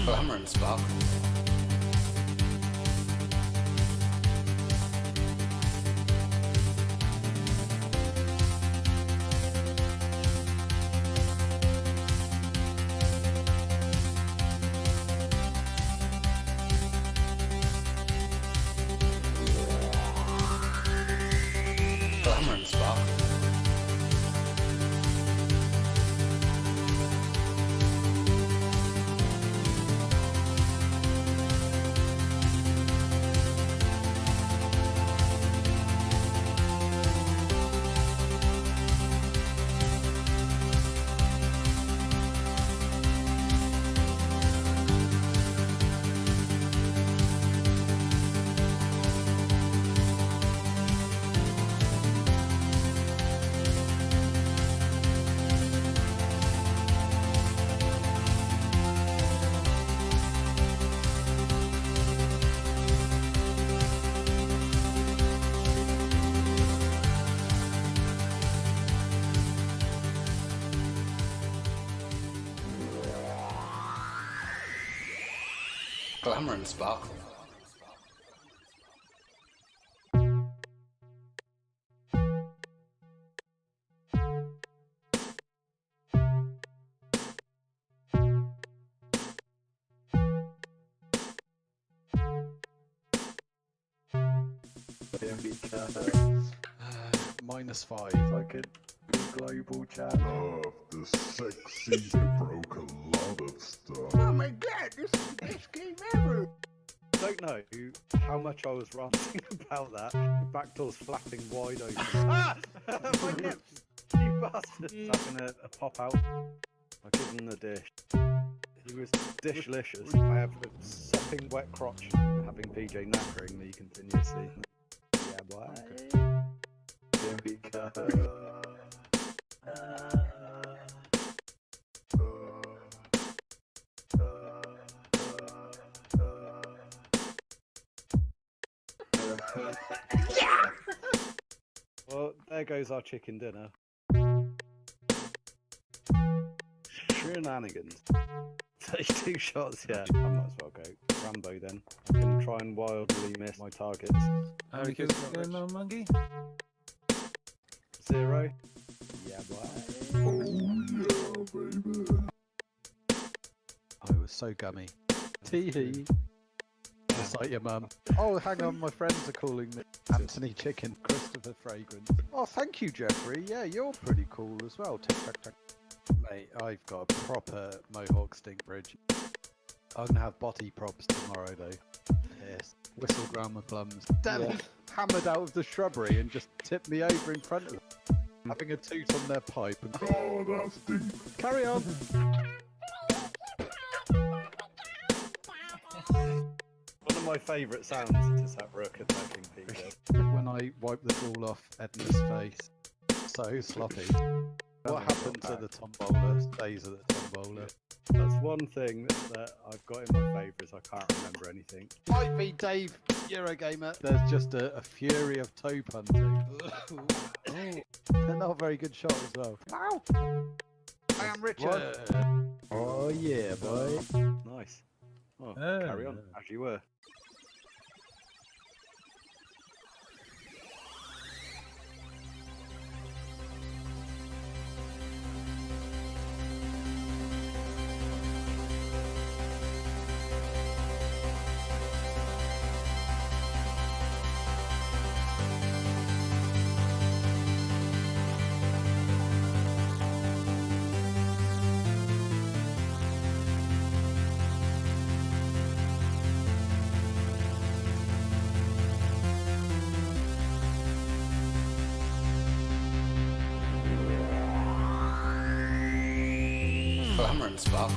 Glamour and sparkle. Glamour and sparkle. Glamour and sparkle. -5, like a global chat. Love the sexy, broke a lot of stuff. Oh my god, this is the best game ever! Don't know how much I was ranting about that. The back door's flapping wide open. Ah! My nips! You bastard! Having a pop out. I give him the dish. He was dishlicious. I have a sopping wet crotch having PJ nattering me continuously. Yeah, boy. Here we go. Well, there goes our chicken dinner. Shenanigans. 32 shots, yeah. I might as well go Rambo then. I can try and wildly miss my targets. How are you going, little monkey? 0. Yeah, boy. Oh yeah, baby. I was so gummy. Tee-hee. Just like your mum. Oh, hang on, my friends are calling me. Anthony Chicken, Christopher Fragrance. Oh, thank you, Jeffrey. Yeah, you're pretty cool as well. Tick, tick, tick. Mate, I've got a proper Mohawk stink bridge. I'm gonna have body props tomorrow, though. Yes. Whistle ground my plums. Damn it! Hammered out of the shrubbery and just tipped me over in front of them. Having a toot on their pipe and... Oh, that's the... Carry on! One of my favourite sounds is that rook attacking people. When I wipe the ball off Edna's face. So sloppy. What happened to the tombola days of the tombola? That's one thing that I've got in my favour is I can't remember anything. Might be Dave, Eurogamer. There's just a fury of toe punting. They're not a very good shot as well. Ow! I am Richard. Oh yeah, boy. Nice. Oh, carry on, as you were. Glamour and sparkle.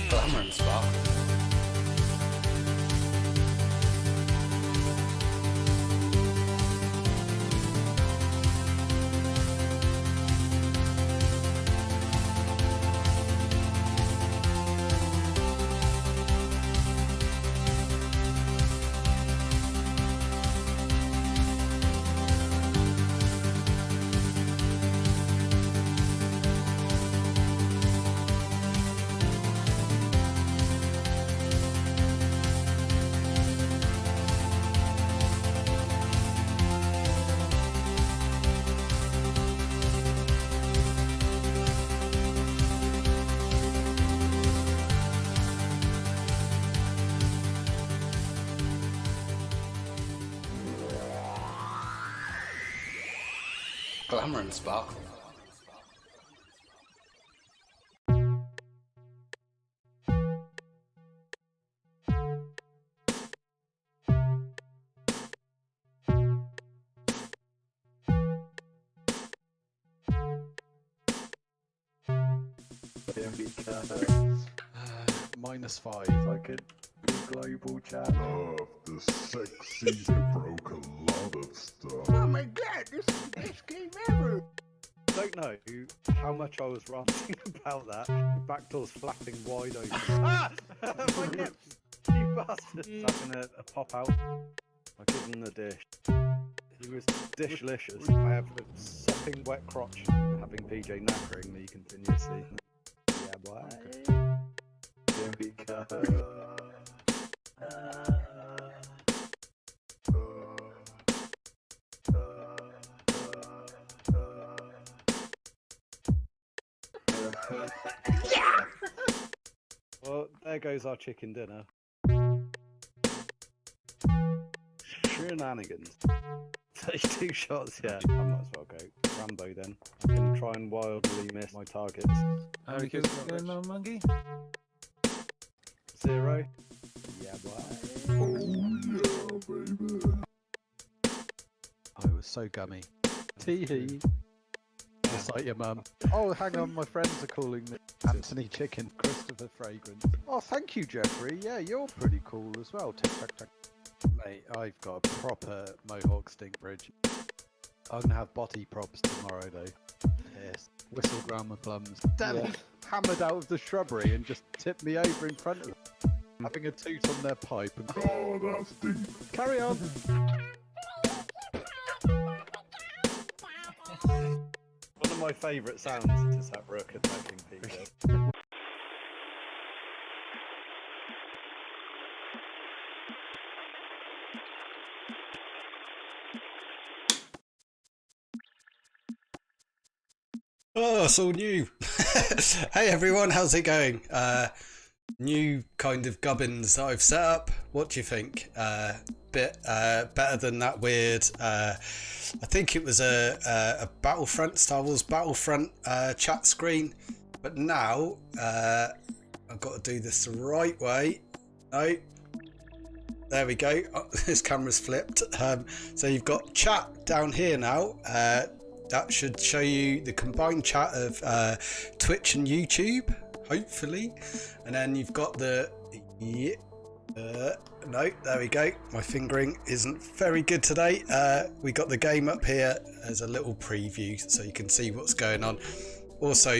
Glamour and sparkle. glamour and sparkle. -5. I could do global chat. Love the sexy, it broke a lot of stuff. Oh my god, this is the best game ever! Don't know how much I was ranting about that. The back door's flapping wide open. Ah! My nips! You bastards! Having a pop out. I give him the dish. He was dishlicious. I have a sopping wet crotch. Having PJ nattering me continuously. Yeah, boy. Here we go. Well, there goes our chicken dinner. Shenanigans. 32 shots, yeah. I might as well go Rambo then. I can try and wildly miss my targets. How many kills you getting on, Monkey? 0. Yeah, boy. Oh yeah, baby. I was so gummy. Tee-hee. Just like your mum. Oh, hang on, my friends are calling me. Anthony Chicken, Christopher Fragrance. Oh, thank you, Jeffrey. Yeah, you're pretty cool as well. Tick, tack, tack. Mate, I've got a proper Mohawk stink bridge. I'm gonna have body props tomorrow, though. Yes. Whistle ground my plums. Damn it! Hammered out of the shrubbery and just tipped me over in front of them. Having a toot on their pipe and Oh, that's deep. carry on. One of my favourite sounds is that rook attacking people. Oh, it's all new. Hey everyone, how's it going? New kind of gubbins that I've set up. What do you think? Bit better than that weird. I think it was a Battlefront, Star Wars Battlefront chat screen, but now I've got to do this the right way. No, there we go. Oh, this camera's flipped. So you've got chat down here now. That should show you the combined chat of Twitch and YouTube, hopefully. And then you've got the... no, there we go. My fingering isn't very good today. We got the game up here as a little preview so you can see what's going on. Also,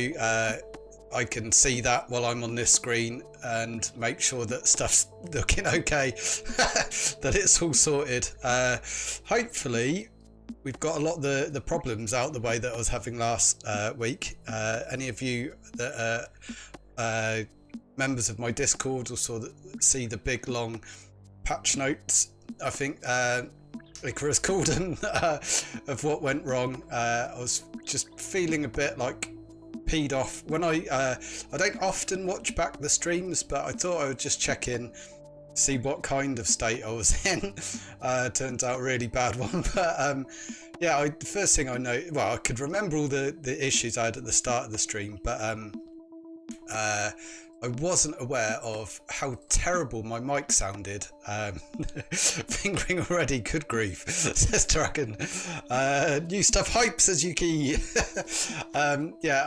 I can see that while I'm on this screen and make sure that stuff's looking okay, that it's all sorted. Hopefully, we've got a lot of the problems out the way that I was having last week. Any of you that are members of my Discord will see the big long patch notes, I think Icarus called them, of what went wrong. I was just feeling a bit like peed off. When I don't often watch back the streams, but I thought I would just check in, see what kind of state I was in. Turns out a really bad one. But yeah, the first thing I know, well, I could remember all the issues I had at the start of the stream, but I wasn't aware of how terrible my mic sounded. Fingering already, good grief, says Dragon. New stuff hype, says Yuki. Yeah,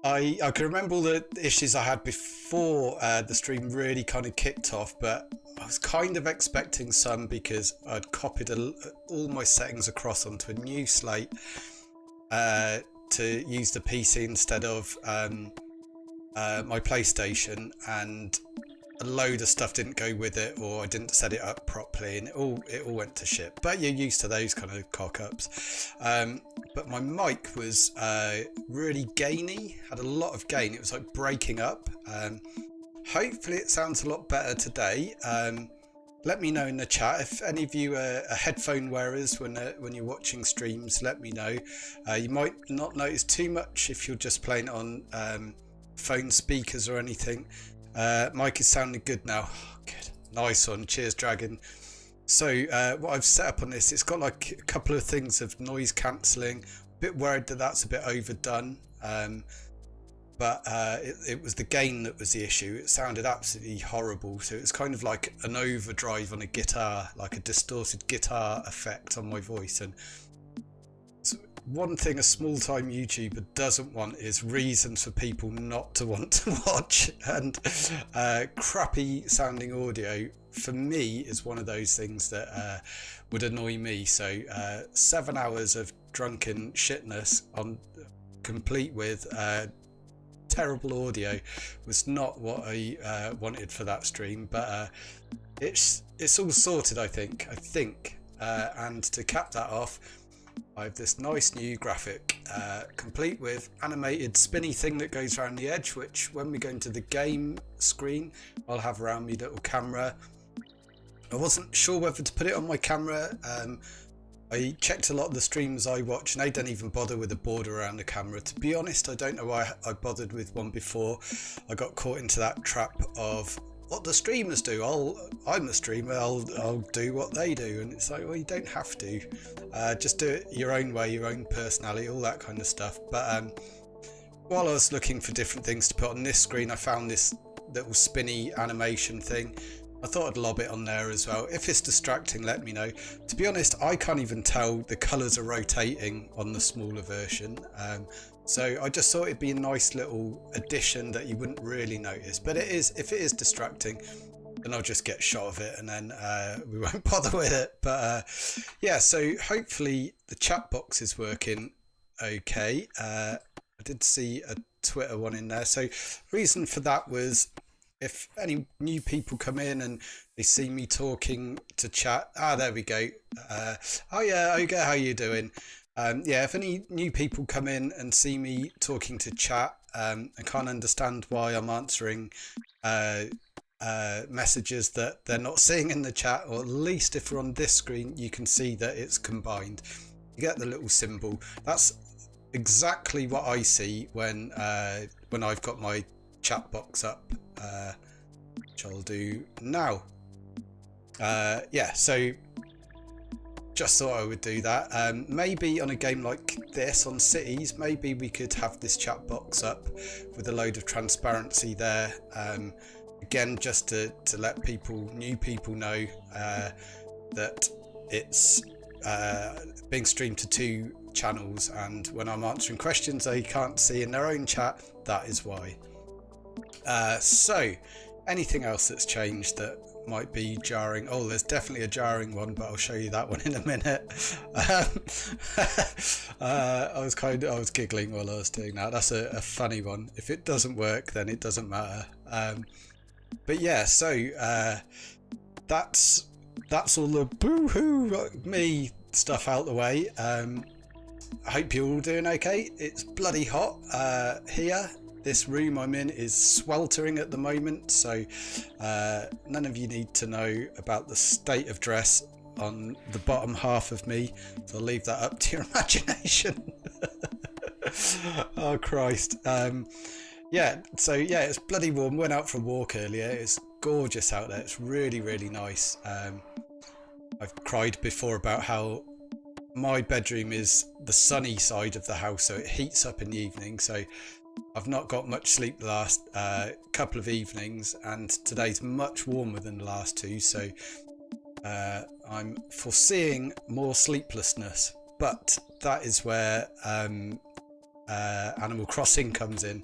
I can remember all the issues I had before the stream really kind of kicked off, but I was kind of expecting some because I'd copied all my settings across onto a new slate to use the PC instead of my PlayStation, and a load of stuff didn't go with it, or I didn't set it up properly, and it all went to shit. But you're used to those kind of cock-ups. But my mic was really gainy, had a lot of gain. It was like breaking up. Hopefully it sounds a lot better today. Let me know in the chat if any of you are headphone wearers when you're watching streams. Let me know. You might not notice too much if you're just playing it on phone speakers or anything. Mic is sounding good now. Oh, good, nice one. Cheers, Dragon. So what I've set up on this, it's got like a couple of things of noise cancelling. A bit worried that that's a bit overdone, but it was the gain that was the issue. It sounded absolutely horrible, so it's kind of like an overdrive on a guitar, like a distorted guitar effect on my voice. And one thing a small-time YouTuber doesn't want is reasons for people not to want to watch, and crappy sounding audio for me is one of those things that would annoy me. So 7 hours of drunken shitness on complete with terrible audio was not what I wanted for that stream, but it's all sorted, I think. And to cap that off, I have this nice new graphic, complete with animated spinny thing that goes around the edge, which when we go into the game screen, I'll have around me little camera. I wasn't sure whether to put it on my camera. I checked a lot of the streams I watch and they don't even bother with a border around the camera. To be honest, I don't know why I bothered with one before. I got caught into that trap of what the streamers do. I'm a streamer, I'll do what they do, and it's like, well, you don't have to. Just do it your own way, your own personality, all that kind of stuff. But while I was looking for different things to put on this screen, I found this little spinny animation thing. I thought I'd lob it on there as well. If it's distracting, let me know. To be honest, I can't even tell the colours are rotating on the smaller version. So I just thought it'd be a nice little addition that you wouldn't really notice. But it is, if it is distracting, then I'll just get shot of it and then we won't bother with it. But yeah, so hopefully the chat box is working okay. I did see a Twitter one in there. So reason for that was, if any new people come in and they see me talking to chat, there we go. Oh yeah, okay, how you doing? Yeah, if any new people come in and see me talking to chat and can't understand why I'm answering messages that they're not seeing in the chat, or at least if we're on this screen, you can see that it's combined. You get the little symbol. That's exactly what I see when I've got my chat box up, which I'll do now. Yeah, so just thought I would do that. Maybe on a game like this on Cities, maybe we could have this chat box up with a load of transparency there. Again, just to let new people know that it's being streamed to 2 channels, and when I'm answering questions they can't see in their own chat, that is why. So anything else that's changed that might be jarring? Oh, there's definitely a jarring one, but I'll show you that one in a minute. I was giggling while I was doing that. That's a funny one. If it doesn't work, then it doesn't matter. But yeah, so that's all the boo-hoo me stuff out the way. I hope you're all doing okay. It's bloody hot here. This room I'm in is sweltering at the moment, so none of you need to know about the state of dress on the bottom half of me, so I'll leave that up to your imagination. Oh Christ. Yeah, so yeah, it's bloody warm. Went out for a walk earlier. It's gorgeous out there. It's really, really nice. I've cried before about how my bedroom is the sunny side of the house, so it heats up in the evening, so I've not got much sleep the last couple of evenings, and today's much warmer than the last 2, so I'm foreseeing more sleeplessness, but that is where Animal Crossing comes in.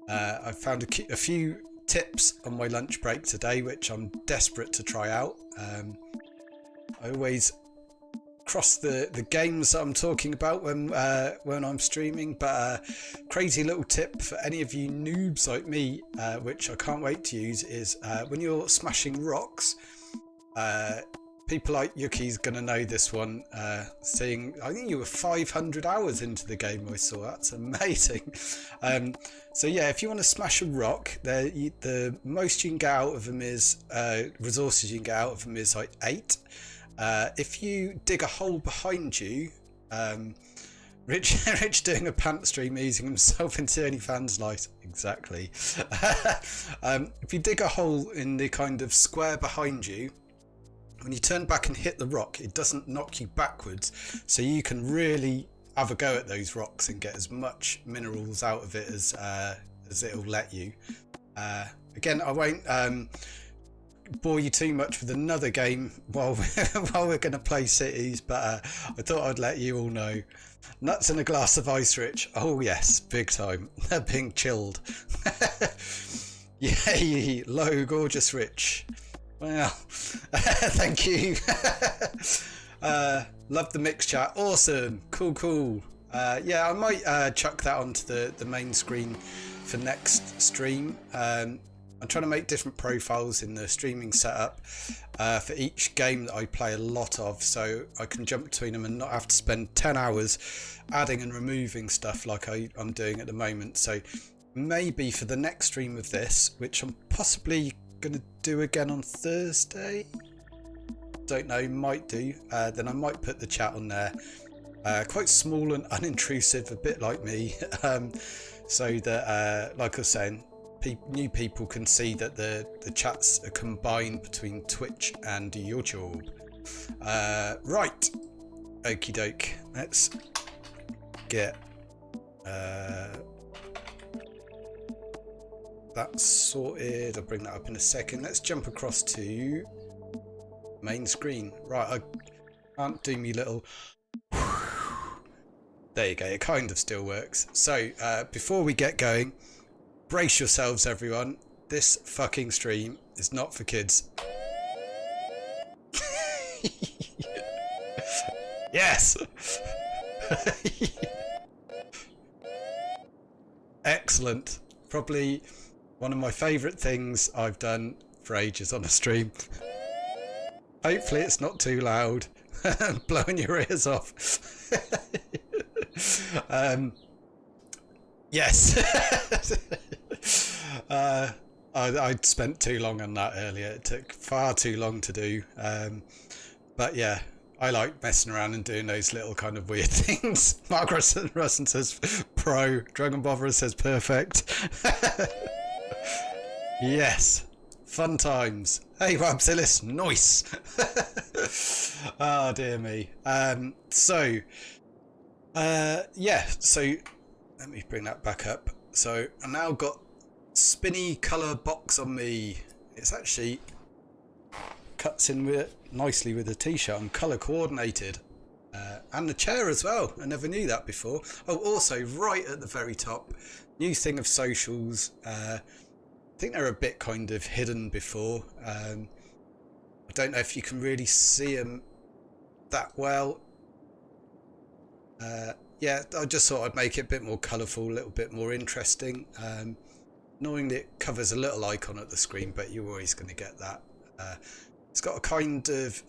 I've found a few tips on my lunch break today which I'm desperate to try out. I always cross the games that I'm talking about when I'm streaming, but crazy little tip for any of you noobs like me, which I can't wait to use, is when you're smashing rocks, people like Yuki's gonna know this one, seeing I think you were 500 hours into the game. I saw that's amazing. So yeah, if you want to smash a rock, the most you can get out of them is resources you can get out of them is like 8. If you dig a hole behind you, Rich doing a pant stream easing himself into OnlyFans light, exactly. If you dig a hole in the kind of square behind you, when you turn back and hit the rock, it doesn't knock you backwards, so you can really have a go at those rocks and get as much minerals out of it as it'll let you. Again, I won't bore you too much with another game while we're going to play cities, but I thought I'd let you all know. Nuts in a glass of ice, Rich. Oh yes, big time. They're being chilled. Yay, low, gorgeous Rich. Well, thank you. Love the mix chat. Awesome. Cool. Yeah, I might chuck that onto the main screen for next stream. I'm trying to make different profiles in the streaming setup for each game that I play a lot of, so I can jump between them and not have to spend 10 hours adding and removing stuff like I'm doing at the moment. So maybe for the next stream of this, which I'm possibly going to do again on Thursday, don't know, might do, then I might put the chat on there, quite small and unintrusive, a bit like me, so that like I was saying, new people can see that the chats are combined between Twitch and YouTube. Right, okie doke, let's get that sorted. I'll bring that up in a second. Let's jump across to main screen. Right, I can't do me little there you go, it kind of still works. So before we get going, brace yourselves everyone, this fucking stream is not for kids. Yes. Excellent. Probably one of my favourite things I've done for ages on a stream. Hopefully it's not too loud and blowing your ears off. Yes. I spent too long on that earlier. It took far too long to do. But yeah, I like messing around and doing those little kind of weird things. Mark Russen says pro. Dragon Botherer says perfect. Yes. Fun times. Hey, Rabzilis, nice. Oh dear me. Yeah, so let me bring that back up. So I now got spinny colour box on me. It's actually cuts in with nicely with the t-shirt. I'm colour coordinated. And the chair as well. I never knew that before. Oh, also right at the very top, new thing of socials. I think they're a bit kind of hidden before. I don't know if you can really see them that well. Yeah, I just thought I'd make it a bit more colourful, a little bit more interesting. Knowing that it covers a little icon at the screen, but you're always going to get that. It's got a kind of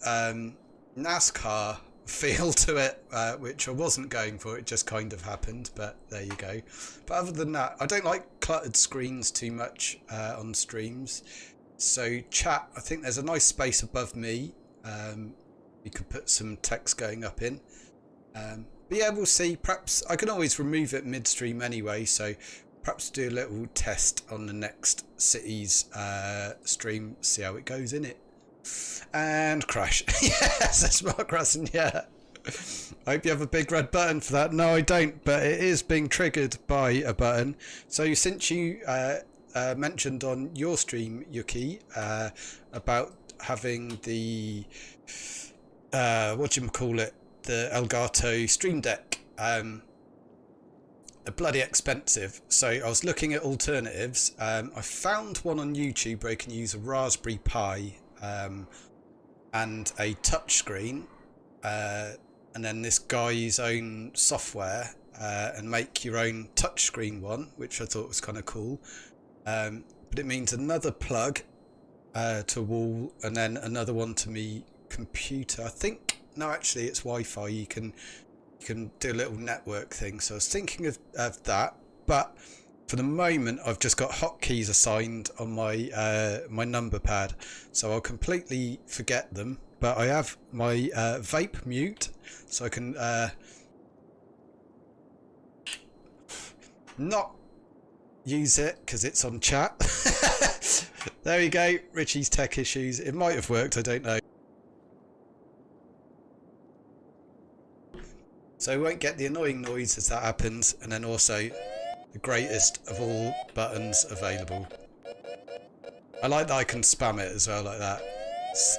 NASCAR feel to it, which I wasn't going for. It just kind of happened, but there you go. But other than that, I don't like cluttered screens too much on streams. So chat, I think there's a nice space above me. You could put some text going up in. But yeah, we'll see. Perhaps I can always remove it midstream anyway, so perhaps do a little test on the next cities stream, see how it goes in it. And crash. Yes, that's Mark Russen, yeah. I hope you have a big red button for that. No, I don't, but it is being triggered by a button. So since you mentioned on your stream, Yuki, about having the whatchamacallit, the Elgato Stream Deck, they're bloody expensive. So I was looking at alternatives. I found one on YouTube where you can use a Raspberry Pi and a touchscreen, and then this guy's own software, and make your own touchscreen one, which I thought was kind of cool. But it means another plug to wall, and then another one to me computer. I think, no, actually it's Wi-Fi. You can do a little network thing. So I was thinking of that, but for the moment I've just got hotkeys assigned on my my number pad, so I'll completely forget them. But I have my vape mute, so I can not use it because it's on chat. There you go, Richie's tech issues. It might have worked, I don't know. So we won't get the annoying noise as that happens, and then also the greatest of all buttons available. I like that I can spam it as well like that. It's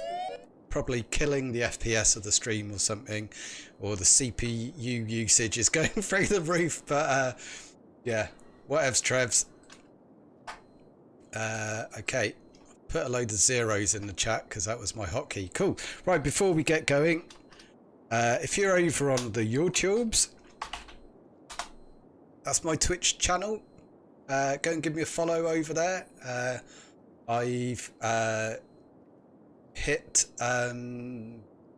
probably killing the FPS of the stream or something, or the CPU usage is going through the roof, but yeah, whatevs Trevs. Okay, put a load of zeros in the chat because that was my hotkey. Cool. Right, before we get going, if you're over on the YouTubes, that's my Twitch channel. Go and give me a follow over there. I've hit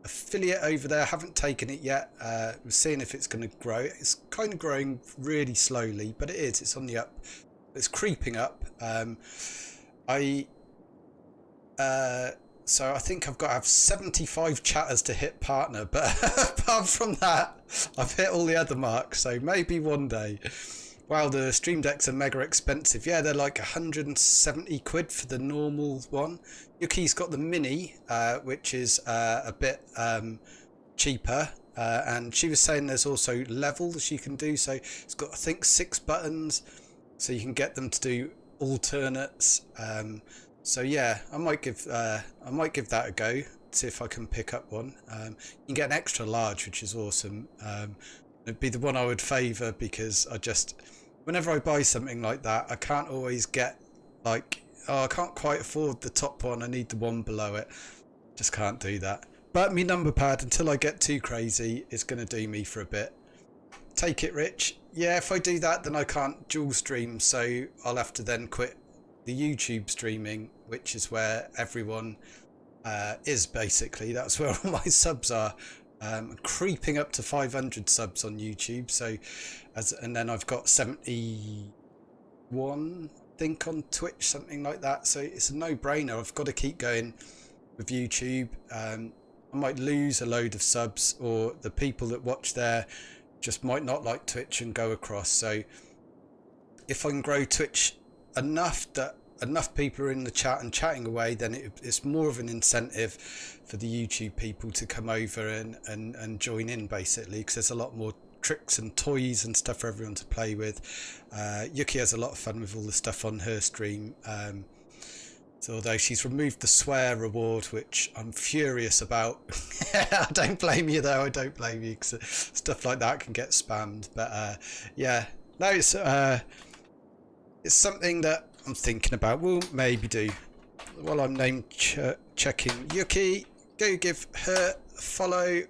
affiliate over there. Haven't taken it yet. We're seeing if it's going to grow. It's kind of growing really slowly, but it is. It's on the up. It's creeping up. So I think I've got to have 75 chatters to hit partner, but apart from that, I've hit all the other marks. So maybe one day. Wow, the Stream Decks are mega expensive. Yeah, they're like 170 quid for the normal one. Yuki's got the mini, which is a bit cheaper. And she was saying there's also levels you can do. So it's got, I think, 6 buttons. So you can get them to do alternates. So yeah, I might give that a go. See if I can pick up one. You can get an extra large, which is awesome. It'd be the one I would favour because whenever I buy something like that, I can't always get like, oh, I can't quite afford the top one. I need the one below it. Just can't do that. But me number pad, until I get too crazy, is going to do me for a bit. Take it, Rich. Yeah, if I do that, then I can't dual stream, so I'll have to then quit the YouTube streaming, which is where everyone is basically. That's where all my subs are. Creeping up to 500 subs on YouTube. So, and then I've got 71, I think, on Twitch, something like that. So it's a no-brainer. I've got to keep going with YouTube. I might lose a load of subs, or the people that watch there just might not like Twitch and go across. So if I can grow Twitch enough that enough people are in the chat and chatting away, then it's more of an incentive for the YouTube people to come over and join in, basically, because there's a lot more tricks and toys and stuff for everyone to play with. Yuki has a lot of fun with all the stuff on her stream. So although she's removed the swear reward, which I'm furious about. I don't blame you though, I don't blame you, because stuff like that can get spammed. But yeah, no, it's something that I'm thinking about. We'll maybe do. While I'm name checking Yuki, go give her a follow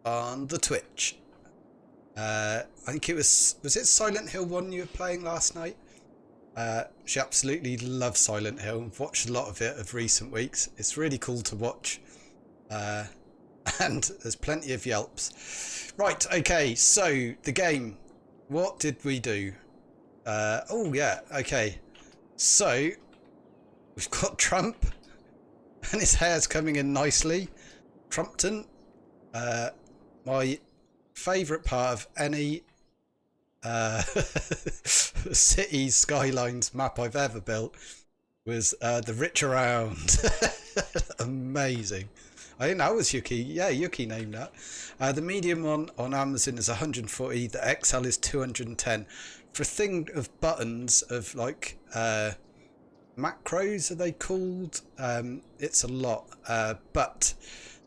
on the Twitch. I think it was it Silent Hill 1 you were playing last night? She absolutely loves Silent Hill. I've watched a lot of it of recent weeks. It's really cool to watch. And there's plenty of yelps. Right, okay, so the game. What did we do? Oh yeah, okay. So we've got Trump and his hair's coming in nicely. Trumpton. My favourite part of any cities Skylines map I've ever built was the Rich Around. Amazing. I think that was Yuki. Yeah, Yuki named that. The medium one on Amazon is 140. The XL is 210. For a thing of buttons, of like macros, are they called? It's a lot. But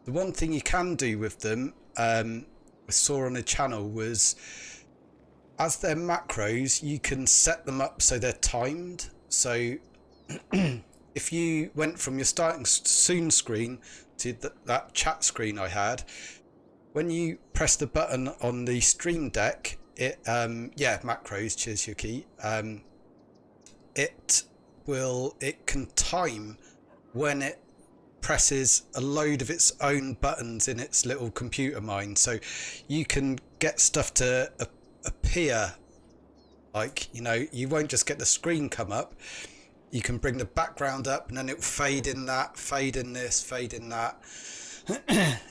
the one thing you can do with them, I saw on a channel, was as they're macros, you can set them up so they're timed. So if you went from your starting soon screen to that chat screen I had, when you press the button on the Stream Deck, it yeah, macros, cheers Yuki, it can time when it presses a load of its own buttons in its little computer mind, so you can get stuff to appear, like, you know, you won't just get the screen come up, you can bring the background up and then it will fade in that, fade in this, fade in that.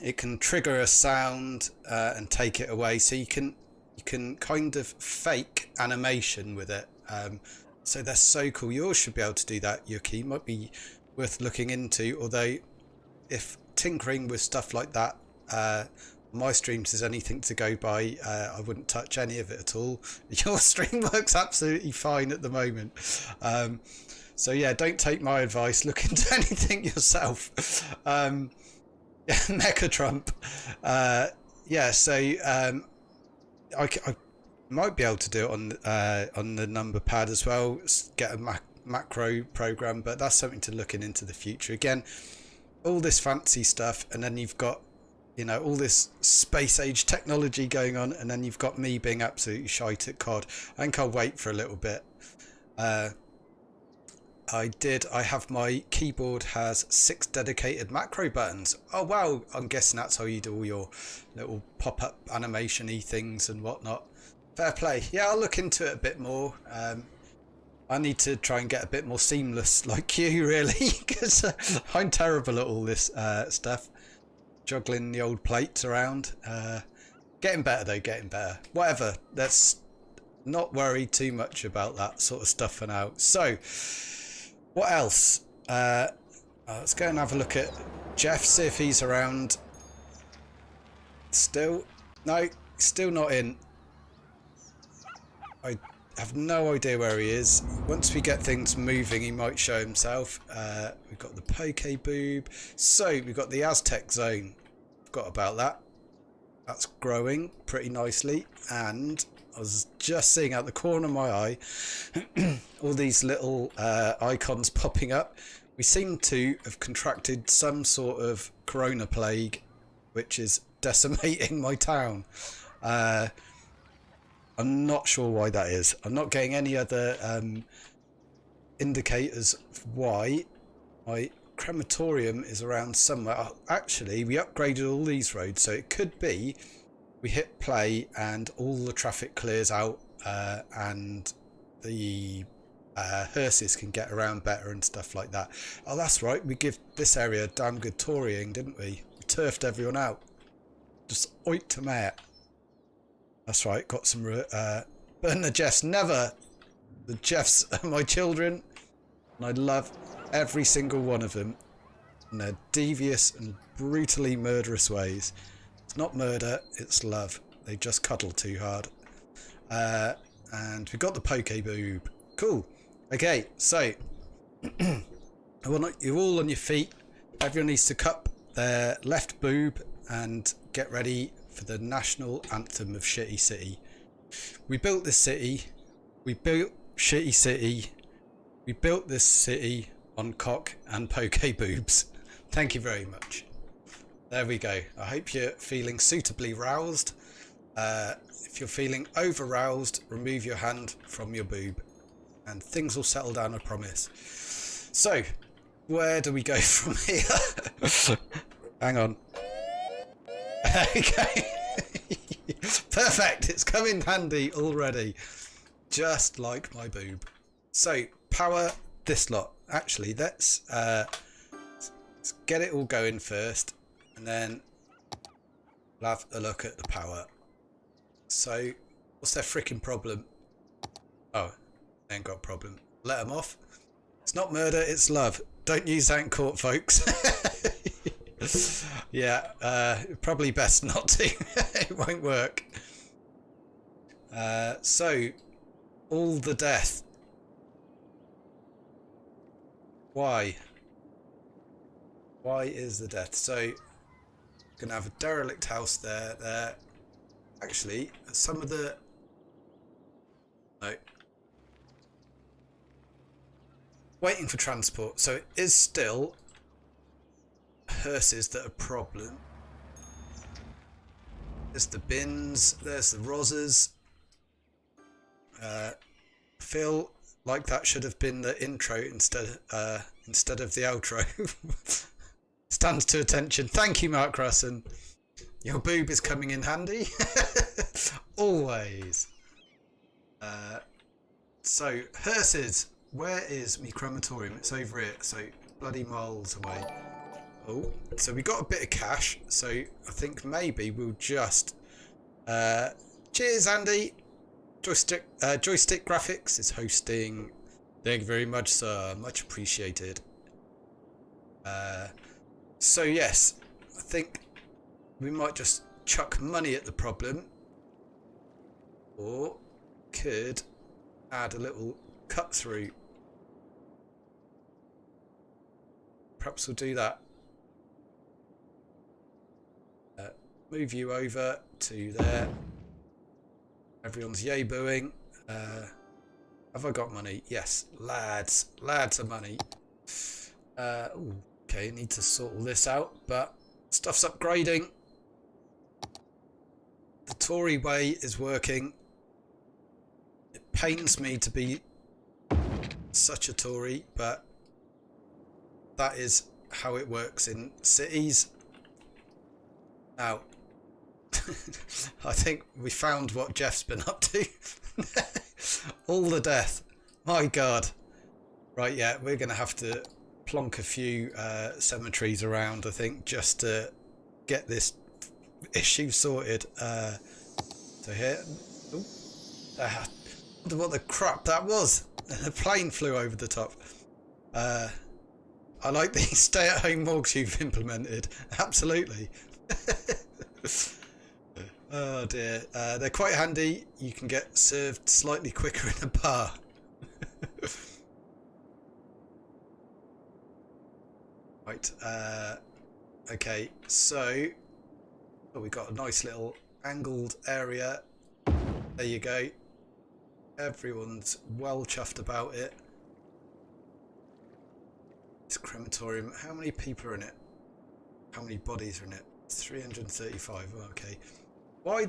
It can trigger a sound and take it away, so you can kind of fake animation with it. So they're so cool. You all should be able to do that, Yuki. Might be worth looking into, although if tinkering with stuff like that my streams is anything to go by. I wouldn't touch any of it at all. Your stream works absolutely fine at the moment. So yeah, don't take my advice. Look into anything yourself. Mecha Trump. Yeah, so I might be able to do it on the number pad as well. Get a macro program, but that's something to looking into the future. Again, all this fancy stuff, and then you've got, you know, all this space age technology going on, and then you've got me being absolutely shite at COD. I think I'll wait for a little bit. I have my keyboard has 6 dedicated macro buttons. Oh wow, I'm guessing that's how you do all your little pop-up animation-y things and whatnot. Fair play. Yeah, I'll look into it a bit more. I need to try and get a bit more seamless like you, really, because I'm terrible at all this stuff. Juggling the old plates around. Getting better though, getting better. Whatever, let's not worry too much about that sort of stuff for now. So, what else? Let's go and have a look at Jeff, see if he's around. Still? No, still not in. I have no idea where he is. Once we get things moving, he might show himself. We've got the Poke Boob. So, we've got the Aztec Zone. Forgot about that. That's growing pretty nicely. And I was just seeing out the corner of my eye all these little icons popping up. We seem to have contracted some sort of corona plague, which is decimating my town. I'm not sure why that is. I'm not getting any other indicators of why. My crematorium is around somewhere. Actually, we upgraded all these roads, so it could be we hit play and all the traffic clears out and the hearses can get around better and stuff like that. Oh, that's right. We give this area a damn good touring, didn't we? We turfed everyone out. Just oiked them out. That's right. Got some... burn the Jeffs. Never. The Jeffs are my children. And I love every single one of them. In their devious and brutally murderous ways. It's not murder, it's love. They just cuddle too hard. And we've got the Poke Boob. Cool. Okay, so I want you all on your feet. Everyone needs to cup their left boob and get ready for the national anthem of Shitty City. We built this city. We built Shitty City. We built this city on cock and Poke Boobs. Thank you very much. There we go. I hope you're feeling suitably roused. If you're feeling over-roused, remove your hand from your boob and things will settle down, I promise. So, where do we go from here? Hang on. Okay. Perfect. It's come in handy already. Just like my boob. So, power this lot. Actually, let's get it all going first. And then we'll have a look at the power. So, what's their freaking problem? Oh, they ain't got a problem. Let them off. It's not murder, it's love. Don't use that in court, folks. Yeah, probably best not to. It won't work. So, all the death. Why? Why is the death? So, gonna have a derelict house there. Actually, some of the... No. Waiting for transport. So it is still hearses that are a problem. There's the bins. There's the Rozzers. Feel like that should have been the intro instead of the outro. Stands to attention. Thank you, Mark Russen. Your boob is coming in handy. Always. So, hearses. Where is me crematorium? It's over here. So, bloody miles away. Oh, so we got a bit of cash. So, I think maybe we'll just... cheers, Andy. Joystick Graphics is hosting. Thank you very much, sir. Much appreciated. So, yes. I think... we might just chuck money at the problem, or could add a little cut through. Perhaps we'll do that. Move you over to there. Everyone's yay booing. Have I got money? Yes, lads of money. Ooh, okay, need to sort all this out, but stuff's upgrading. The Tory way is working. It pains me to be such a Tory, but that is how it works in cities. Now, I think we found what Jeff's been up to. All the death. My God. Right, yeah, we're going to have to plonk a few cemeteries around, I think, just to get this issue sorted. So here... Ooh, I wonder what the crap that was. The plane flew over the top. I like the stay-at-home morgues you've implemented. Absolutely. Oh dear. They're quite handy. You can get served slightly quicker in a bar. Right. Okay, so we got a nice little angled area. There you go. Everyone's well chuffed about it. This crematorium, how many people are in it? How many bodies are in it? 335. Oh, okay. Why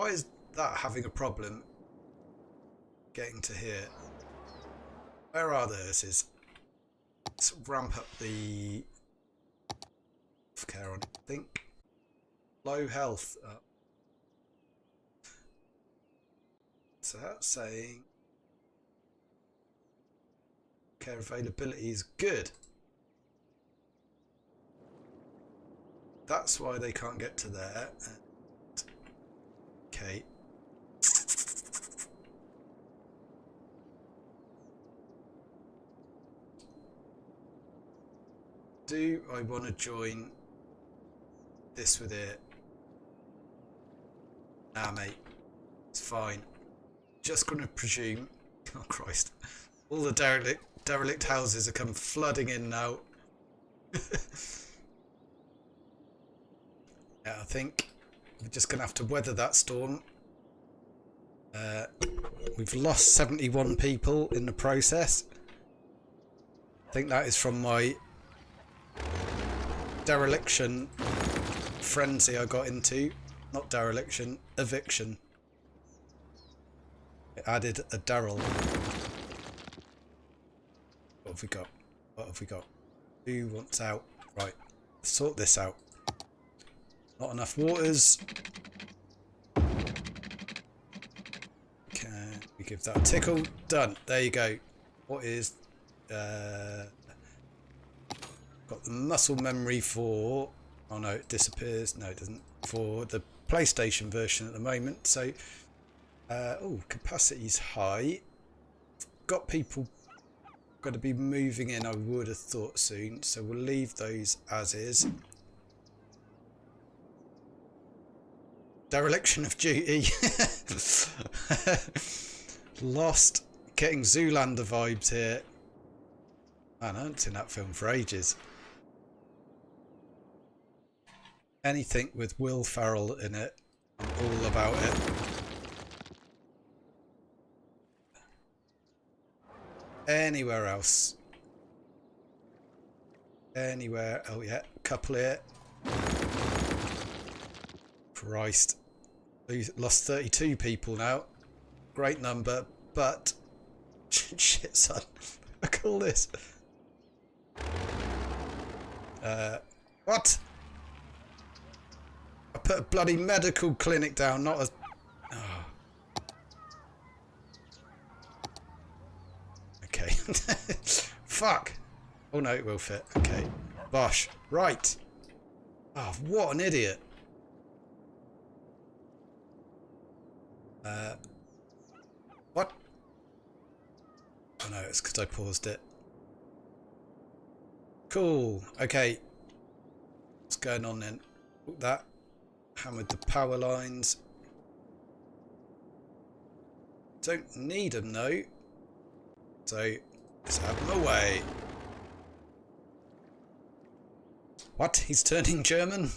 is that having a problem getting to here? Where are those? Let's ramp up the care on it. I think low health. So that's saying care availability is good. That's why they can't get to there. Okay. Do I want to join this with it? Nah, mate. It's fine. Just going to presume... Oh, Christ. All the derelict houses are come flooding in now. Yeah, I think we're just going to have to weather that storm. We've lost 71 people in the process. I think that is from my dereliction frenzy I got into. Not dereliction, eviction. It added a Daryl. What have we got? What have we got? Who wants out? Right, sort this out. Not enough waters. Can we give that a tickle? Done. There you go. What is... got the muscle memory for... Oh no, it disappears. No, it doesn't. For the PlayStation version at the moment. So, oh, capacity's high. Got people got to be moving in, I would have thought soon. So we'll leave those as is. Dereliction of duty. Lost. Getting Zoolander vibes here. Man, I haven't seen that film for ages. Anything with Will Ferrell in it, I'm all about it. Anywhere else? Anywhere? Oh yeah, couple here. Christ. Lost 32 people now. Great number, but... Shit, son. Look at all this. What? I put a bloody medical clinic down, not a... Oh. Okay. Fuck. Oh no, it will fit. Okay. Bosh. Right. Oh, what an idiot. What? Oh no, it's because I paused it. Cool. Okay. What's going on then? That. Hammered the power lines. Don't need them though. So let's have them away. What? He's turning German?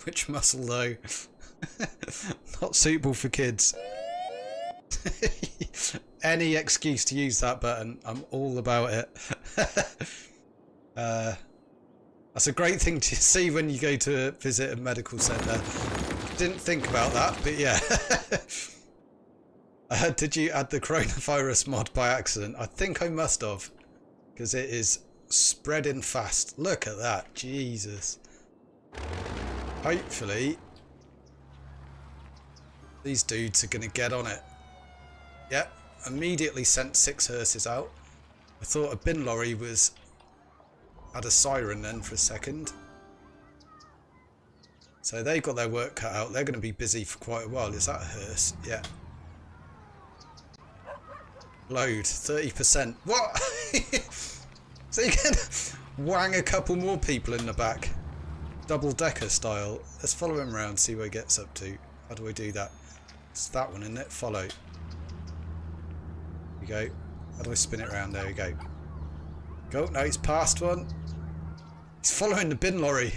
Which muscle though? Not suitable for kids. Any excuse to use that button, I'm all about it. That's a great thing to see when you go to visit a medical centre. Didn't think about that, but yeah. Did you add the coronavirus mod by accident? I think I must have, because it is spreading fast. Look at that, Jesus. Hopefully these dudes are going to get on it. Yep, immediately sent 6 hearses out. I thought a bin lorry had a siren then for a second. So they got their work cut out. They're going to be busy for quite a while. Is that a hearse? Yeah. Load 30%. What? So you can wang a couple more people in the back. Double decker style. Let's follow him around, see where he gets up to. How do I do that? It's that one, isn't it? Follow. There we go. How do I spin it around? There we go. Go. No, he's past one. He's following the bin lorry.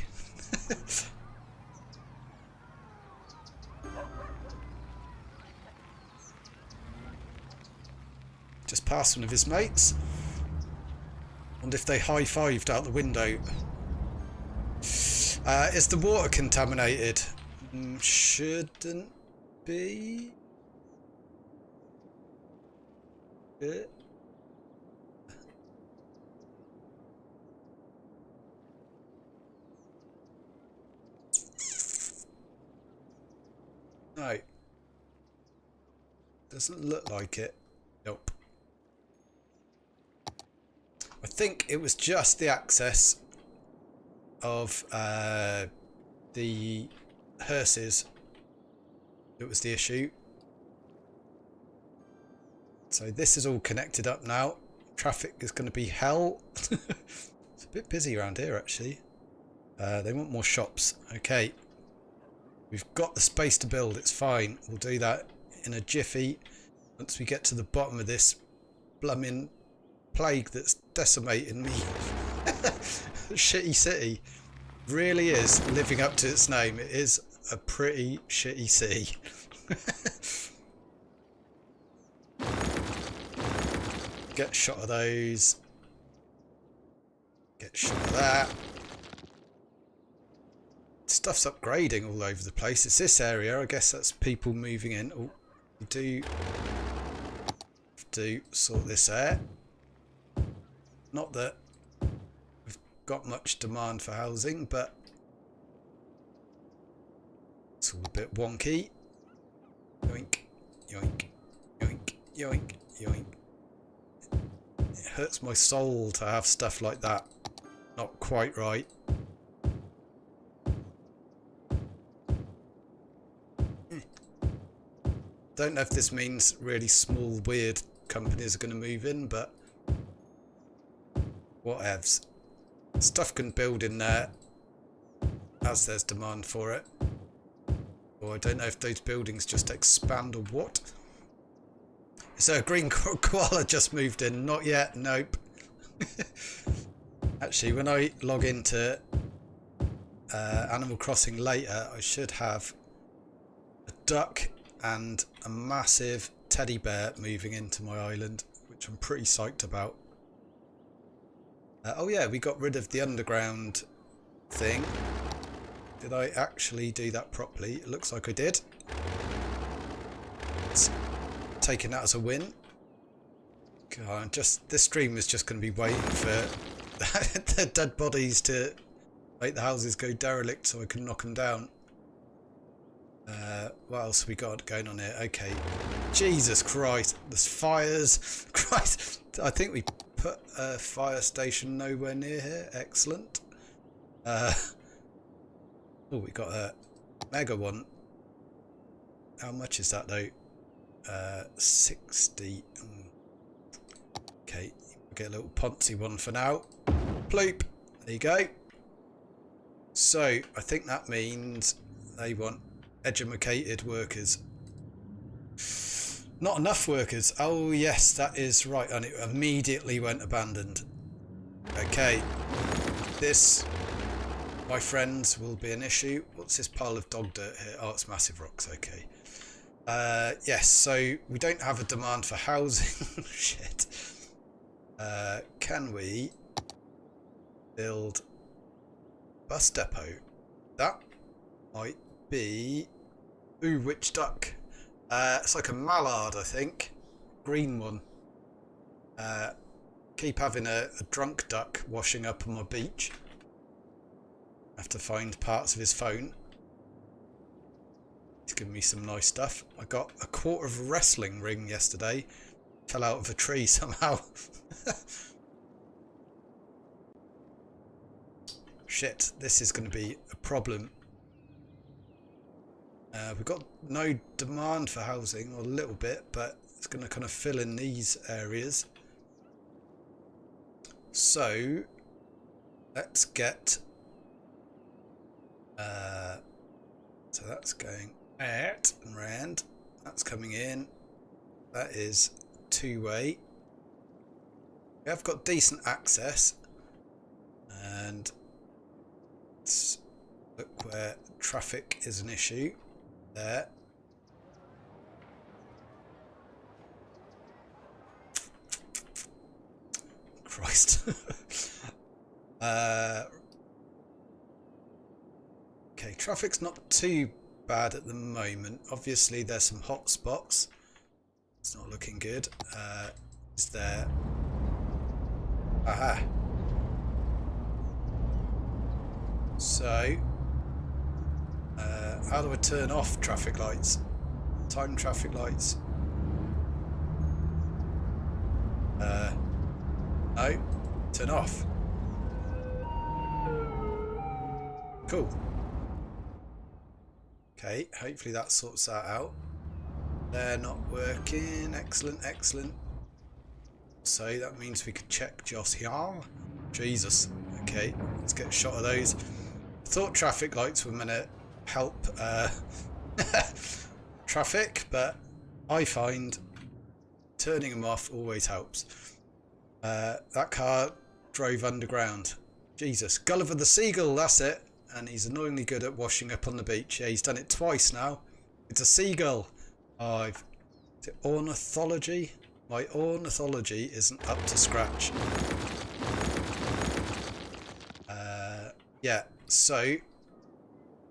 Just past one of his mates. Wonder if they high-fived out the window. Is the water contaminated? Shouldn't be. No. Doesn't look like it. Nope. I think it was just the access of the hearses that was the issue. So this is all connected up now. Traffic is going to be hell. It's a bit busy around here actually. They want more shops. Okay. We've got the space to build. It's fine. We'll do that in a jiffy once we get to the bottom of this blooming plague that's decimating me. Shitty city really is living up to its name. It is a pretty shitty city. Get a shot of those. Get a shot of that. Stuff's upgrading all over the place. It's this area. I guess that's people moving in. Oh, we do have to sort this out. Not that we've got much demand for housing, but it's all a bit wonky. Yoink, yoink, yoink, yoink, yoink. It hurts my soul to have stuff like that. Not quite right. Don't know if this means really small, weird companies are going to move in, but whatevs. Stuff can build in there as there's demand for it. Or I don't know if those buildings just expand or what. So a green koala just moved in. Not yet. Nope. Actually, when I log into Animal Crossing later, I should have a duck and a massive teddy bear moving into my island, which I'm pretty psyched about. Oh yeah, we got rid of the underground thing. Did I actually do that properly? It looks like I did. It's taking that as a win. God, this stream is just going to be waiting for the dead bodies to make the houses go derelict so I can knock them down. What else we got going on here? Okay. Jesus Christ. There's fires. Christ. I think we put a fire station nowhere near here. Excellent. Oh, we got a mega one. How much is that though? 60. Okay. We'll get a little poncy one for now. Bloop. There you go. So I think that means they want educated workers. Not enough workers. Oh yes, that is right. And it immediately went abandoned. Okay. This, my friends, will be an issue. What's this pile of dog dirt here? Oh, it's massive rocks. Okay. Yes, so we don't have a demand for housing. Shit. Can we build bus depot? That might be... Ooh, which duck? It's like a mallard, I think. Green one. Keep having a drunk duck washing up on my beach. Have to find parts of his phone. He's given me some nice stuff. I got a quarter of a wrestling ring yesterday. Fell out of a tree somehow. Shit, this is going to be a problem. We've got no demand for housing, or a little bit, but it's going to kind of fill in these areas. So let's get so that's going out and round, that's coming in, that is two-way. We have got decent access, and let's look where traffic is an issue. There. Christ. Okay, traffic's not too bad at the moment. Obviously there's some hot spots. It's not looking good. Is there... Aha. So how do I turn off traffic lights? Time traffic lights. No, turn off. Cool. Okay, hopefully that sorts that out. They're not working. Excellent, excellent. So that means we could check Joss here. Jesus. Okay, let's get a shot of those. I thought traffic lights were meant to help traffic, but I find turning them off always helps. That car drove underground. Jesus. Gulliver the Seagull, that's it. And he's annoyingly good at washing up on the beach. Yeah, he's done it twice now. It's a seagull. Oh, is it ornithology? My ornithology isn't up to scratch. Yeah, so...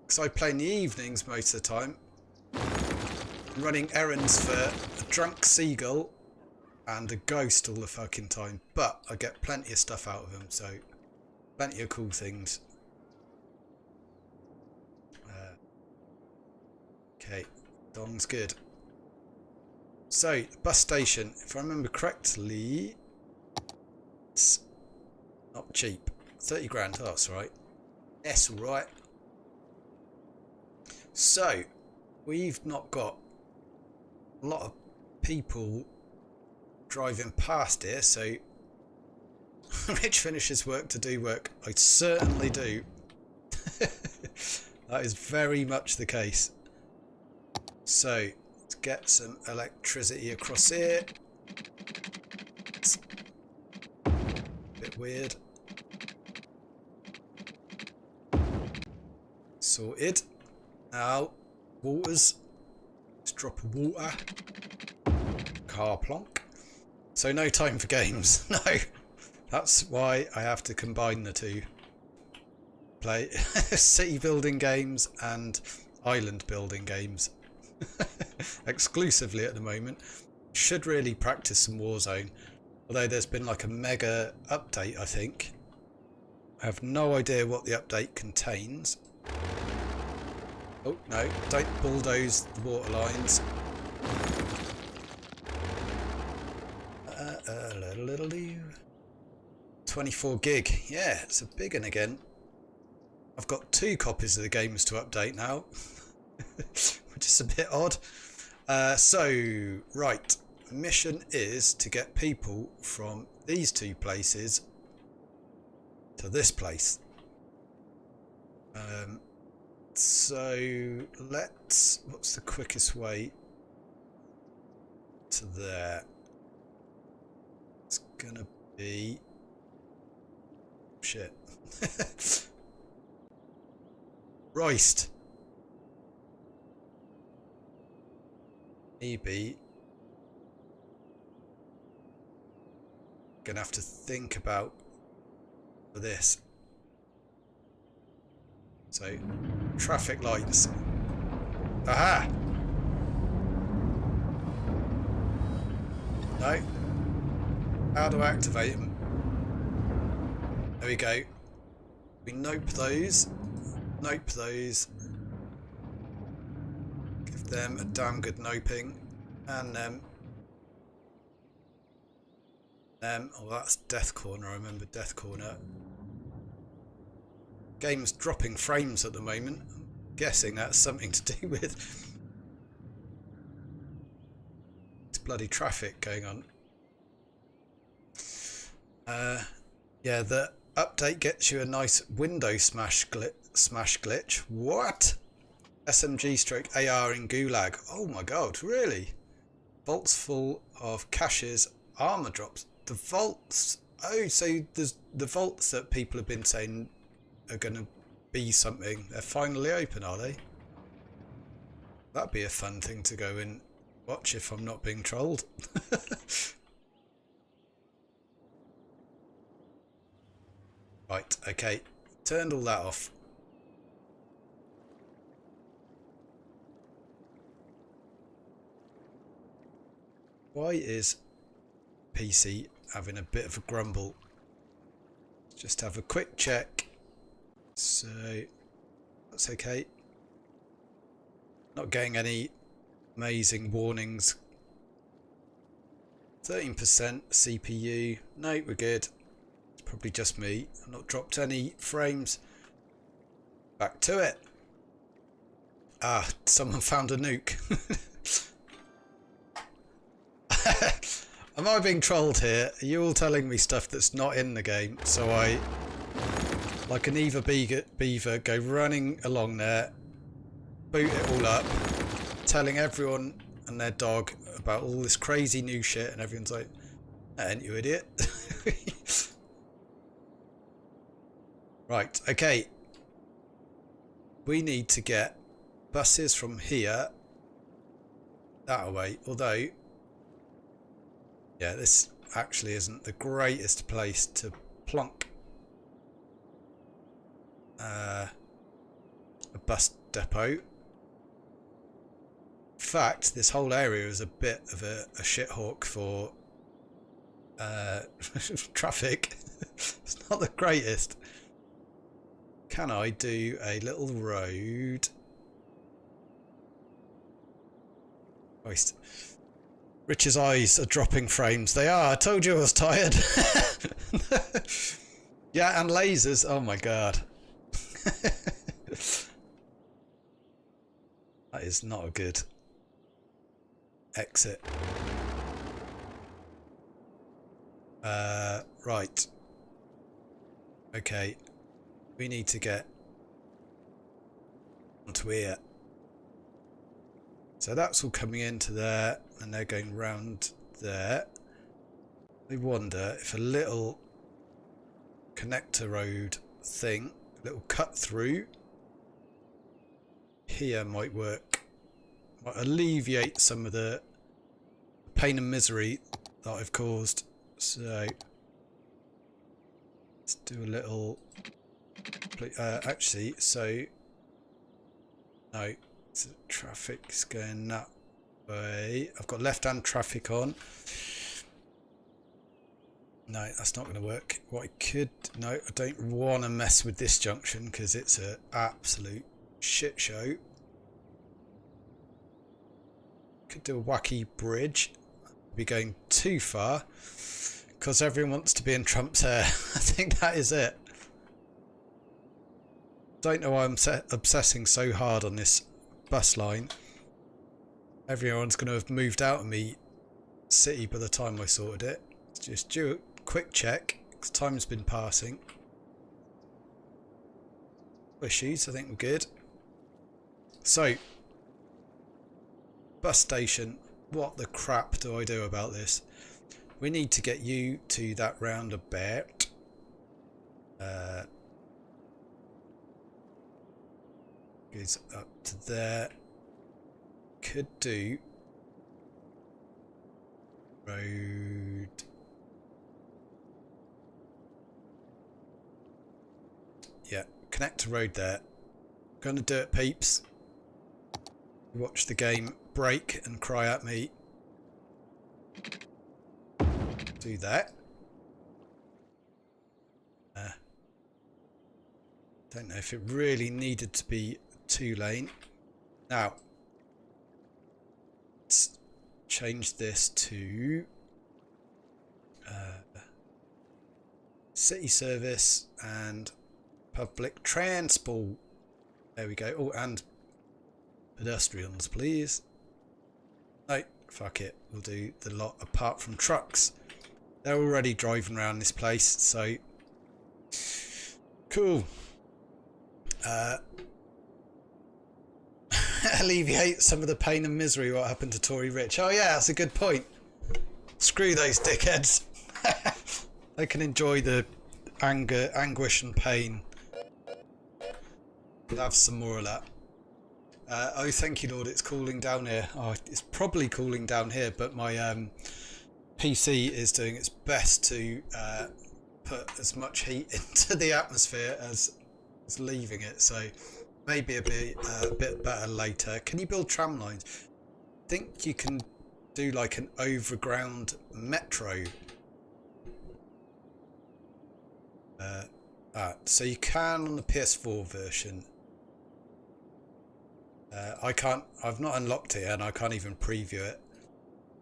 because I play in the evenings most of the time. I'm running errands for a drunk seagull and a ghost all the fucking time. But I get plenty of stuff out of them, so... plenty of cool things. Okay, Dong's good. So, bus station, if I remember correctly, it's not cheap. 30 grand, oh, that's right. That's right. So, we've not got a lot of people driving past here, so Rich finishes work to do work. I certainly do. That is very much the case. So, let's get some electricity across here. It's a bit weird. Sorted. Now, waters. Let's drop of water. Car plonk. So no time for games. No. That's why I have to combine the two. Play city building games and island building games. Exclusively at the moment. Should really practice some Warzone. Although there's been like a mega update, I think. I have no idea what the update contains. Oh, no. Don't bulldoze the water lines. 24 gig. Yeah, it's a big one again. I've got 2 copies of the games to update now. Which is a bit odd. So, right. Mission is to get people from these 2 places to this place. So let's, what's the quickest way to there? It's gonna be shit. Roist. Maybe gonna have to think about this. So traffic lights. Aha! No. How do I activate them? There we go. We nope those. Nope those. Give them a damn good noping. And them. Oh, that's Death Corner. I remember Death Corner. Game's dropping frames at the moment. I'm guessing that's something to do with this bloody traffic going on. Yeah, the update gets you a nice window smash glitch. What? SMG stroke AR in Gulag. Oh my god, really? Vaults full of caches, armor drops. The vaults. Oh, so there's the vaults that people have been saying are going to be something. They're finally open, are they? That'd be a fun thing to go and watch if I'm not being trolled. Right, okay. Turned all that off. Why is PC having a bit of a grumble? Just have a quick check. So that's okay. Not getting any amazing warnings. 13% CPU. No, we're good. It's probably just me. I've not dropped any frames. Back to it. Ah, someone found a nuke. Am I being trolled here? Are you all telling me stuff that's not in the game? So I, like an Eva Beaver, go running along there, boot it all up, telling everyone and their dog about all this crazy new shit, and everyone's like, ain't you idiot? Right, okay. We need to get buses from here that way, although yeah, this actually isn't the greatest place to plonk a bus depot. In fact, this whole area is a bit of a shithawk for traffic. It's not the greatest. Can I do a little road? Christ. Rich's eyes are dropping frames. They are. I told you I was tired. Yeah, and lasers. Oh my god. That is not a good exit. Right. Okay. We need to get onto here. So that's all coming into there, and they're going round there. I wonder if a little connector road thing, a little cut through here might work. Might alleviate some of the pain and misery that I've caused. So let's do a little actually, so no, so traffic's going that way. I've got left hand traffic on. No, that's not going to work. What I could, no, I don't want to mess with this junction because it's an absolute shit show. Could do a wacky bridge. Be going too far because everyone wants to be in Trump's hair. I think that is it. Don't know why I'm obsessing so hard on this bus line. Everyone's going to have moved out of me city by the time I sorted it. Just do a quick check because time's been passing. issues. I think we're good. So, bus station. What the crap do I do about this? We need to get you to that roundabout. Goes up to there. Could do road. Yeah, connect to road there. Gonna do it, peeps. Watch the game break and cry at me. Do that. Don't know if it really needed to be 2-lane. Now, let's change this to city service and public transport. There we go. Oh, and pedestrians, please. No, fuck it. We'll do the lot apart from trucks. They're already driving around this place, so cool. Alleviate some of the pain and misery what happened to Tory Rich. Oh yeah, that's a good point. Screw those dickheads. They can enjoy the anger, anguish and pain. We'll have some more of that. Oh, thank you, Lord. It's cooling down here. Oh, it's probably cooling down here, but my PC is doing its best to put as much heat into the atmosphere as leaving it. So maybe a bit better later. Can you build tram lines? I think you can do like an overground metro. So you can on the PS4 version. I can't. I've not unlocked it and I can't even preview it.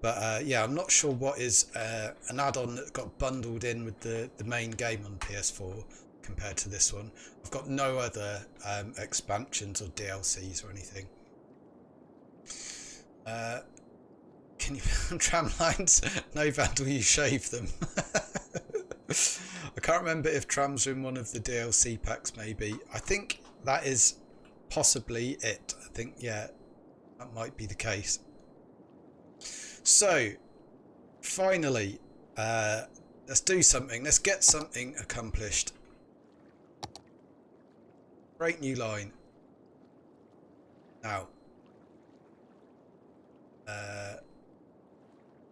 But yeah, I'm not sure what is an add-on that got bundled in with the main game on PS4 compared to this one. I've got no other expansions or DLCs or anything. Can you build tram lines? No, Vandal, you shave them. I can't remember if trams are in one of the DLC packs, maybe. I think that is possibly it. I think, yeah, that might be the case. So, finally, let's do something. Let's get something accomplished. Great new line. Now,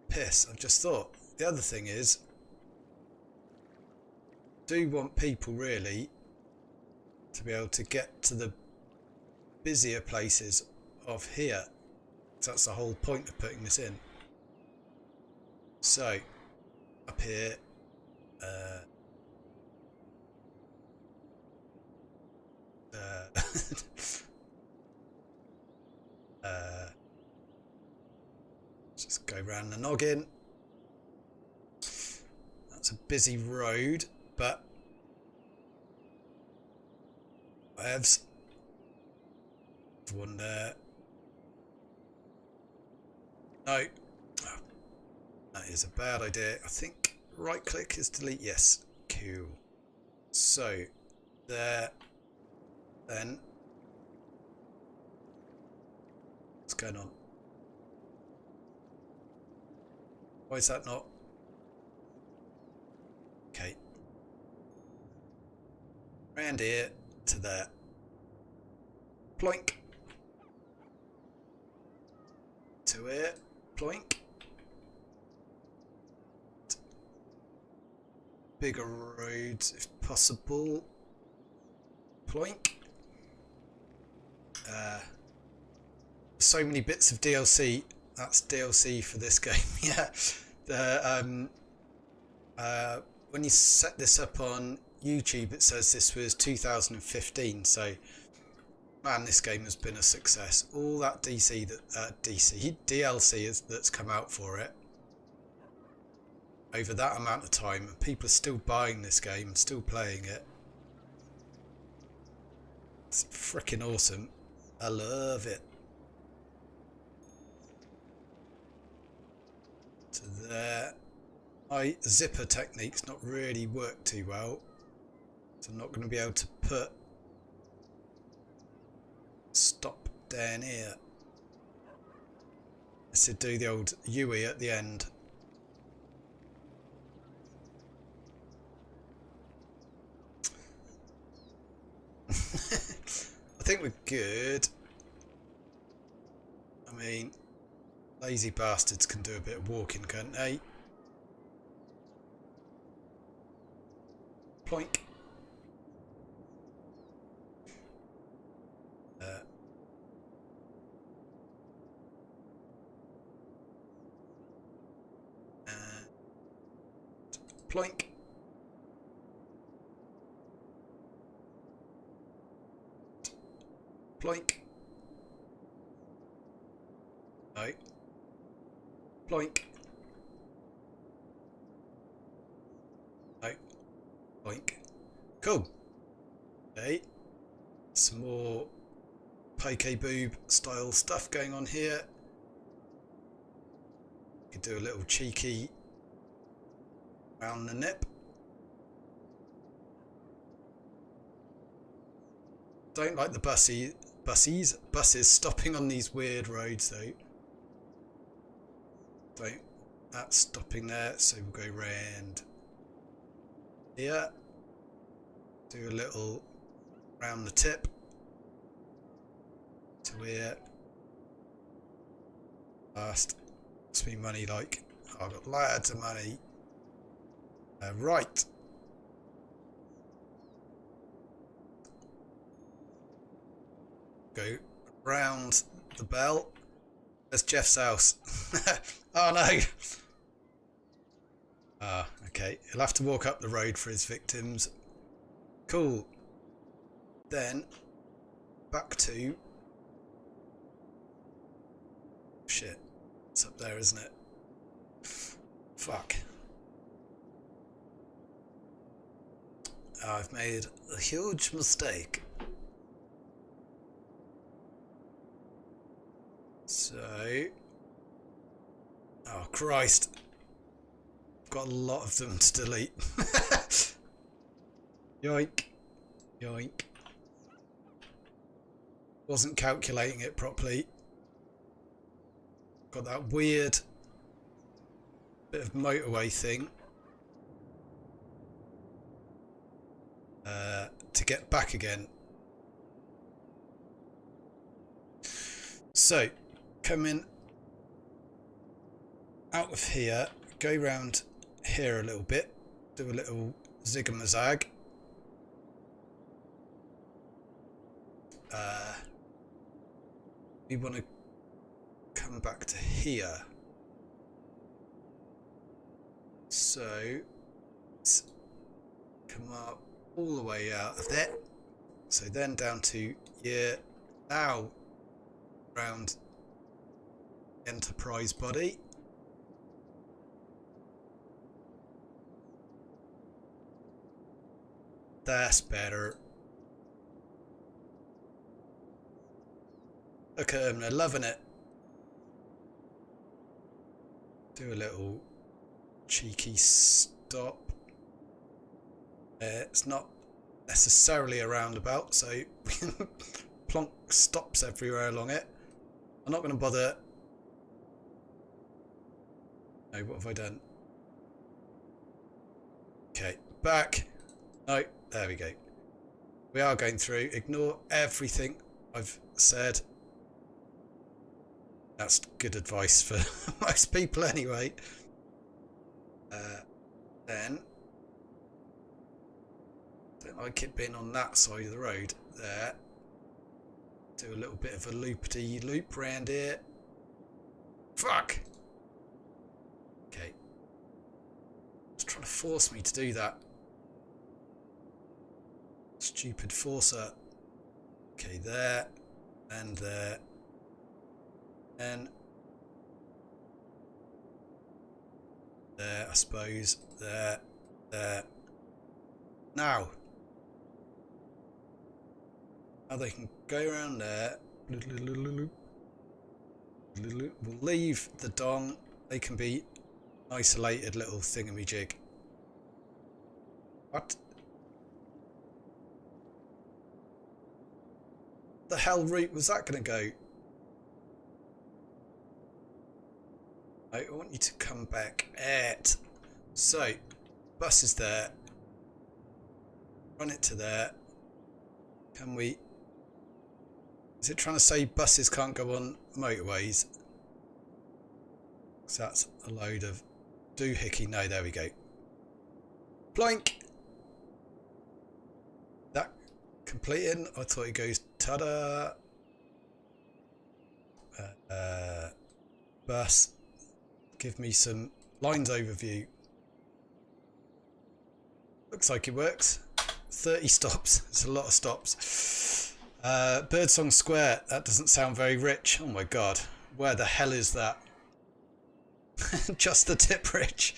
piss, I've just thought. The other thing is, do want people really to be able to get to the busier places of here. So that's the whole point of putting this in. So, up here, just go round the noggin. That's a busy road, but whatevs. One there. No. Oh, that is a bad idea. I think right click is delete. Yes. Cool. So, there. Then. What's going on? Why is that not? Okay. Round here to there. Ploink. To here. Ploink. Bigger roads if possible. Ploink. So many bits of DLC. That's DLC for this game. Yeah. When you set this up on YouTube, it says this was 2015. So, man, this game has been a success. All that DLC that's come out for it over that amount of time, and people are still buying this game, still playing it. It's freaking awesome. I love it. To there. My zipper technique's not really worked too well, so I'm not going to be able to put stop down here. Let's do the old Yui at the end. I think we're good. I mean, lazy bastards can do a bit of walking, can't they? Ploink. Ploink. Ploink. No. Ploink. No. Ploink. Cool. Okay. Some more poke boob style stuff going on here. Could do a little cheeky round the nip. Don't like the buses stopping on these weird roads though. Don't. That's stopping there, so we'll go round here. Do a little round the tip to here. Last. What's me money like? I've got loads of money. Right. Go round the bell. There's Jeff's house. Oh no. Ah, okay. He'll have to walk up the road for his victims. Cool. Then back to shit. It's up there, isn't it? Fuck. I've made a huge mistake. So, oh Christ, I've got a lot of them to delete. Yoink, yoink. Wasn't calculating it properly. Got that weird bit of motorway thing. To get back again. So, coming out of here, go round here a little bit, do a little zig-a-mazag. We want to come back to here. So, let's come up all the way out of there. So then down to here. Now round Enterprise body. That's better. Look at them, they're loving it. Do a little cheeky stop. It's not necessarily a roundabout, so plonk stops everywhere along it. I'm not going to bother. No, what have I done? Okay, back. No, there we go. We are going through. Ignore everything I've said. That's good advice for most people anyway. Then, don't like it being on that side of the road there. Do a little bit of a loop-de-loop round here. Fuck! Okay. It's trying to force me to do that. Stupid forcer. Okay, there. And there. And there, I suppose. There. There. Now they can go around there. We'll leave the dong. They can be isolated little thingamajig. What? The hell route was that going to go? I want you to come back at. So, bus is there. Run it to there. Can we? Is it trying to say buses can't go on motorways? So that's a load of doohickey. No, there we go. Blank. That completing. I thought it goes ta-da. Bus. Give me some lines overview. Looks like it works. 30 stops. It's a lot of stops. Birdsong Square. That doesn't sound very rich. Oh my god. Where the hell is that? Just the tip rich.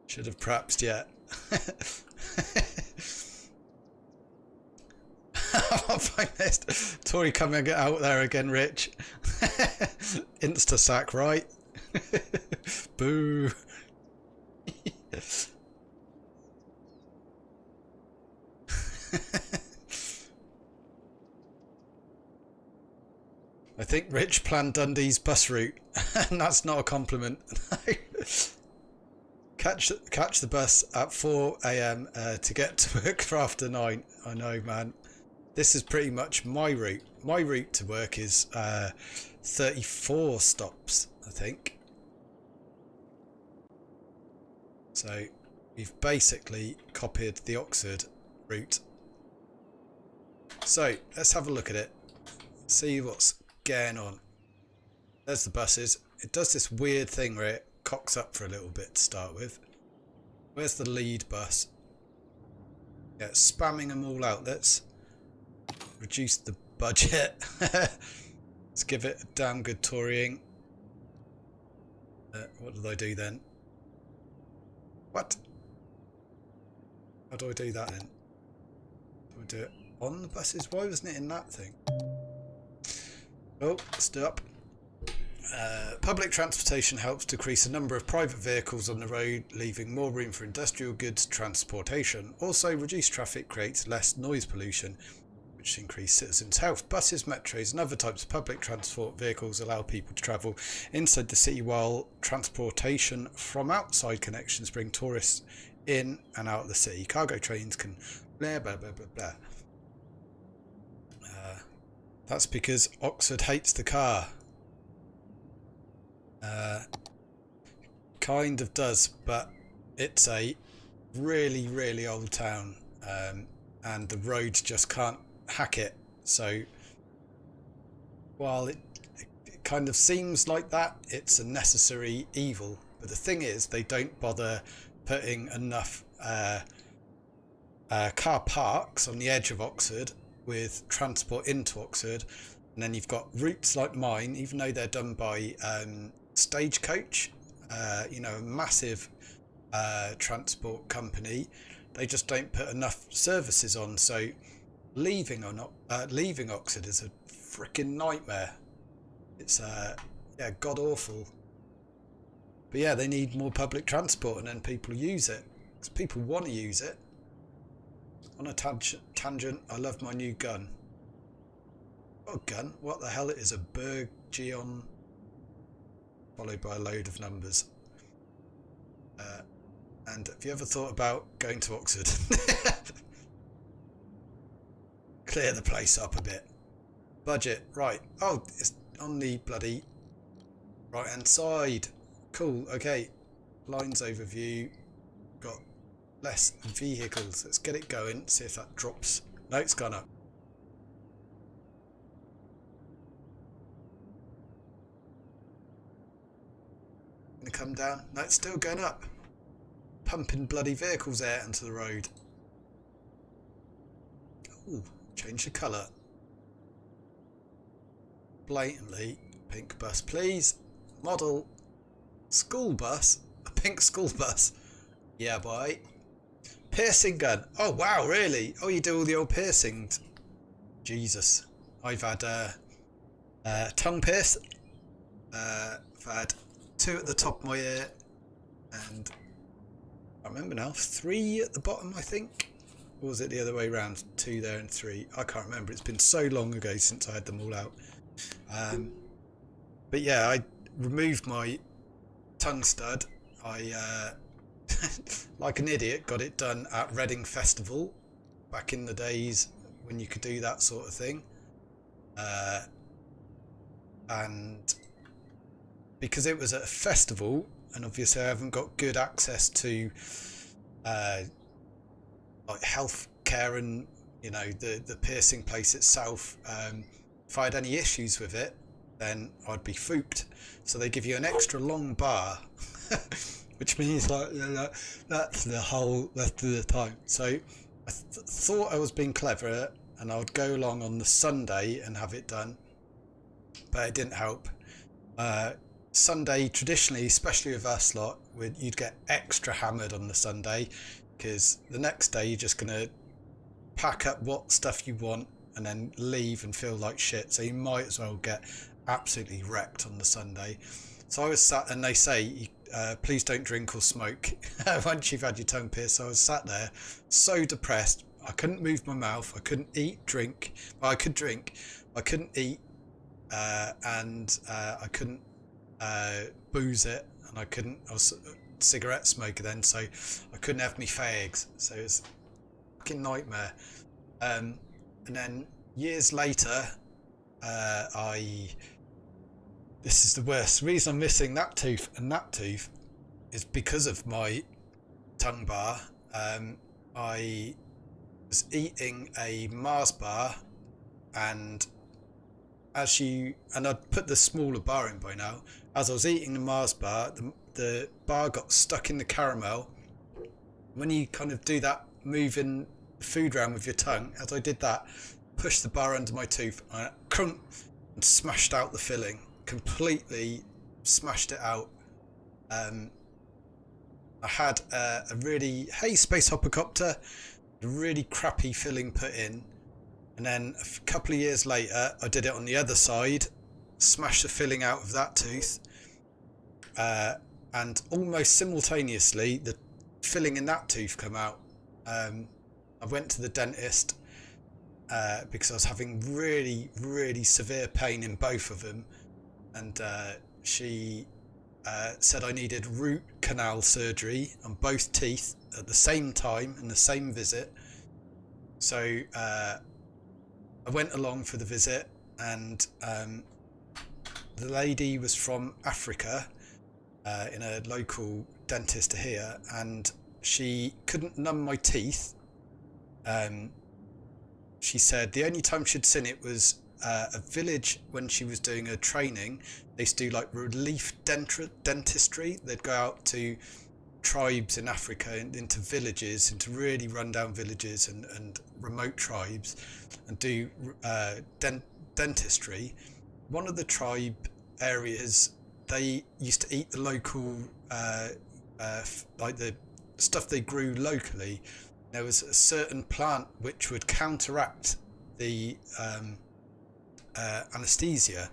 Should have perhaps yet. I'll find this. Tory coming out there again, Rich. Insta sack, right? Boo. I think Rich planned Dundee's bus route, and that's not a compliment. Catch the bus at 4 AM to get to work for after 9. I know, man. This is pretty much my route. My route to work is 34 stops, I think. So we've basically copied the Oxford route. So let's have a look at it. See what's going on. There's the buses. It does this weird thing where it cocks up for a little bit to start with. Where's the lead bus? Yeah, it's spamming them all out. Let's reduce the budget. Let's give it a damn good Torying. What did I do then? What? How do I do that then? Do I do it on the buses? Why wasn't it in that thing? Oh, stop. Public transportation helps decrease the number of private vehicles on the road, leaving more room for industrial goods transportation. Also, reduced traffic creates less noise pollution, which increases citizens' health. Buses, metros and other types of public transport vehicles allow people to travel inside the city, while transportation from outside connections bring tourists in and out of the city. Cargo trains can blah blah blah blah blah. That's because Oxford hates the car. Kind of does, but it's a really, really old town, and the roads just can't hack it. So while it kind of seems like that, it's a necessary evil. But the thing is, they don't bother putting enough car parks on the edge of Oxford with transport into Oxford. And then you've got routes like mine, even though they're done by Stagecoach, you know, a massive transport company, they just don't put enough services on. So leaving Oxford is a freaking nightmare. It's yeah, god awful. But yeah, they need more public transport, and then people use it because people want to use it. On a tangent, I love my new gun. Oh, gun? What the hell? It is a Berg Geon followed by a load of numbers. And have you ever thought about going to Oxford? Clear the place up a bit. Budget, right. Oh, it's on the bloody right hand side. Cool, okay. Lines overview. Got less vehicles. Let's get it going. See if that drops. No, it's gone up. Gonna come down. No, it's still going up. Pumping bloody vehicles out into the road. Ooh, change the colour. Blatantly pink bus, please. Model school bus. A pink school bus. Yeah, boy. Piercing gun. Oh wow, really? Oh, you do all the old piercings. Jesus. I've had tongue pierce. I've had 2 at the top of my ear, and I remember now 3 at the bottom, I think. Or was it the other way around? 2 there and 3. I can't remember. It's been so long ago since I had them all out. But yeah, I removed my tongue stud. I, like an idiot, got it done at Reading Festival back in the days when you could do that sort of thing. And because it was at a festival, and obviously I haven't got good access to like health care and, you know, the piercing place itself, if I had any issues with it, then I'd be fooped. So they give you an extra long bar, which means like that's the whole rest of the time. So I thought I was being clever, and I would go along on the Sunday and have it done, but it didn't help. Sunday, traditionally, especially with us lot, you'd get extra hammered on the Sunday, because the next day you're just gonna pack up what stuff you want and then leave and feel like shit. So you might as well get absolutely wrecked on the Sunday. So I was sat, and they say, please don't drink or smoke once you've had your tongue pierced. So I was sat there so depressed. I couldn't move my mouth. I couldn't eat, drink. Well, I could drink. I couldn't eat, and I couldn't booze it, and I couldn't. I was a cigarette smoker then, so I couldn't have me fags. So it was a fucking nightmare. And then years later, this is the worst. The reason I'm missing that tooth and that tooth is because of my tongue bar. I was eating a Mars bar, and I'd put the smaller bar in by now. As I was eating the Mars bar, the bar got stuck in the caramel. When you kind of do that, moving the food around with your tongue, as I did that, pushed the bar under my tooth, and crunk, and smashed out the filling. Completely smashed it out. I had a really, hey Space Hoppercopter, a really crappy filling put in, and then a couple of years later I did it on the other side, smashed the filling out of that tooth, and almost simultaneously the filling in that tooth come out. I went to the dentist because I was having really, really severe pain in both of them, and she said I needed root canal surgery on both teeth at the same time in the same visit. So I went along for the visit, and the lady was from Africa, in a local dentist here, and she couldn't numb my teeth. She said the only time she'd seen it was a village when she was doing her training. They used to do like relief dentistry. They'd go out to tribes in Africa, into villages, into really rundown villages and remote tribes, and do dentistry. One of the tribe areas, they used to eat the local like the stuff they grew locally. There was a certain plant which would counteract the anesthesia.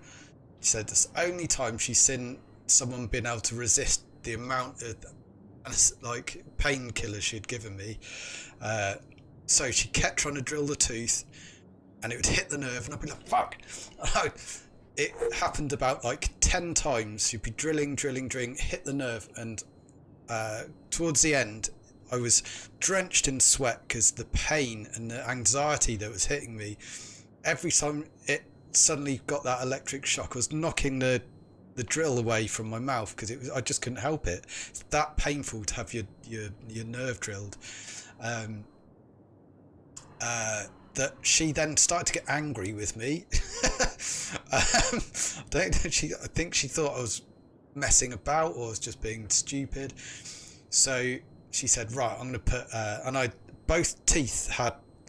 She said it's the only time she's seen someone been able to resist the amount of like painkillers she'd given me. So she kept trying to drill the tooth, and it would hit the nerve, and I'd be like, fuck. It happened about like 10 times. She'd be drilling, hit the nerve, and towards the end I was drenched in sweat because the pain and the anxiety that was hitting me. Every time it suddenly got that electric shock, I was knocking the drill away from my mouth because I just couldn't help it. It's that painful to have your nerve drilled. That she then started to get angry with me. I think she thought I was messing about or was just being stupid. So she said, right, I'm going to put, and both teeth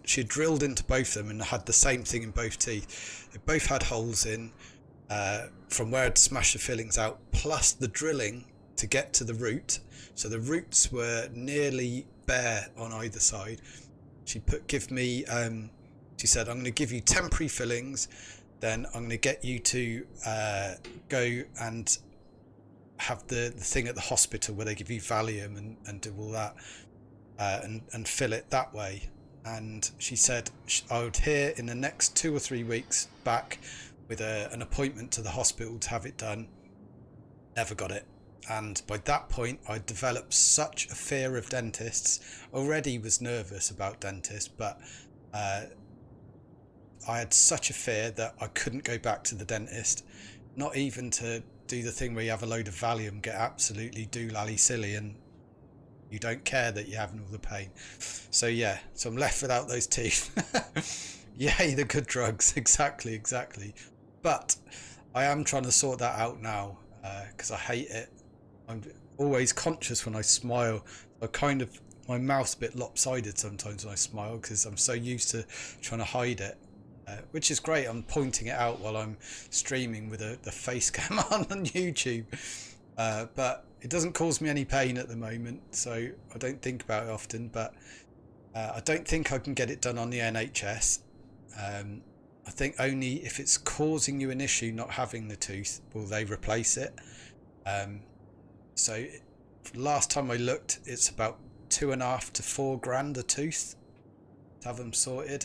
she had drilled into both of them and had the same thing in both teeth. They both had holes in, from where I'd smashed the fillings out, plus the drilling to get to the root. So the roots were nearly bare on either side. She said, I'm going to give you temporary fillings, then I'm going to get you to go and have the thing at the hospital where they give you Valium and do all that, and fill it that way. and she said I would hear in the next 2 or 3 weeks back with an appointment to the hospital to have it done. Never got it. And by that point I developed such a fear of dentists. Already was nervous about dentists, but I had such a fear that I couldn't go back to the dentist, not even to do the thing where you have a load of Valium, get absolutely doolally silly, and you don't care that you're having all the pain. So yeah, so I'm left without those teeth. Yay, the good drugs. Exactly. But I am trying to sort that out now, because I hate it. I'm always conscious when I smile. My mouth's a bit lopsided sometimes when I smile, because I'm so used to trying to hide it. Which is great. I'm pointing it out while I'm streaming with the face cam on YouTube. But it doesn't cause me any pain at the moment, so I don't think about it often. But I don't think I can get it done on the NHS. I think only if it's causing you an issue not having the tooth will they replace it. So last time I looked, it's about £2,500 to £4,000 a tooth to have them sorted.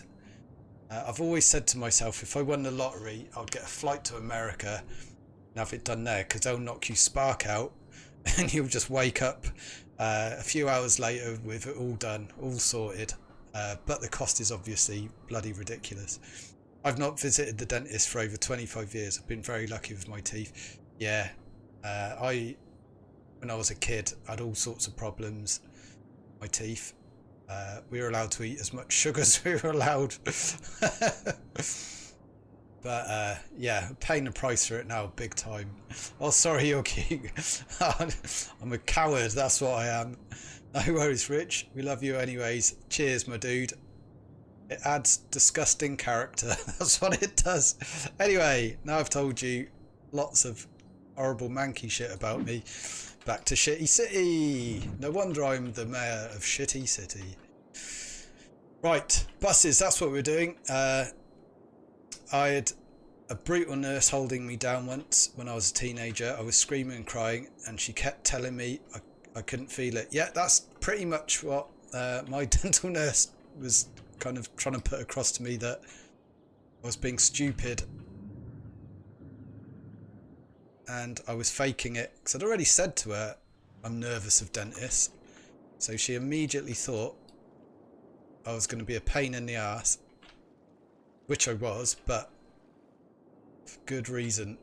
I've always said to myself, if I won the lottery, I'd get a flight to America and have it done there, because they'll knock you spark out and you'll just wake up a few hours later with it all done, all sorted. But the cost is obviously bloody ridiculous. I've not visited the dentist for over 25 years. I've been very lucky with my teeth. Yeah, when I was a kid, I had all sorts of problems with my teeth. We were allowed to eat as much sugar as we were allowed. But yeah, paying the price for it now, big time. Oh, sorry, Yoki. I'm a coward, that's what I am. No worries, Rich. We love you anyways. Cheers, my dude. It adds disgusting character. That's what it does. Anyway, now I've told you lots of horrible manky shit about me. Back to Shitty City. No wonder I'm the mayor of Shitty City. Right, buses, that's what we're doing. I had a brutal nurse holding me down once when I was a teenager. I was screaming and crying and she kept telling me I couldn't feel it. Yeah, that's pretty much what my dental nurse was kind of trying to put across to me, that I was being stupid and I was faking it, because I'd already said to her I'm nervous of dentists. So she immediately thought I was going to be a pain in the arse, which I was, but for good reason.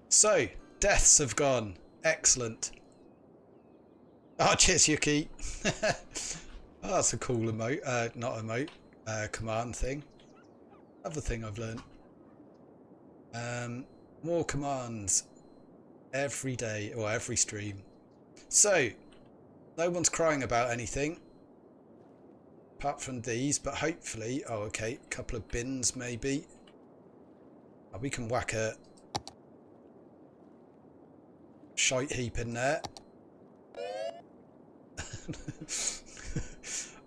So deaths have gone. Excellent. Oh, cheers, Yuki. Oh, that's a cool emote. Not emote. Command thing. Other thing I've learned. More commands every day or every stream. So no one's crying about anything apart from these, but hopefully, oh okay, a couple of bins maybe. Oh, we can whack a shite heap in there.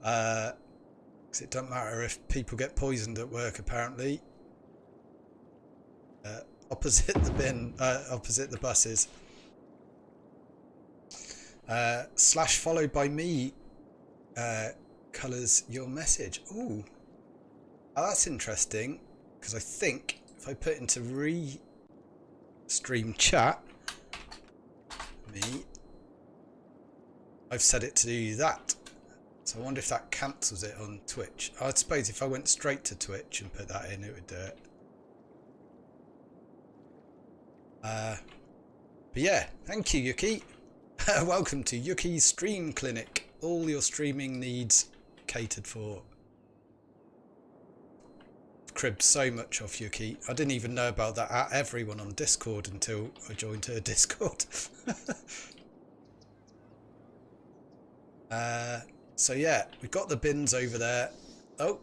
Because it doesn't matter if people get poisoned at work, apparently. Opposite the bin, opposite the buses. Slash followed by me colours your message. Ooh, oh, that's interesting, because I think if I put into re-stream chat me, I've set it to do that. So I wonder if that cancels it on Twitch. I suppose if I went straight to Twitch and put that in, it would do it. But yeah, thank you, Yuki. Welcome to Yuki's Stream Clinic. All your streaming needs catered for. I've cribbed so much off Yuki. I didn't even know about that at everyone on Discord until I joined her Discord. So yeah, we've got the bins over there. Oh,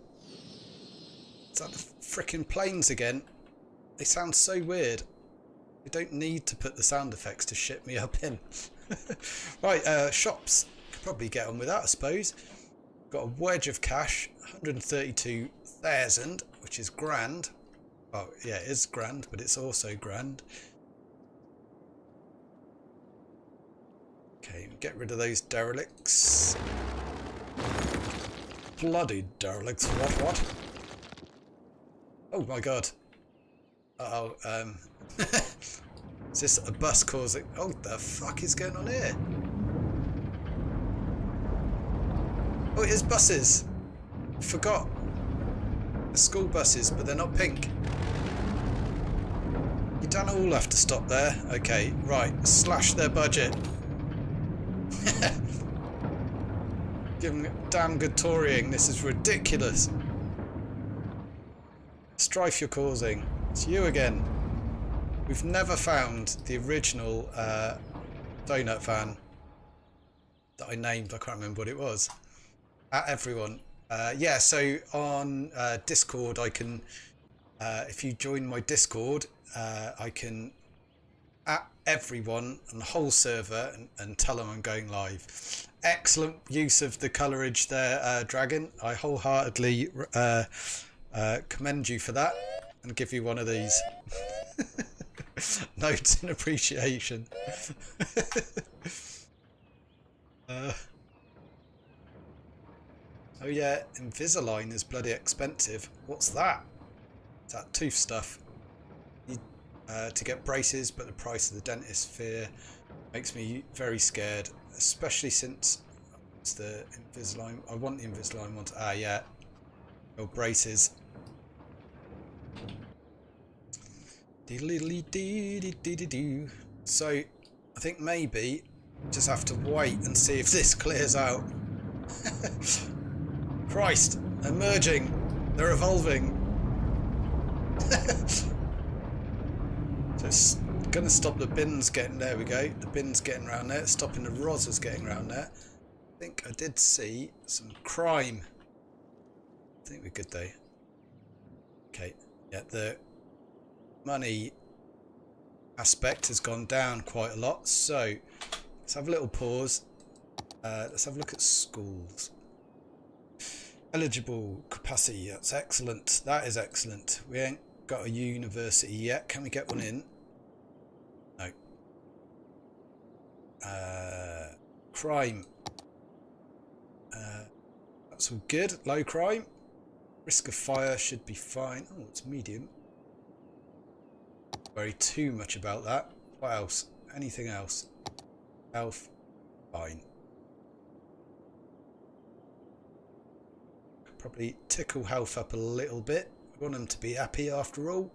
is that the frickin' planes again? They sound so weird. You don't need to put the sound effects to shit me up in. Right, shops. Could probably get on with that, I suppose. Got a wedge of cash, 132,000, which is grand. Oh, yeah, it is grand, but it's also grand. Okay, get rid of those derelicts. bloody derelicts. What? Oh my god. Uh-oh, is this a bus causing... Oh, what the fuck is going on here? Oh, it is buses. Forgot. The school buses, but they're not pink. You don't all have to stop there. Okay, right. Slash their budget. Give them damn good touring. This is ridiculous. Strife you're causing. It's you again. We've never found the original donut van that I named. I can't remember what it was. At everyone. Yeah, so on Discord I can, if you join my Discord, I can at everyone on the whole server and tell them I'm going live. Excellent use of the colourage there, Dragon. I wholeheartedly commend you for that and give you one of these. Notes in appreciation. Oh yeah, Invisalign is bloody expensive. What's that? Is that tooth stuff? Need to get braces, but the price of the dentist fear makes me very scared, especially since it's the Invisalign. I want the Invisalign ones. Ah, yeah. Oh, braces. So, I think maybe just have to wait and see if this clears out. Christ, they're merging. They're evolving. So it's going to stop the bins getting... There we go. The bins getting around there. It's stopping the Rozzers getting around there. I think I did see some crime. I think we're good though. Okay. Yeah, the money aspect has gone down quite a lot. So let's have a little pause. Let's have a look at schools. Eligible capacity, that's excellent. That is excellent. We ain't got a university yet. Can we get one in? No. Crime. That's all good. Low crime. Risk of fire should be fine. Oh, it's medium. Don't worry too much about that. What else? Anything else? Health. Fine. Probably tickle health up a little bit. I want them to be happy after all.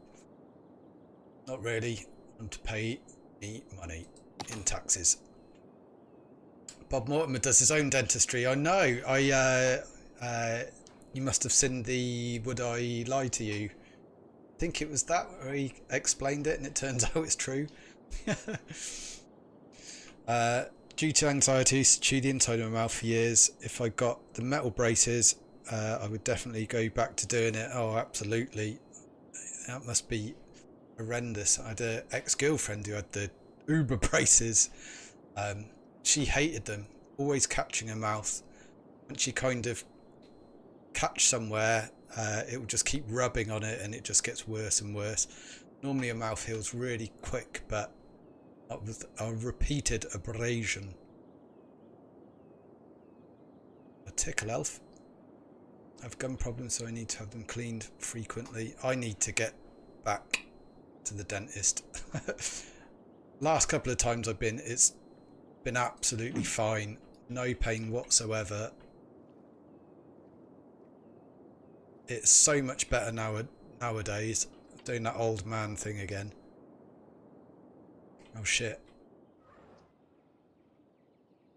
Not really. I want them to pay me money in taxes. Bob Mortimer does his own dentistry. I know. You must have seen the Would I Lie to You? I think it was that where he explained it and it turns out it's true. Due to anxiety, chewed the inside of my mouth for years. If I got the metal braces, I would definitely go back to doing it. Oh, absolutely. That must be horrendous. I had an ex-girlfriend who had the Uber braces. She hated them, always catching her mouth. When she kind of catch somewhere, it will just keep rubbing on it and it just gets worse and worse. Normally her mouth heals really quick, but not with a repeated abrasion. A tickle elf. I have gum problems, so I need to have them cleaned frequently. I need to get back to the dentist. Last couple of times I've been, it's been absolutely fine. No pain whatsoever. It's so much better nowadays. Doing that old man thing again. Oh shit.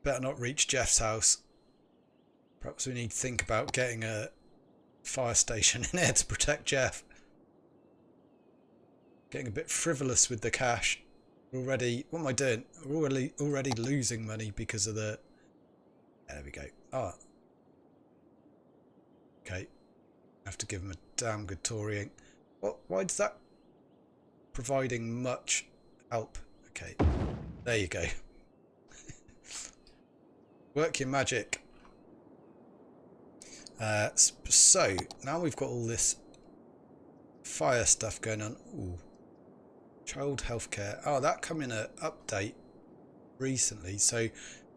Better not reach Jeff's house. Perhaps we need to think about getting a fire station in here to protect Jeff. Getting a bit frivolous with the cash. Already, what am I doing? We're already losing money because of the... Yeah, there we go. Ah. Okay. Have to give him a damn good touring. What? Why does that... Providing much help. Okay. There you go. Work your magic. So now we've got all this fire stuff going on. Ooh. Child healthcare. Oh, that come in an update recently, so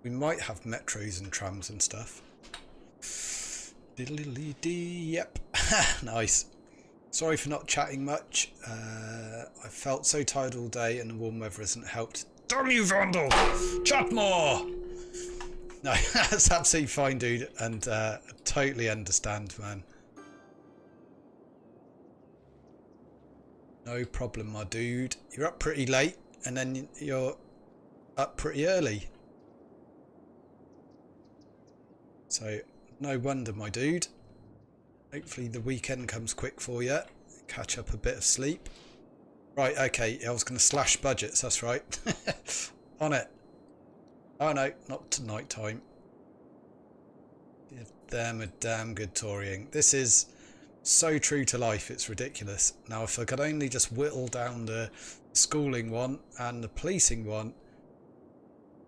we might have metros and trams and stuff. Diddly-dee, yep. Nice. Sorry for not chatting much. I felt so tired all day and the warm weather hasn't helped. Damn you, Vandal! Chat more! No, that's absolutely fine, dude. And totally understand, man. No problem, my dude. You're up pretty late and then you're up pretty early. So, no wonder, my dude. Hopefully the weekend comes quick for you. Catch up a bit of sleep. Right, okay. I was going to slash budgets, that's right. On it. Oh no, not to night time. Give them a damn good Torying. This is so true to life, it's ridiculous. Now, if I could only just whittle down the schooling one and the policing one.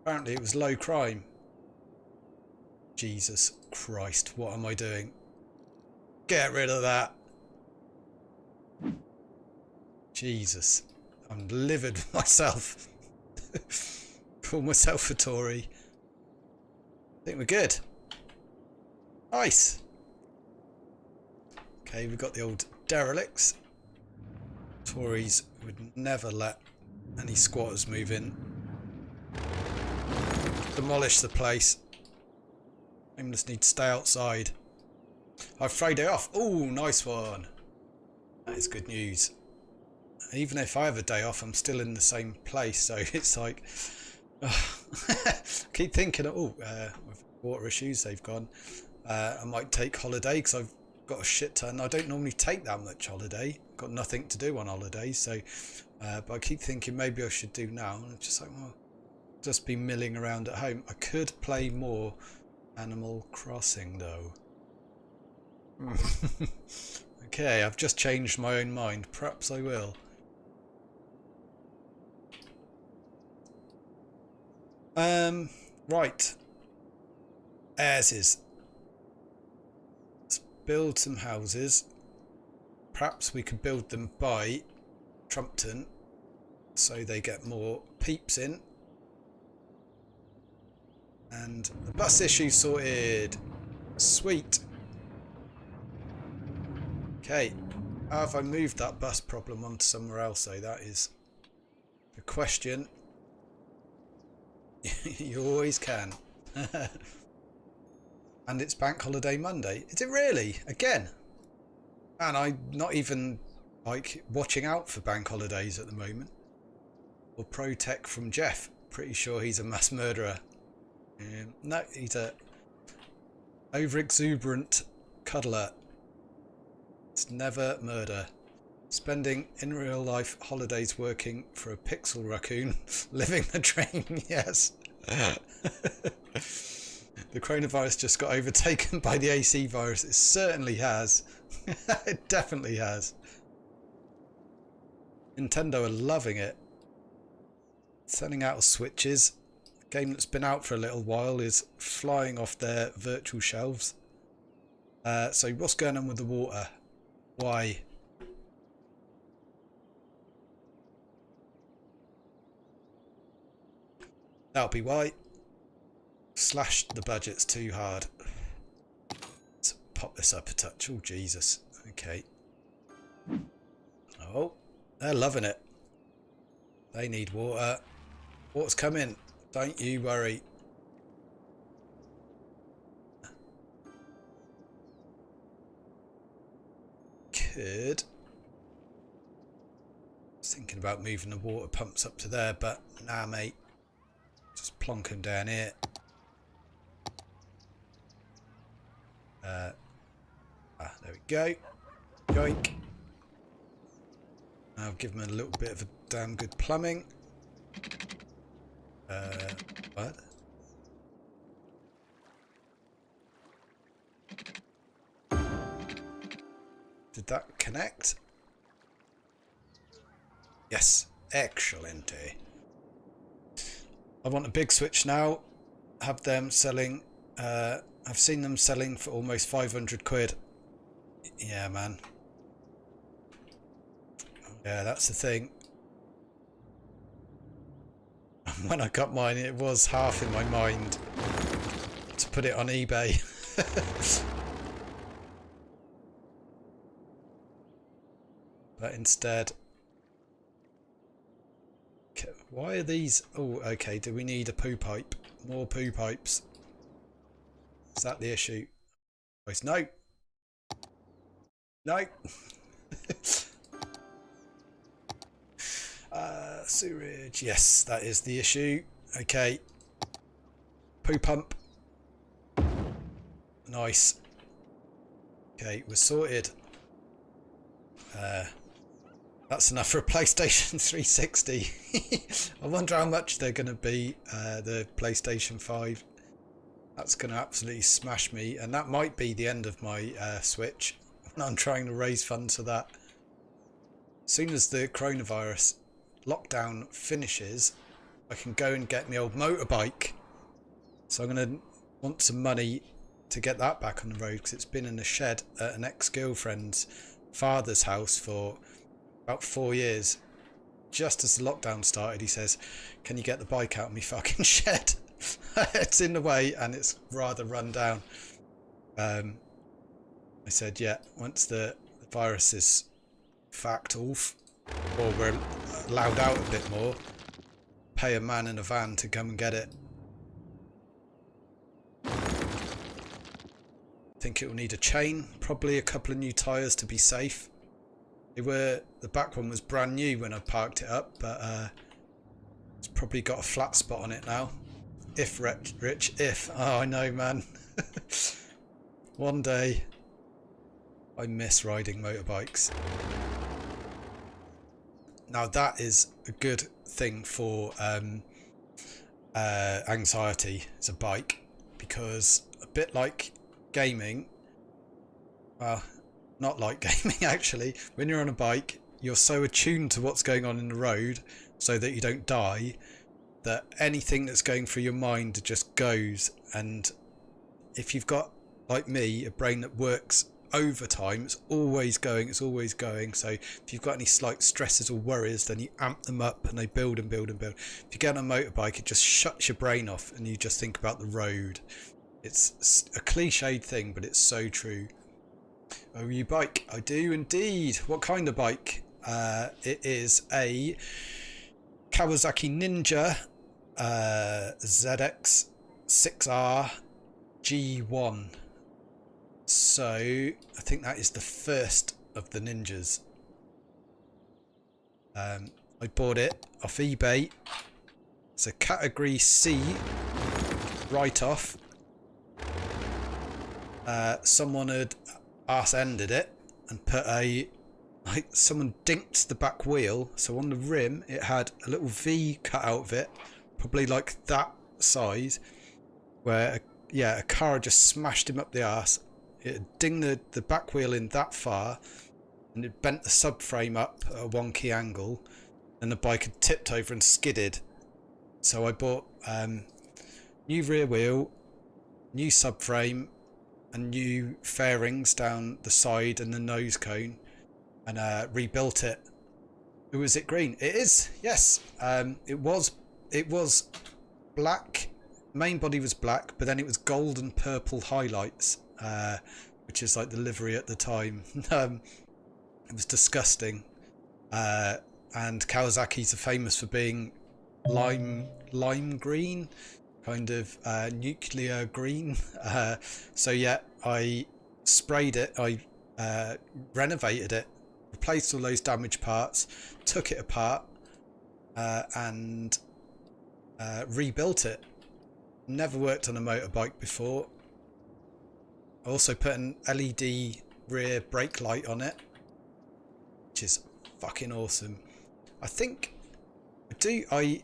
Apparently it was low crime. Jesus Christ, what am I doing? Get rid of that. Jesus, I'm livid with myself. Call myself a Tory. I think we're good. Nice. Okay, we've got the old derelicts. Tories would never let any squatters move in. Demolish the place. I just need to stay outside. I've Friday off. Oh, nice one. That is good news. Even if I have a day off, I'm still in the same place. So it's like, keep thinking, oh, with water issues, they've gone. I might take holiday because I've got a shit ton. I don't normally take that much holiday. Got nothing to do on holiday. So, but I keep thinking maybe I should do now. And it's just like, well, just be milling around at home. I could play more Animal Crossing though. Okay, I've just changed my own mind. Perhaps I will. Right. As is. Let's build some houses. Perhaps we could build them by Trumpton so they get more peeps in. And the bus issue sorted. Sweet. Okay. How have I moved that bus problem onto somewhere else though? That is the question. You always can. And it's Bank Holiday Monday. Is it really? Again? And I'm not even like watching out for bank holidays at the moment. Or pro tech from Jeff. Pretty sure he's a mass murderer. No, he's a over-exuberant cuddler. It's never murder. Spending in real life holidays working for a pixel raccoon, living the dream, yes. The coronavirus just got overtaken by the AC virus. It certainly has. It definitely has. Nintendo are loving it. Selling out of Switches. A game that's been out for a little while is flying off their virtual shelves. So what's going on with the water? Why? That'll be why. Slashed the budgets too hard. Let's pop this up a touch. Oh, Jesus. Okay. Oh, they're loving it. They need water. Water's coming. Don't you worry. Could. I was thinking about moving the water pumps up to there, but nah, mate. Just plonk them down here. There we go. Yoink. I'll give them a little bit of a damn good plumbing. What? Did that connect? Yes. Excellent. I want a big Switch now. Have them selling. I've seen them selling for almost 500 quid. Yeah, man. Yeah, that's the thing. When I got mine, it was half in my mind to put it on eBay. but instead, why are these? Oh, okay. Do we need a poo pipe? More poo pipes. Is that the issue? No. No. Sewerage. Yes, that is the issue. Okay. Poo pump. Nice. Okay, we're sorted. That's enough for a PlayStation 360. I wonder how much they're going to be, the PlayStation 5. That's going to absolutely smash me, and that might be the end of my Switch. I'm trying to raise funds for that. As soon as the coronavirus lockdown finishes, I can go and get my old motorbike. So I'm going to want some money to get that back on the road, because it's been in a shed at an ex-girlfriend's father's house for about 4 years. Just as the lockdown started, he says, can you get the bike out of me fucking shed? It's in the way and it's rather run down. I said, yeah, once the virus is fucked off, or we're allowed out a bit more, pay a man in a van to come and get it. I think it will need a chain, probably a couple of new tyres to be safe. The back one was brand new when I parked it up, but it's probably got a flat spot on it now. If Rich, if. Oh, I know, man. One day, I miss riding motorbikes. Now that is a good thing for anxiety as a bike, because a bit like gaming, well, not like gaming actually, when you're on a bike, you're so attuned to what's going on in the road so that you don't die, that anything that's going through your mind just goes. And if you've got, like me, a brain that works overtime, it's always going, so if you've got any slight stresses or worries, then you amp them up and they build and build and build. If you get on a motorbike, it just shuts your brain off and you just think about the road. It's a cliched thing, but it's so true. Oh, you bike? I do indeed. What kind of bike? It is a Kawasaki Ninja ZX 6R G1. So I think that is the first of the Ninjas. I bought it off eBay. It's a category C write-off. Someone had arse-ended it and put someone dinked the back wheel, so on the rim it had a little V cut out of it, probably like that size, where a car just smashed him up the arse. It had dinged the back wheel in that far, and it bent the subframe up at a wonky angle, and the bike had tipped over and skidded. So I bought new rear wheel, new subframe, and new fairings down the side and the nose cone, and rebuilt it. Was it green? It is, yes. It was black. Main body was black, but then it was gold and purple highlights, which is like the livery at the time. It was disgusting. And Kawasaki's are famous for being lime green, kind of nuclear green. So yeah, I sprayed it, I renovated it, replaced all those damaged parts, took it apart, and rebuilt it. Never worked on a motorbike before. I also put an LED rear brake light on it, which is fucking awesome. I think I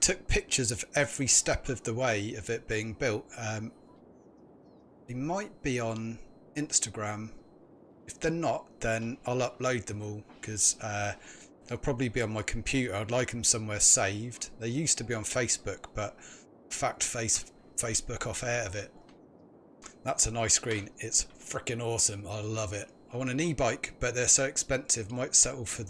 took pictures of every step of the way of it being built. They might be on Instagram. If they're not, then I'll upload them all, because they'll probably be on my computer. I'd like them somewhere saved. They used to be on Facebook, but Facebook off out of it. That's a nice screen. It's freaking awesome. I love it. I want an e-bike, but they're so expensive. Might settle for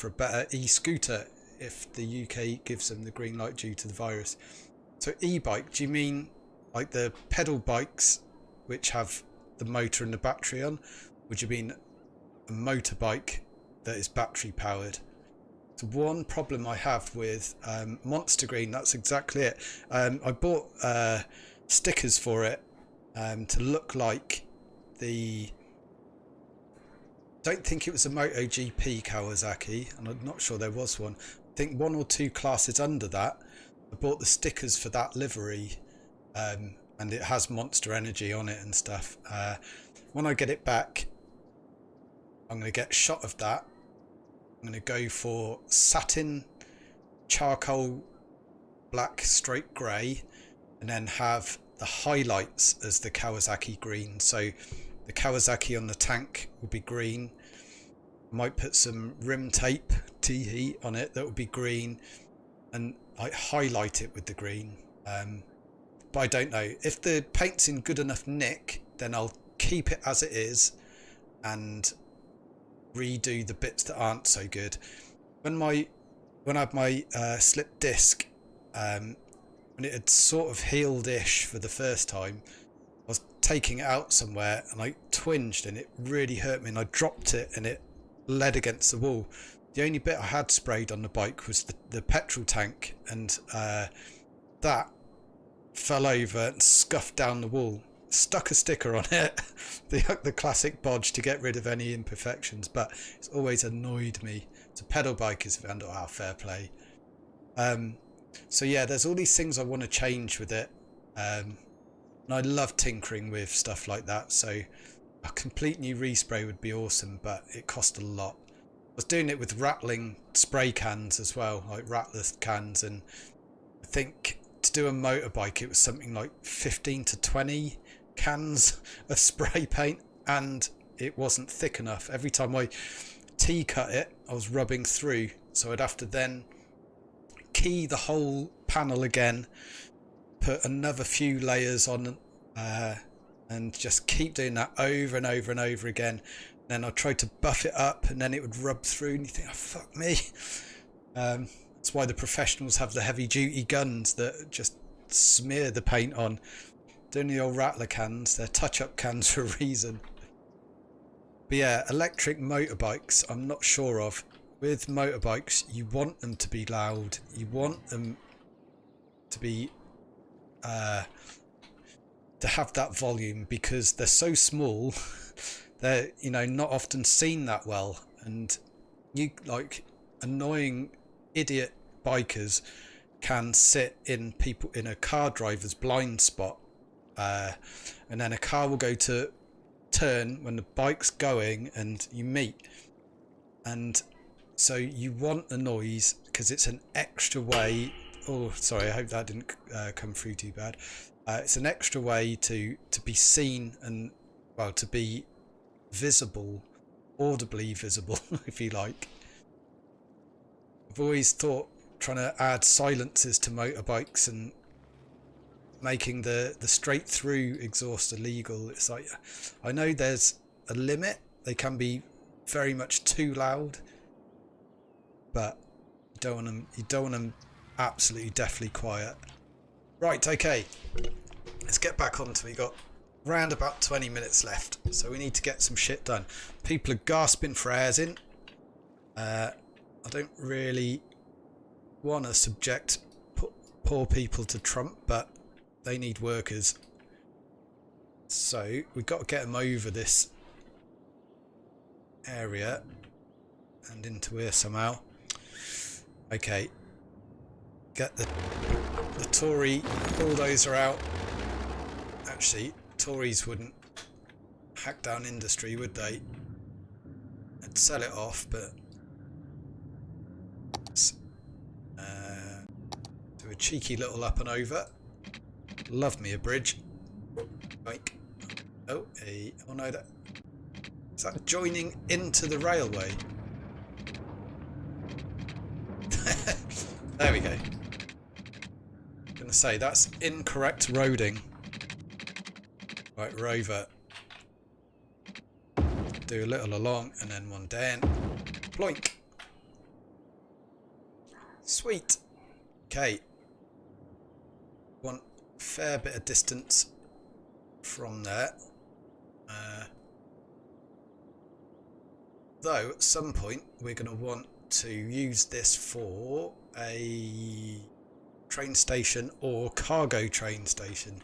a better e-scooter if the UK gives them the green light due to the virus. So e-bike, do you mean like the pedal bikes which have the motor and the battery on? Would you mean a motorbike that is battery powered. The one problem I have with Monster Green, that's exactly it. I bought stickers for it to look like the... don't think it was a MotoGP Kawasaki, and I'm not sure there was one. I think one or two classes under that. I bought the stickers for that livery, and it has Monster Energy on it and stuff. When I get it back, I'm going to get a shot of that. I'm going to go for satin, charcoal, black, straight grey, and then have the highlights as the Kawasaki green. So the Kawasaki on the tank will be green. I might put some rim tape, tee on it, that will be green, and I highlight it with the green. But I don't know. If the paint's in good enough nick, then I'll keep it as it is and redo the bits that aren't so good. When I had my slip disc, when it had sort of healed-ish for the first time, I was taking it out somewhere and I twinged and it really hurt me, and I dropped it and it led against the wall. The only bit I had sprayed on the bike was the petrol tank, and that fell over and scuffed down the wall. Stuck a sticker on it, the classic bodge to get rid of any imperfections, but it's always annoyed me. It's a pedal bike, is fair play. So yeah, there's all these things I want to change with it, and I love tinkering with stuff like that, so a complete new respray would be awesome, but it cost a lot. I was doing it with rattling spray cans as well, like rattler cans, and I think to do a motorbike it was something like 15 to 20 cans of spray paint, and it wasn't thick enough. Every time I T-cut it, I was rubbing through, so I'd have to then key the whole panel again, put another few layers on, and just keep doing that over and over and over again. Then I tried to buff it up and then it would rub through, and you think, oh fuck me. That's why the professionals have the heavy duty guns that just smear the paint on. Doing the old rattler cans, they're touch-up cans for a reason. But yeah, electric motorbikes, I'm not sure of. With motorbikes, you want them to be loud. You want them to be to have that volume, because they're so small. They're, you know, not often seen that well, and you, like, annoying idiot bikers can sit in a car driver's blind spot, and then a car will go to turn when the bike's going and you meet, and so you want the noise because it's an extra way. Oh, sorry, I hope that didn't come through too bad. It's an extra way to be seen and, well, to be visible, audibly visible, if you like. I've always thought trying to add silencers to motorbikes and making the straight through exhaust illegal, it's like, I know there's a limit, they can be very much too loud, but you don't want them absolutely deathly quiet. Right, okay, let's get back onto it. We got round about 20 minutes left, so we need to get some shit done. People are gasping for airs in. I don't really want to subject poor people to Trump, but they need workers, so we've got to get them over this area and into here somehow. Okay, get the Tory bulldozer out. Actually, Tories wouldn't hack down industry, would they? They'd sell it off, but do a cheeky little up and over. Love me a bridge. Like, oh, oh no, is that joining into the railway? There we go. I'm gonna say that's incorrect roading. Right, Rover. Do a little along and then one down. Ploink. Sweet. Okay. One fair bit of distance from there. Though at some point we're going to want to use this for a train station or cargo train station.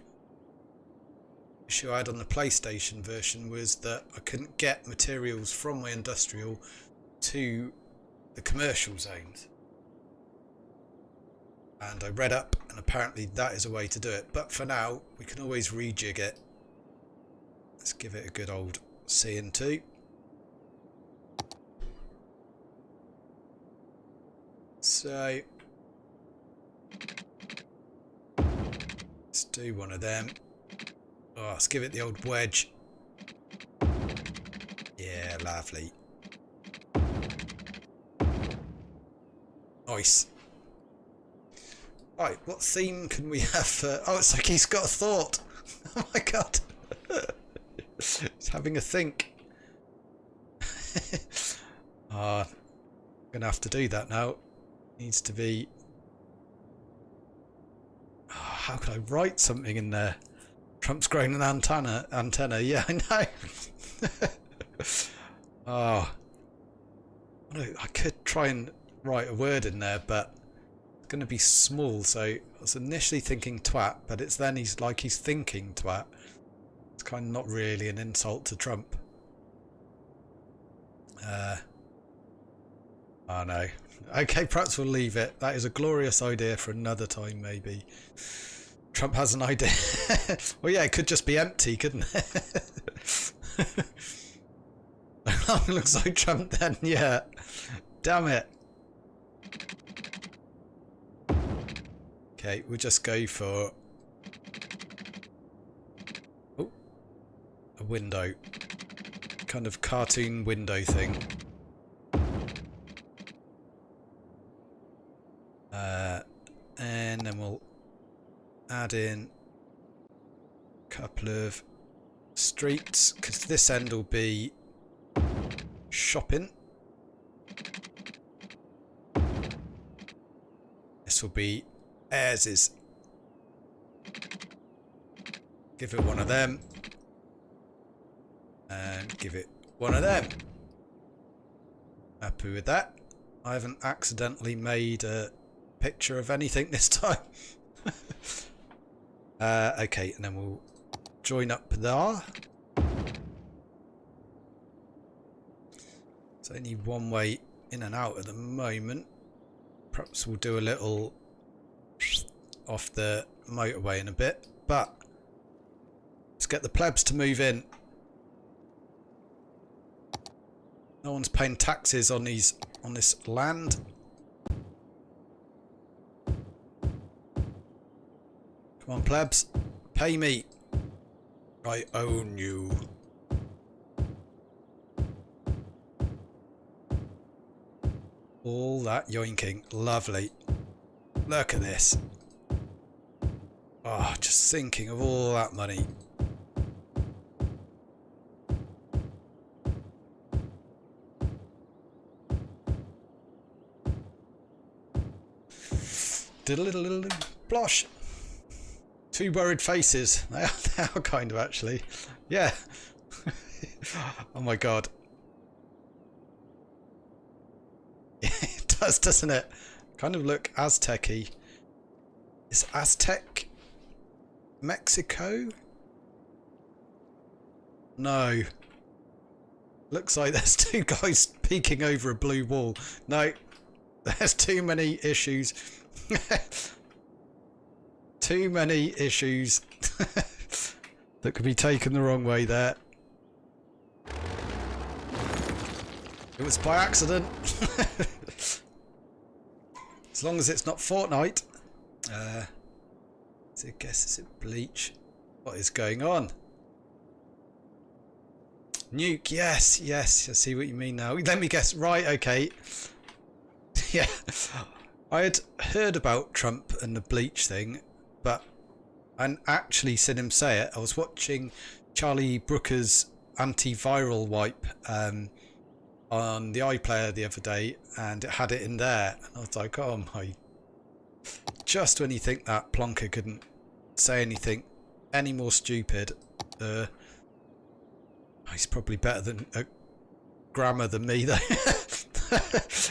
The issue I had on the PlayStation version was that I couldn't get materials from my industrial to the commercial zones. And I read up, and apparently that is a way to do it. But for now, we can always rejig it. Let's give it a good old C&2. So let's do one of them. Oh, let's give it the old wedge. Yeah, lovely. Nice. Right, what theme can we have for... Oh, it's like he's got a thought. Oh my god. He's having a think. I'm going to have to do that now. Needs to be... Oh, how could I write something in there? Trump's grown an antenna. Yeah, I know. Oh. I could try and write a word in there, but it's going to be small. So I was initially thinking twat, but it's then he's thinking twat. It's kind of not really an insult to Trump. Oh no. Okay, perhaps we'll leave it. That is a glorious idea for another time, maybe. Trump has an idea. Well, yeah, it could just be empty, couldn't it? Looks like Trump then, yeah. Damn it. Okay, we'll just go for... Oh, a window. Kind of cartoon window thing. And then we'll add in a couple of streets, because this end will be shopping. This will be Ayres's. Give it one of them. And give it one of them. Happy with that. I haven't accidentally made a picture of anything this time. Okay, and then we'll join up there. It's only one way in and out at the moment. Perhaps we'll do a little off the motorway in a bit, but let's get the plebs to move in. No one's paying taxes on this land. Come on, plebs, pay me. I own you. All that yoinking, lovely. Look at this. Oh, just thinking of all that money. Diddle-diddle-diddle, blosh. Two worried faces. They are kind of, actually. Yeah. Oh my god. It does, doesn't it? Kind of look Aztec-y. Is Aztec Mexico? No. Looks like there's two guys peeking over a blue wall. No. There's too many issues. Too many issues that could be taken the wrong way there. It was by accident. As long as it's not Fortnite. I guess is it Bleach? What is going on? Nuke, yes, yes. I see what you mean now. Let me guess. Right, okay. Yeah. I had heard about Trump and the Bleach thing, but I hadn't actually seen him say it. I was watching Charlie Brooker's antiviral wipe on the iPlayer the other day, and it had it in there. And I was like, oh my. Just when you think that Plonker couldn't say anything any more stupid, he's probably better than grammar than me though.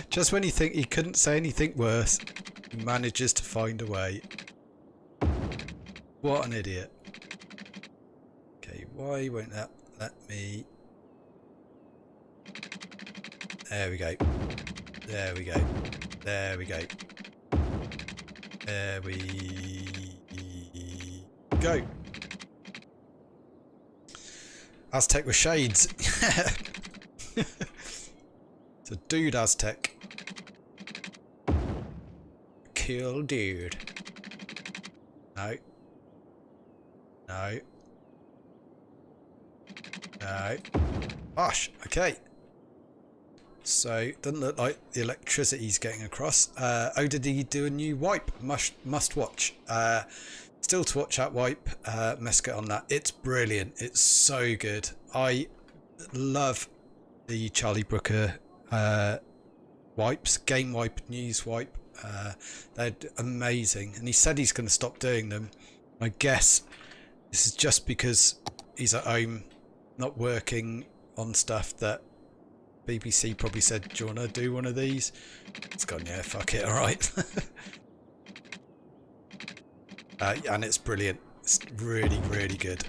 Just when you think he couldn't say anything worse, he manages to find a way. What an idiot. Okay, why won't that let me... There we go. There we go. There we go. There we go. Aztec with shades. It's a dude Aztec. Kill dude. No. No. No. Gosh, okay. So, doesn't look like the electricity's getting across. Oh, did he do a new wipe? Must watch. Still to watch that wipe. Must get on that. It's brilliant. It's so good. I love the Charlie Brooker wipes. Game wipe, news wipe. They're amazing. And he said he's going to stop doing them. I guess this is just because he's at home, not working on stuff that BBC probably said, do you want to do one of these? It's gone, yeah, fuck it, alright. And it's brilliant. It's really, really good.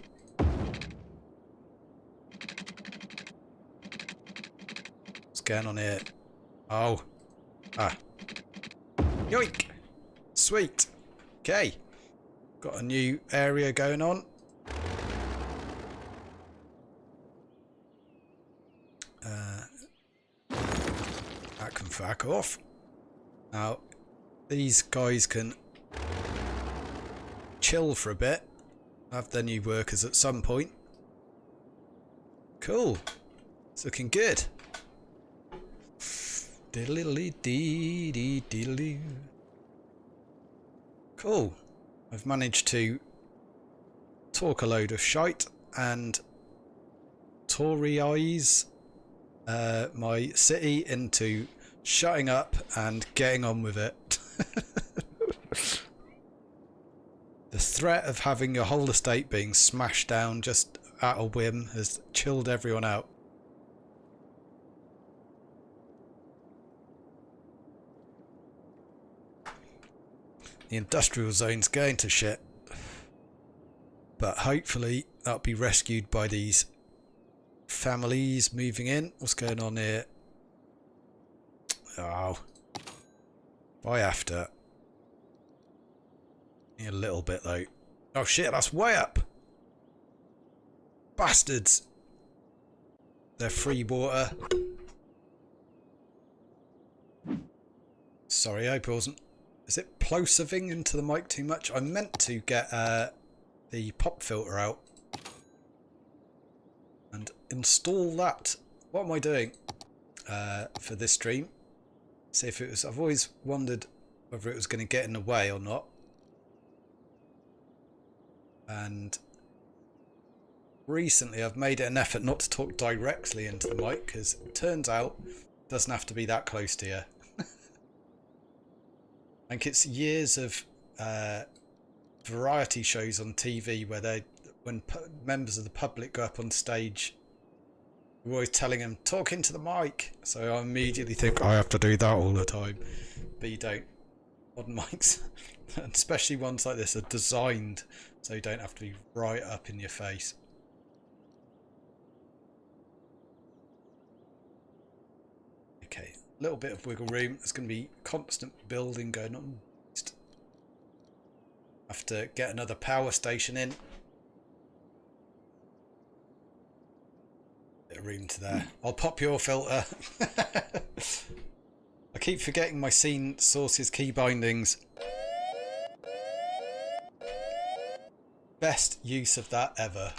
What's going on here? Oh. Ah. Yoink! Sweet. Okay. Got a new area going on. That can fuck off. Now, these guys can chill for a bit. Have their new workers at some point. Cool. It's looking good. Diddly-dee-dee-dee-dee. Cool. I've managed to talk a load of shite and Tory-eyes my city into shutting up and getting on with it. The threat of having your whole estate being smashed down just at a whim has chilled everyone out. The industrial zone's going to shit, but hopefully that'll be rescued by these families moving in. What's going on here? Oh, I have to. A little bit though. Oh shit, that's way up. Bastards. They're free water. Sorry, I hope it wasn't. Is it plosiving into the mic too much? I meant to get the pop filter out and install that. What am I doing for this stream? See if it was. I've always wondered whether it was going to get in the way or not. And recently I've made it an effort not to talk directly into the mic, because it turns out it doesn't have to be that close to you. I think it's years of variety shows on TV where when members of the public go up on stage, we're always telling them, talk into the mic. So I immediately think I have to do that all the time. But you don't. Modern mics, and especially ones like this, are designed so you don't have to be right up in your face. Okay, a little bit of wiggle room. There's going to be constant building going on. Have to get another power station in. Bit of room to there. I'll pop your filter. I keep forgetting my scene sources key bindings. Best use of that ever.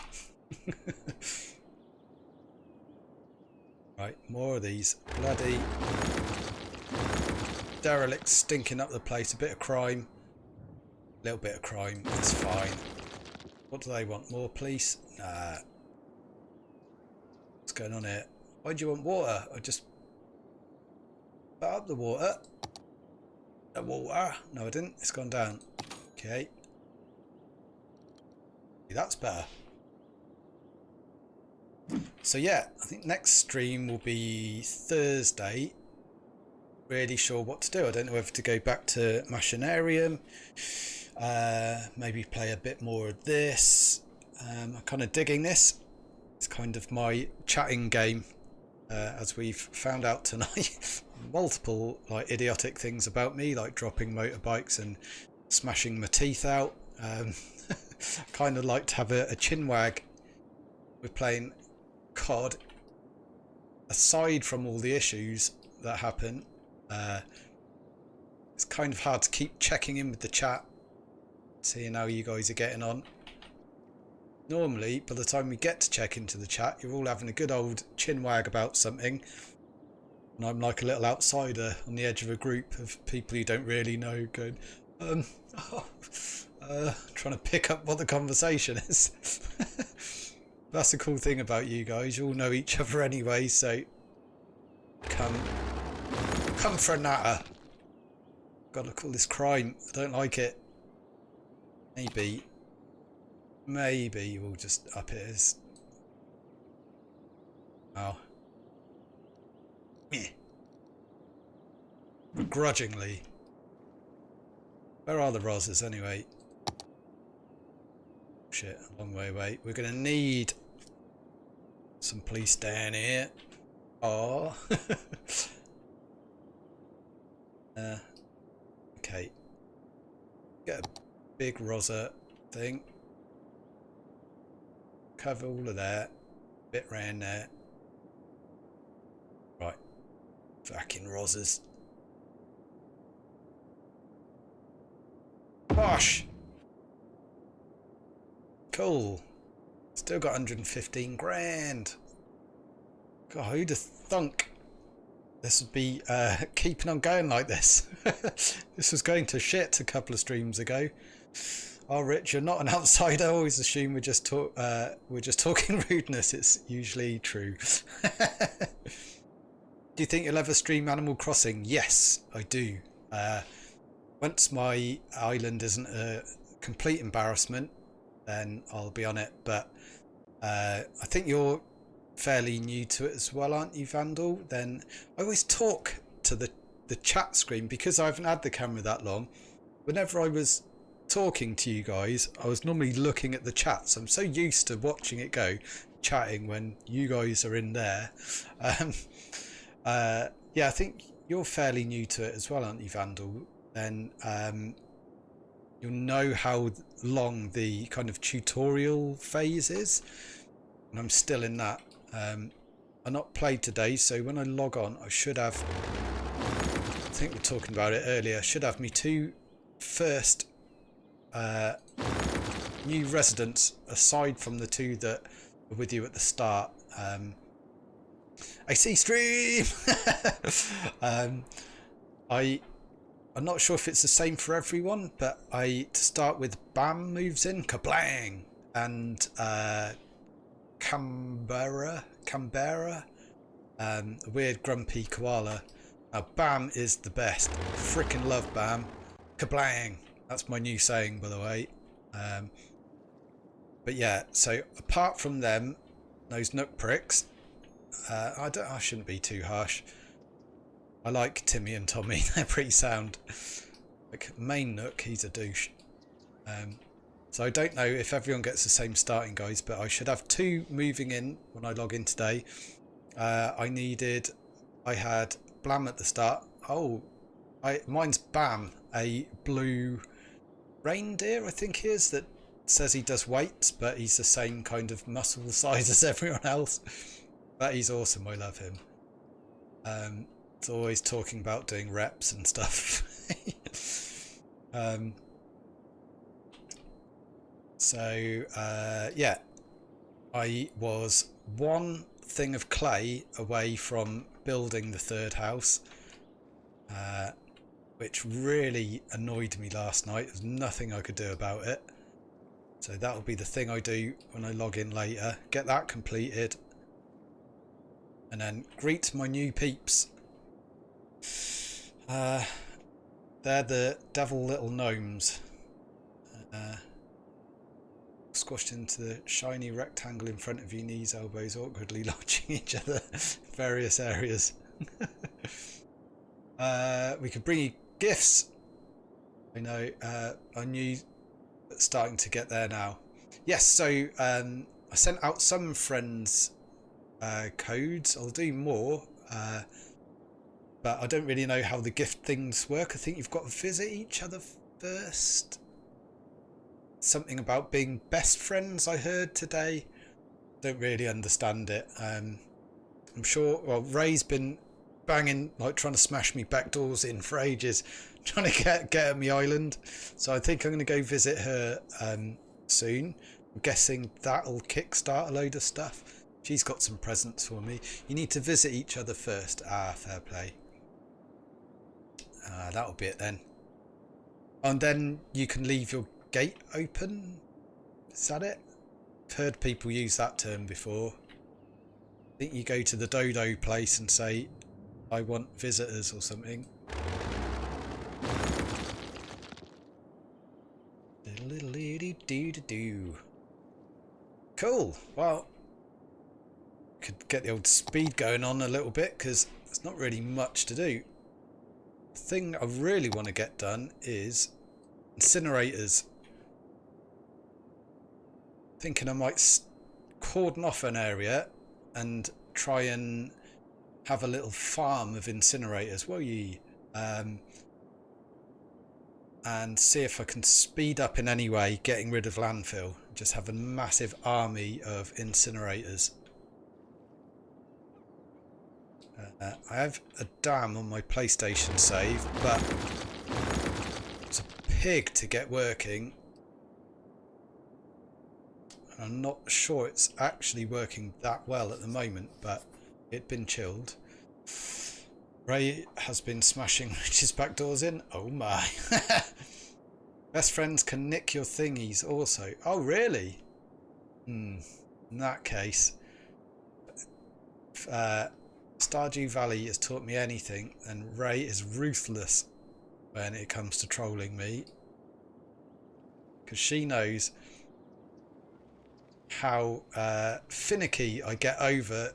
Right, more of these bloody derelicts stinking up the place. A bit of crime. A little bit of crime. It's fine. What do they want? More police? Nah. What's going on here? Why do you want water? I just put up the water. The water? No, I didn't. It's gone down. Okay. That's better. So yeah, I think next stream will be Thursday. Really sure what to do. I don't know whether to go back to Machinarium, maybe play a bit more of this. I'm kind of digging this. It's kind of my chatting game, as we've found out tonight. Multiple like idiotic things about me, like dropping motorbikes and smashing my teeth out. Kind of like to have a chin wag with playing COD. Aside from all the issues that happen, it's kind of hard to keep checking in with the chat, seeing how you guys are getting on. Normally, by the time we get to check into the chat, you're all having a good old chin wag about something, and I'm like a little outsider on the edge of a group of people you don't really know going, trying to pick up what the conversation is. That's the cool thing about you guys, you all know each other anyway, so come for a natter. Gotta call this crime, I don't like it. Maybe we'll just up it as... Oh. Meh. Begrudgingly. Where are the Roses anyway? Shit, a long way away. We're gonna need some police down here. Oh. Okay. Get a big Rosa thing. Cover all of that. Bit round there. Right. Fucking Rosas. Bosh! Cool. Still got 115 grand. God, who'd have thunk this would be keeping on going like this? This was going to shit a couple of streams ago. Oh, Rich, you're not an outsider. I always assume we're just talking rudeness. It's usually true. Do you think you'll ever stream Animal Crossing? Yes, I do. Once my island isn't a complete embarrassment, then I'll be on it. But I think you're fairly new to it as well, aren't you, Vandal? Then I always talk to the chat screen because I haven't had the camera that long. Whenever I was talking to you guys, I was normally looking at the chat, so I'm so used to watching it go, chatting when you guys are in there. Yeah, I think you're fairly new to it as well, aren't you, Vandal? Then you'll know how long the kind of tutorial phase is, and I'm still in that. I've not played today, so when I log on I should have, I think we were talking about it earlier, should have me two first new residents aside from the two that were with you at the start. I see stream. I'm not sure if it's the same for everyone, but to start with, Bam moves in, kablang, and Canberra, a weird grumpy koala. Now Bam is the best. Freaking love Bam. Kablang. That's my new saying, by the way. But yeah, so apart from them, those nook pricks, I shouldn't be too harsh. I like Timmy and Tommy. They're pretty sound. Like main nook, he's a douche. So I don't know if everyone gets the same starting, guys, but I should have two moving in when I log in today. I had Blam at the start. Oh, mine's Bam, a blue reindeer, I think he is, that says he does weights, but he's the same kind of muscle size as everyone else. But he's awesome, I love him. It's always talking about doing reps and stuff. Yeah, I was one thing of clay away from building the third house, which really annoyed me last night. There's nothing I could do about it. So that'll be the thing I do when I log in later. Get that completed. And then greet my new peeps. They're the devil little gnomes. squashed into the shiny rectangle in front of you, knees, elbows, awkwardly lodging each other various areas. We could bring you gifts. I know, I knew starting to get there now. Yes, so I sent out some friends codes. I'll do more, but I don't really know how the gift things work. I think you've got to visit each other first. Something about being best friends I heard today. Don't really understand it. I'm sure, well, Ray's been banging, like trying to smash me back doors in for ages, trying to get at me island. So I think I'm going to go visit her soon. I'm guessing that'll kickstart a load of stuff. She's got some presents for me. You need to visit each other first. Ah, fair play. That'll be it then. And then you can leave your gate open. Is that it? I've heard people use that term before. I think you go to the dodo place and say, I want visitors or something. Do. Cool. Well, could get the old speed going on a little bit because there's not really much to do. The thing I really want to get done is incinerators. Thinking I might cordon off an area and try and have a little farm of incinerators, will ye? And see if I can speed up in any way getting rid of landfill. Just have a massive army of incinerators. I have a dam on my PlayStation save, but it's a pig to get working. I'm not sure it's actually working that well at the moment, but it'd been chilled. Ray has been smashing Rich's back doors in. Oh my. Best friends can nick your thingies also. Oh really? In that case. Stardew Valley has taught me anything, and Ray is ruthless when it comes to trolling me. Because she knows how finicky I get over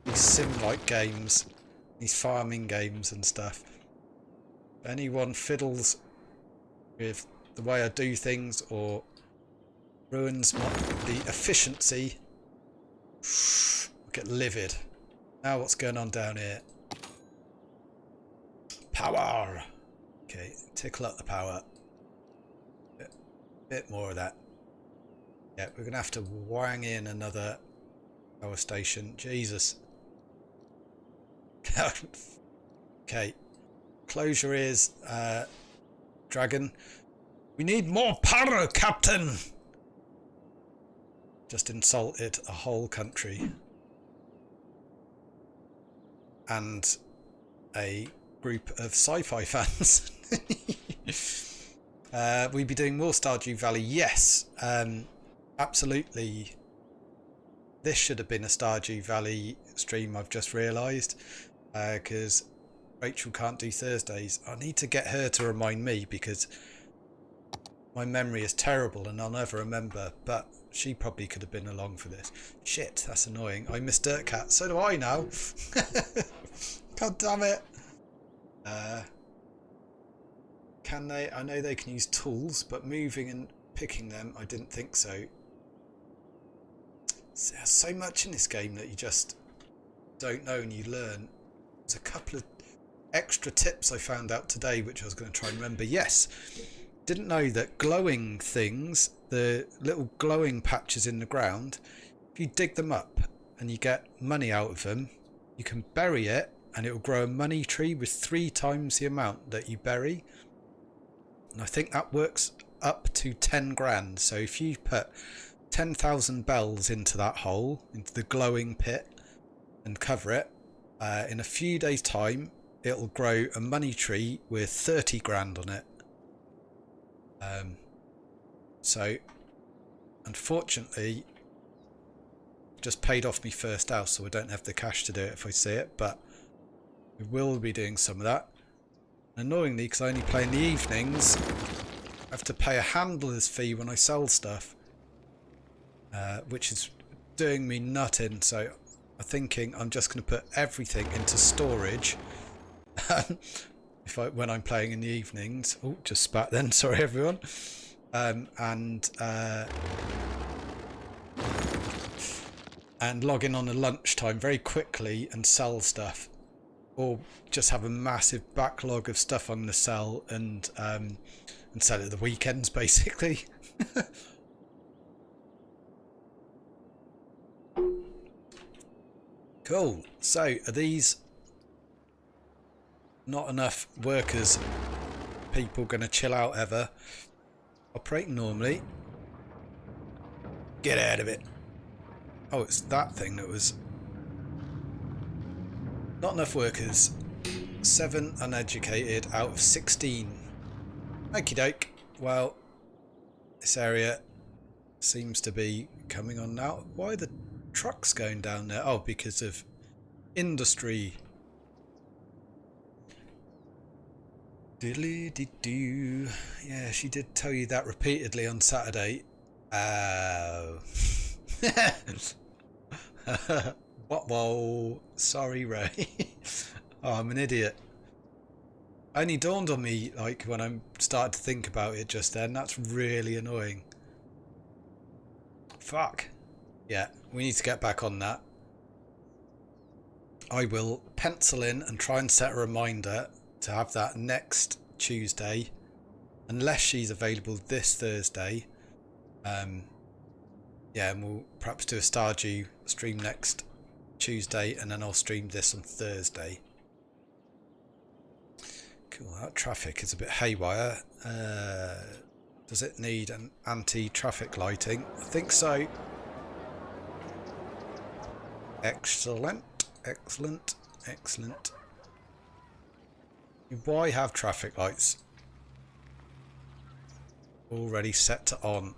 these sim-like games, these farming games and stuff. If anyone fiddles with the way I do things or ruins the efficiency, I get livid. Now what's going on down here? Power! Okay, tickle up the power. Bit more of that. Yeah, we're going to have to wang in another power station. Jesus. Okay. Close your ears, dragon. We need more power, Captain! Just insulted a whole country. And a group of sci-fi fans. We'll be doing more Stardew Valley. Yes, absolutely. This should have been a Stardew Valley stream, I've just realised, because Rachel can't do Thursdays. I need to get her to remind me because my memory is terrible and I'll never remember, but she probably could have been along for this. Shit, that's annoying. I miss Dirt Cat. So do I now. God damn it. Can they? I know they can use tools, but moving and picking them, I didn't think so. There's so much in this game that you just don't know and you learn. There's a couple of extra tips I found out today which I was going to try and remember. Yes, didn't know that glowing things, the little glowing patches in the ground, if you dig them up and you get money out of them, you can bury it and it will grow a money tree with 3 times the amount that you bury. And I think that works up to 10 grand. So if you put 10,000 bells into that hole, into the glowing pit, and cover it, in a few days time it'll grow a money tree with 30 grand on it. So unfortunately just paid off my first house, so I don't have the cash to do it if I see it, but we will be doing some of that. Annoyingly, because I only play in the evenings, I have to pay a handler's fee when I sell stuff. which is doing me nutting. So I'm thinking I'm just going to put everything into storage when I'm playing in the evenings. Oh, just spat then. Sorry, everyone. And log in on a lunchtime very quickly and sell stuff, or just have a massive backlog of stuff I'm going to sell and sell it at the weekends, basically. Cool. So are these not enough workers? People going to chill out ever? Operating normally. Get out of it. Oh, it's that thing that was... Not enough workers. 7 uneducated out of 16. Okie doke. Well, this area seems to be coming on now. Why are the trucks going down there? Oh, because of industry. Diddly-dee-doo. Yeah, she did tell you that repeatedly on Saturday. Oh. Whoa, sorry, Ray. Oh, I'm an idiot. Only dawned on me like when I started to think about it just then. That's really annoying. Fuck. Yeah, we need to get back on that. I will pencil in and try and set a reminder to have that next Tuesday, unless she's available this Thursday. Yeah, and we'll perhaps do a Stardew stream next Tuesday, and then I'll stream this on Thursday. Cool, that traffic is a bit haywire. Does it need an anti-traffic lighting? I think so. Excellent, excellent, excellent. Why have traffic lights already set to on?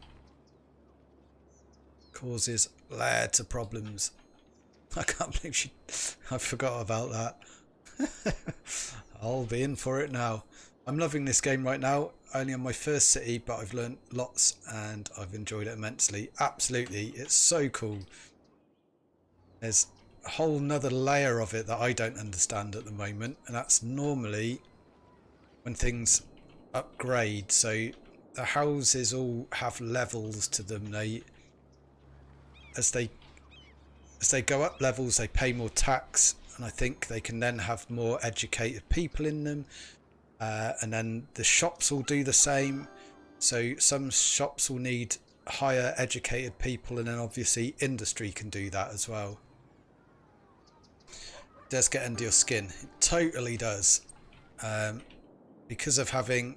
Causes loads of problems. I can't believe I forgot about that. I'll be in for it now. I'm loving this game right now. Only on my first city, but I've learned lots and I've enjoyed it immensely. Absolutely, it's so cool. There's a whole nother layer of it that I don't understand at the moment, and that's normally when things upgrade. So the houses all have levels to them. As they go up levels, they pay more tax, and I think they can then have more educated people in them, and then the shops will do the same. So some shops will need higher educated people, and then obviously industry can do that as well. It does get under your skin, it totally does. Because of having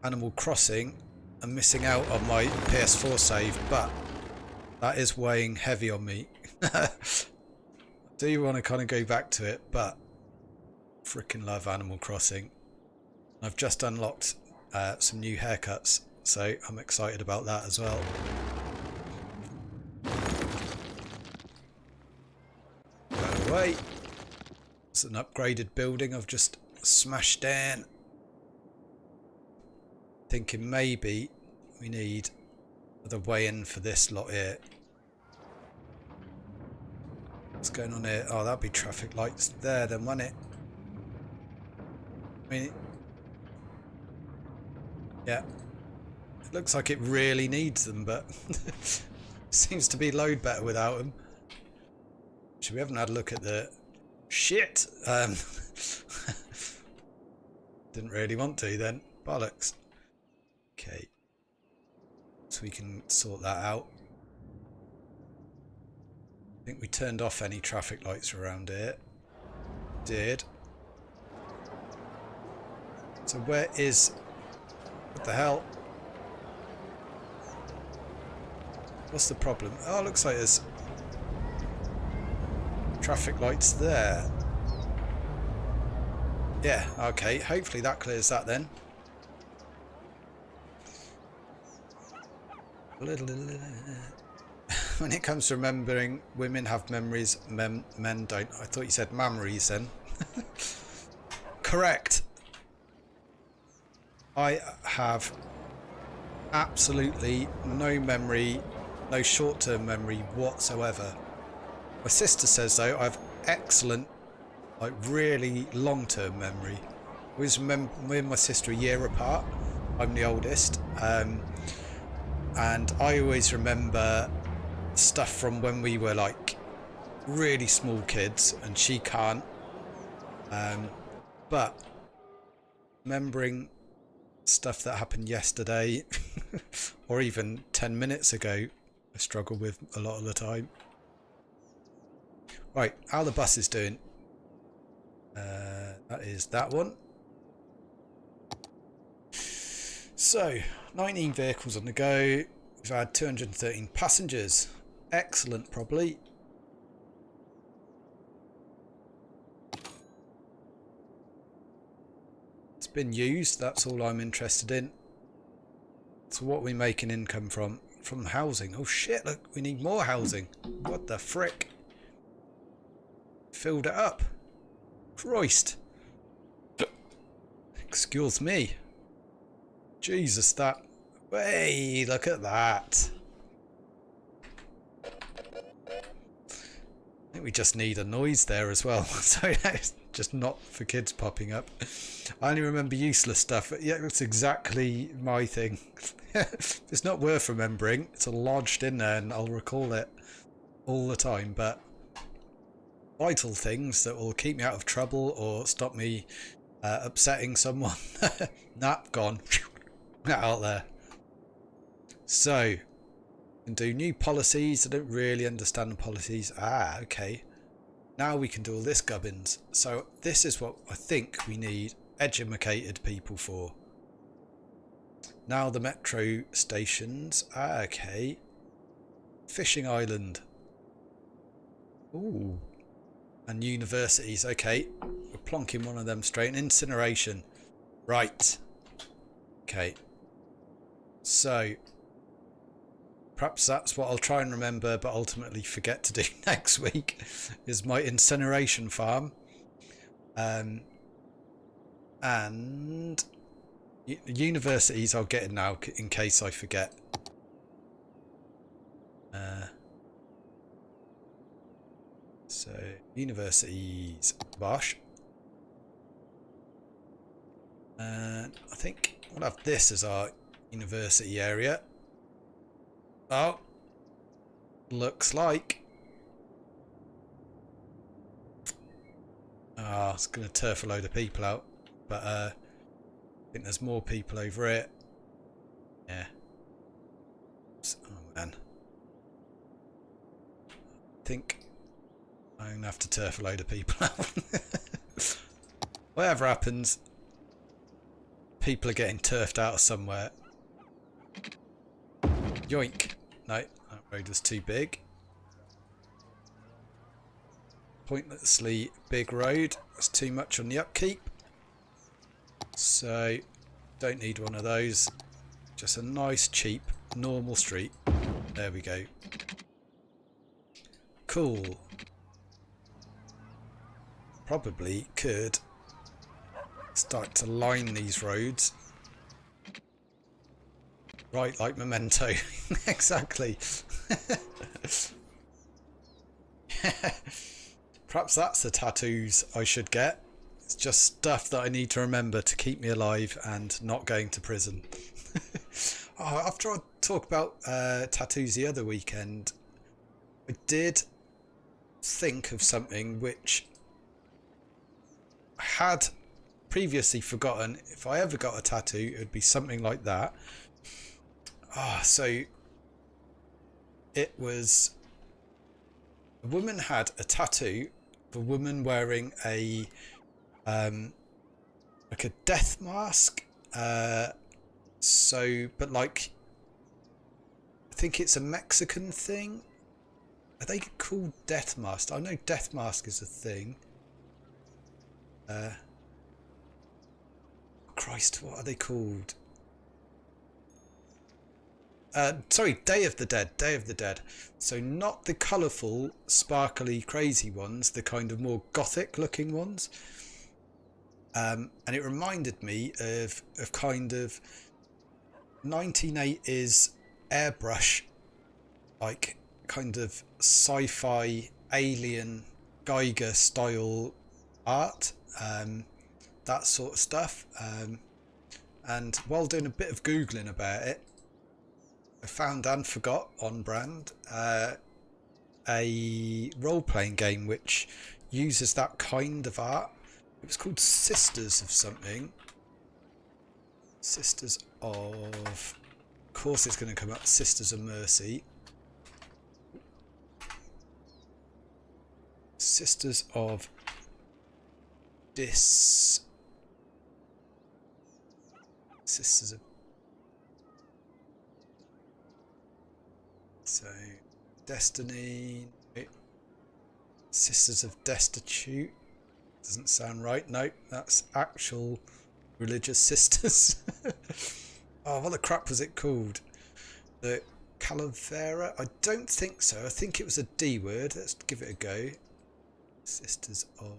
Animal Crossing, I'm missing out on my PS4 save, but that is weighing heavy on me. I do want to kind of go back to it, but freaking love Animal Crossing. I've just unlocked some new haircuts, so I'm excited about that as well. Go away. It's an upgraded building I've just smashed down. Thinking maybe we need the way in for this lot here. What's going on here? Oh, that'd be traffic lights there then, wouldn't it? I mean, yeah, it looks like it really needs them, but seems to be load better without them. Actually, we haven't had a look at the shit. Didn't really want to then. Bollocks. Okay, so we can sort that out. I think we turned off any traffic lights around here. Did. So where is... What the hell? What's the problem? Oh, it looks like there's traffic lights there. Yeah, okay. Hopefully that clears that then. When it comes to remembering, women have memories, men don't. I thought you said memories then. Correct. I have absolutely no memory, no short-term memory whatsoever. My sister says though I have excellent, like really long-term memory. I always remember me and my sister a year apart. I'm the oldest, and I always remember stuff from when we were like really small kids, and she can't. But remembering stuff that happened yesterday or even 10 minutes ago, I struggle with a lot of the time. Right, how the bus is doing? That is that one. So 19 vehicles on the go. We've had 213 passengers. Excellent, probably. It's been used, that's all I'm interested in. So what are we making income from? From housing. Oh shit, look, we need more housing. What the frick? Filled it up. Christ. Excuse me. Jesus, that... Hey, look at that. I think we just need a noise there as well. So that's just not for kids popping up. I only remember useless stuff. Yeah, it's exactly my thing. It's not worth remembering. It's lodged in there and I'll recall it all the time. But vital things that will keep me out of trouble or stop me upsetting someone. Nah, gone. Out there. So, can do new policies. I don't really understand the policies. Ah, okay. Now we can do all this gubbins. So this is what I think we need educated people for. Now the metro stations. Ah, okay. Fishing island. Ooh. And universities. Okay. We're plonking one of them straight. Incineration. Right. Okay. So perhaps that's what I'll try and remember, but ultimately forget to do next week, is my incineration farm. And universities I'll get in now in case I forget. So universities, bosh. And I think we'll have this as our university area. Oh, looks like. Ah, it's going to turf a load of people out, but I think there's more people over it. Yeah. Oops. Oh man. I think I'm going to have to turf a load of people out. Whatever happens, people are getting turfed out of somewhere. Yoink. No, that road was too big. Pointlessly big road. That's too much on the upkeep. So, don't need one of those. Just a nice, cheap, normal street. There we go. Cool. Probably could start to line these roads. Right, like Memento. Exactly. Perhaps that's the tattoos I should get. It's just stuff that I need to remember to keep me alive and not going to prison. Oh, after I talked about tattoos the other weekend, I did think of something which I had previously forgotten. If I ever got a tattoo, it would be something like that. Ah, so it was a woman had a tattoo of a woman wearing a like a death mask. So, but like, I think it's a Mexican thing. Are they called death mask? I know death mask is a thing. Christ, what are they called? Sorry, Day of the Dead. Day of the Dead. So not the colourful, sparkly, crazy ones, the kind of more gothic looking ones. And it reminded me of kind of 19.8 is airbrush, like kind of sci-fi alien Geiger style art, that sort of stuff. And while doing a bit of googling about it, I found and forgot on brand a role-playing game which uses that kind of art. It was called Sisters of something. Sisters of course it's going to come up. Sisters of Mercy. Sisters of Sisters of so Destiny. Sisters of Destitute. Doesn't sound right. Nope, that's actual religious sisters. Oh, what the crap was it called? The Calavera? I don't think so. I think it was a D word. Let's give it a go. Sisters of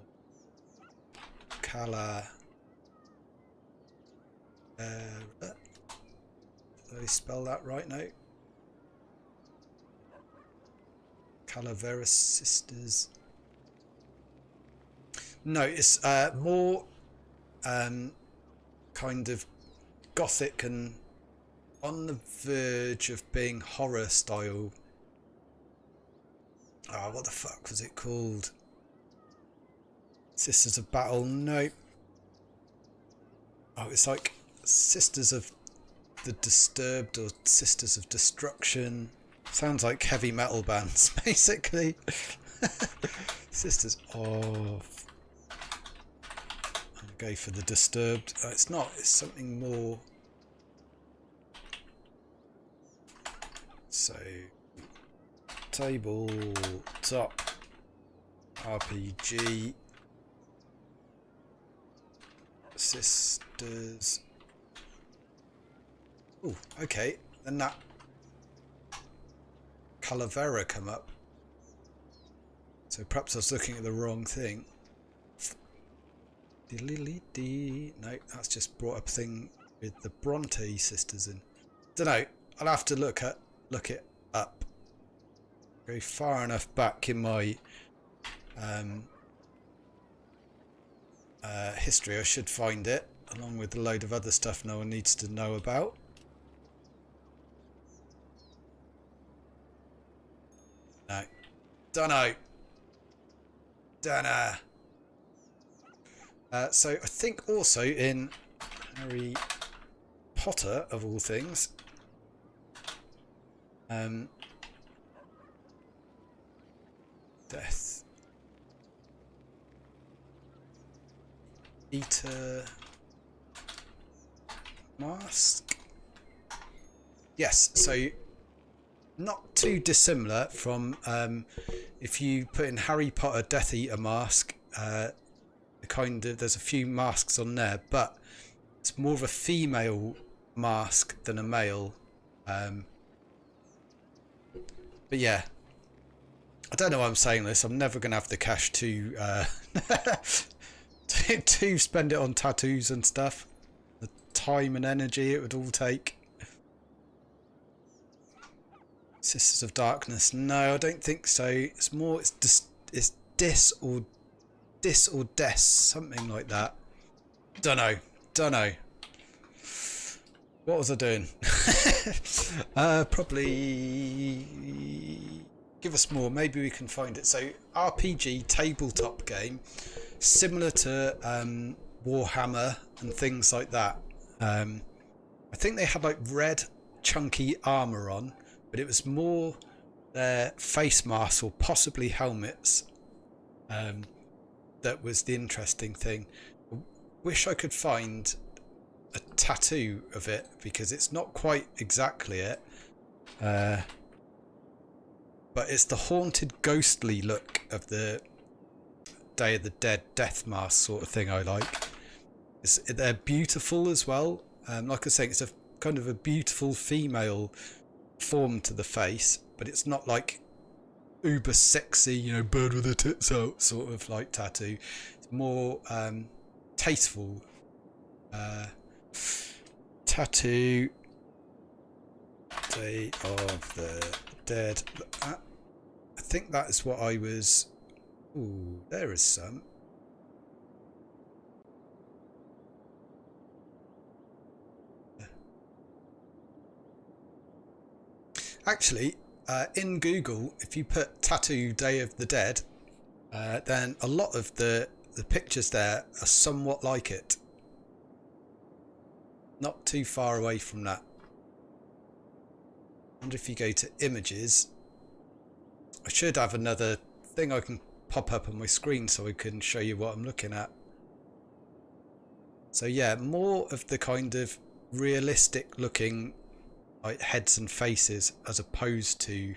Calavera. Did I spell that right? No. Calavera Sisters. No, it's more kind of gothic and on the verge of being horror style. Oh, what the fuck was it called? Sisters of Battle? Nope. Oh, it's like Sisters of the Disturbed or Sisters of Destruction. Sounds like heavy metal bands, basically. Sisters of... I'm going to go for the Disturbed. It's not, it's something more... So... Tabletop RPG... Sisters... Oh, okay. Then that Calavera come up. So perhaps I was looking at the wrong thing. No, that's just brought up a thing with the Bronte sisters in. Don't know. I'll have to look it up. Go far enough back in my history. I should find it, along with a load of other stuff no one needs to know about. No. Dunno. So I think also in Harry Potter, of all things, Death Eater Mask. Yes, so not too dissimilar from if you put in Harry Potter Death Eater Mask. There's a few masks on there, but it's more of a female mask than a male. But yeah, I don't know why I'm saying this. I'm never going to have the cash to to spend it on tattoos and stuff. The time and energy it would all take. Sisters of Darkness. No, I don't think so. It's more. It's dis or des, something like that. Don't know. What was I doing? Probably give us more. Maybe we can find it. So RPG tabletop game, similar to Warhammer and things like that. I think they had like red chunky armor on, but it was more their face masks or possibly helmets. That was the interesting thing. I wish I could find a tattoo of it because it's not quite exactly it. But it's the haunted, ghostly look of the Day of the Dead death mask sort of thing I like. They're beautiful as well. Like I was saying, it's a kind of a beautiful female form to the face, but it's not like uber sexy, you know, bird with her tits out sort of like tattoo. It's more tasteful tattoo. Day of the Dead. I think that is what I was... Ooh, there is some. Actually, in Google, if you put tattoo Day of the Dead, then a lot of the pictures there are somewhat like it. Not too far away from that. I wonder if you go to images, I should have another thing I can pop up on my screen so I can show you what I'm looking at. So yeah, more of the kind of realistic looking like heads and faces as opposed to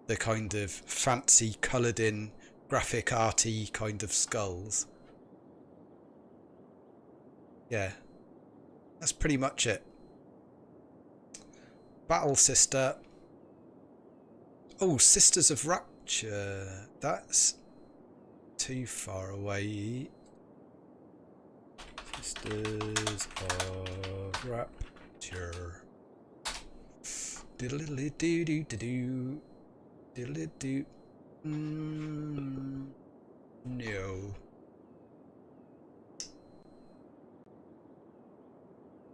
the kind of fancy coloured in graphic arty kind of skulls. Yeah, that's pretty much it. Battle Sister. Oh, Sisters of Rapture. That's too far away. Sisters of Rapture. Diddly doo doo doo doo. Diddly doo. No.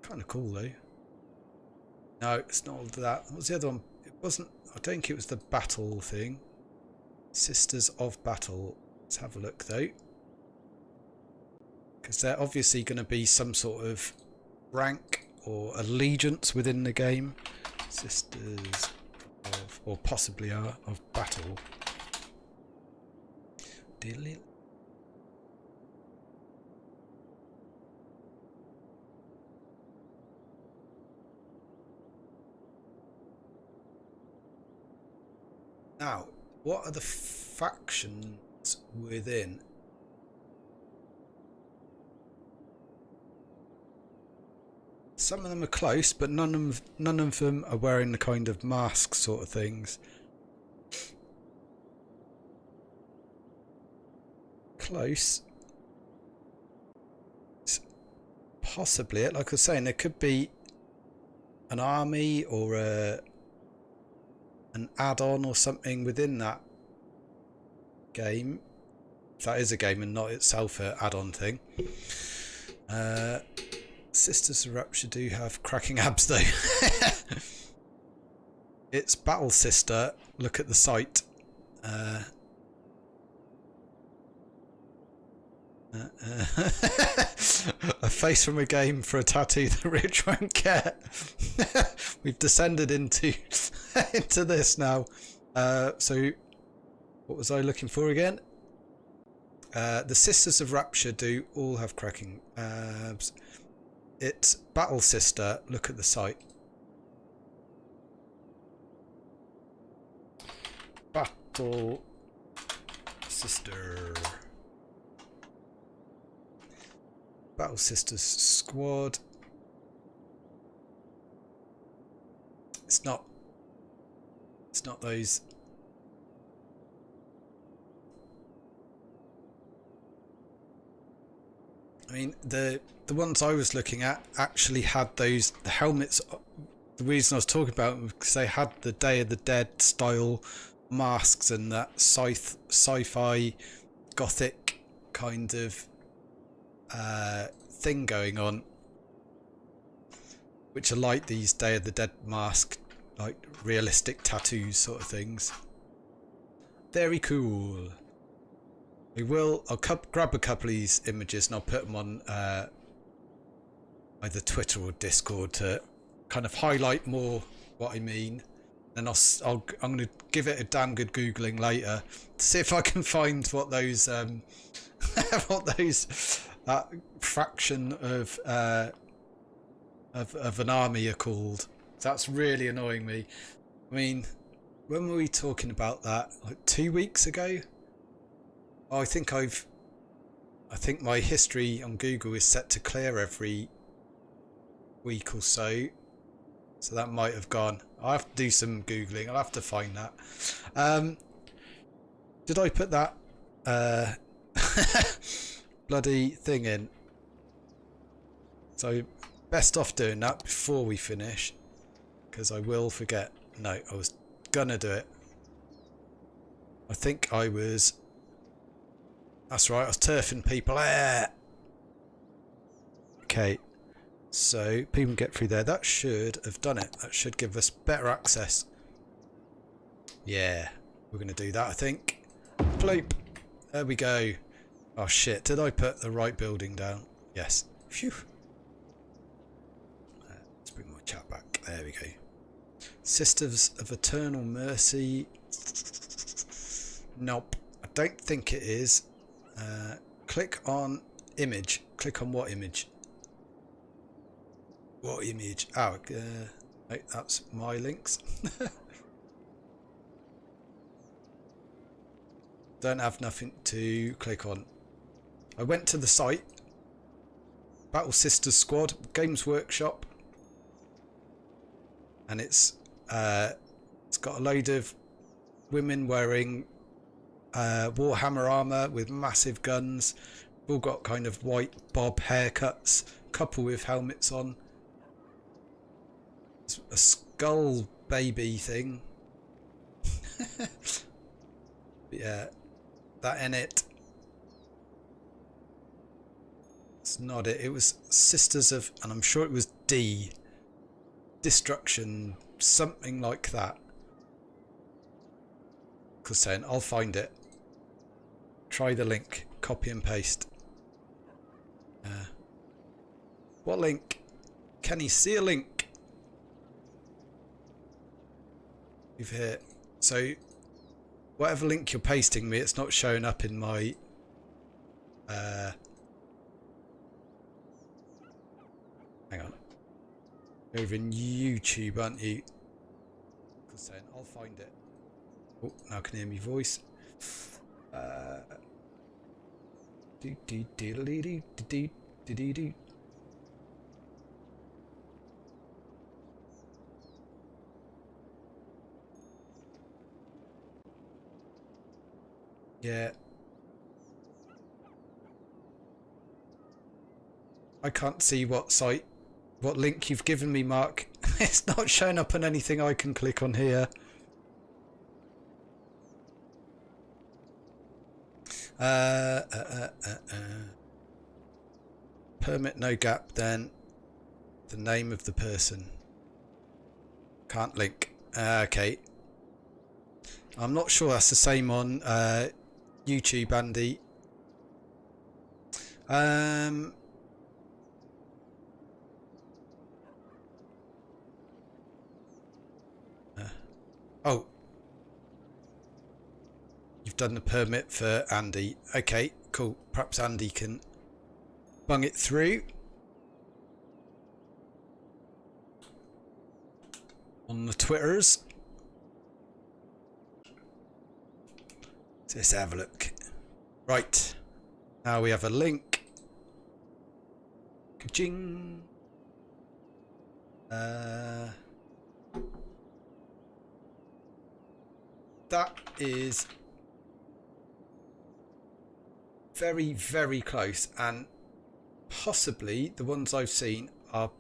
Kind of cool though. No, it's not all that. What was the other one? It wasn't. I don't think it was the battle thing. Sisters of Battle. Let's have a look though. Because they're obviously going to be some sort of rank or allegiance within the game. Sisters of, or possibly are, of Battle. Diddly. Now, what are the factions within? Some of them are close, but none of them are wearing the kind of mask sort of things. Close. It's possibly it. Like I was saying, there could be an army or an add-on or something within that game. If that is a game and not itself an add-on thing. Sisters of Rapture do have cracking abs though. It's Battle Sister. Look at the site. A face from a game for a tattoo the rich won't get. We've descended into into this now. So what was I looking for again? The Sisters of Rapture do all have cracking abs. It's Battle Sister. Look at the site. Battle Sister. Battle Sisters Squad. It's not those. I mean, the ones I was looking at actually had the helmets. The reason I was talking about them was because they had the Day of the Dead style masks and that sci-fi gothic kind of thing going on, which are like these Day of the Dead mask, like realistic tattoos sort of things. Very cool. I'll grab a couple of these images and I'll put them on either Twitter or Discord to kind of highlight more what I mean. And I'm going to give it a damn good googling later to see if I can find what those that fraction of an army are called. That's really annoying me. I mean, when were we talking about that? Like 2 weeks ago? Oh, I think my history on Google is set to clear every week or so. So that might have gone. I'll have to do some Googling. I'll have to find that. Did I put that bloody thing in? So best off doing that before we finish. because I will forget. No, I was gonna do it. I think I was... That's right, I was turfing people. Okay, so people can get through there. That should have done it. That should give us better access. Yeah, we're going to do that, I think. Bloop. There we go. Oh shit, did I put the right building down? Yes. Phew. Let's bring my chat back. There we go. Sisters of Eternal Mercy. Nope, I don't think it is. Click on image. Click on what image? What image? Oh, no, that's my links. Don't have nothing to click on. I went to the site. Battle Sisters Squad, Games Workshop. And it's got a load of women wearing Warhammer armour with massive guns. All got kind of white bob haircuts. Couple with helmets on. It's a skull baby thing. Yeah, that in it. It's not it. It was Sisters of, and I'm sure it was D. Destruction, something like that. Because saying, I'll find it. Try the link. Copy and paste. What link? Can you see a link? Over here. So, whatever link you're pasting me, it's not showing up in my... hang on. Over in YouTube, aren't you? Because saying, I'll find it. Oh, now I can hear me voice. Yeah. I can't see what site, what link you've given me, Mark. It's not showing up on anything I can click on here. Permit no gap, then the name of the person. Can't link. Okay. I'm not sure that's the same on YouTube, Andy. Oh. You've done the permit for Andy. Okay, cool. Perhaps Andy can bung it through. On the Twitters. Let's have a look. Right. Now we have a link. Ka-ching. That is very, very close, and possibly the ones I've seen are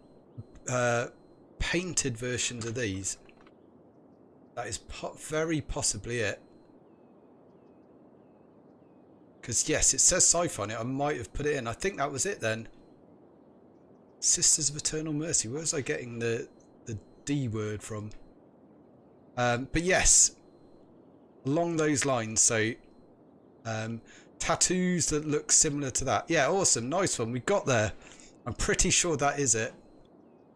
painted versions of these. That is very possibly it. Because yes, it says sci-fi on it. I might have put it in. I think that was it then. Sisters of Eternal Mercy. Where was I getting the D word from? But yes, along those lines. So tattoos that look similar to that. Yeah, awesome. Nice one. We got there. I'm pretty sure that is it.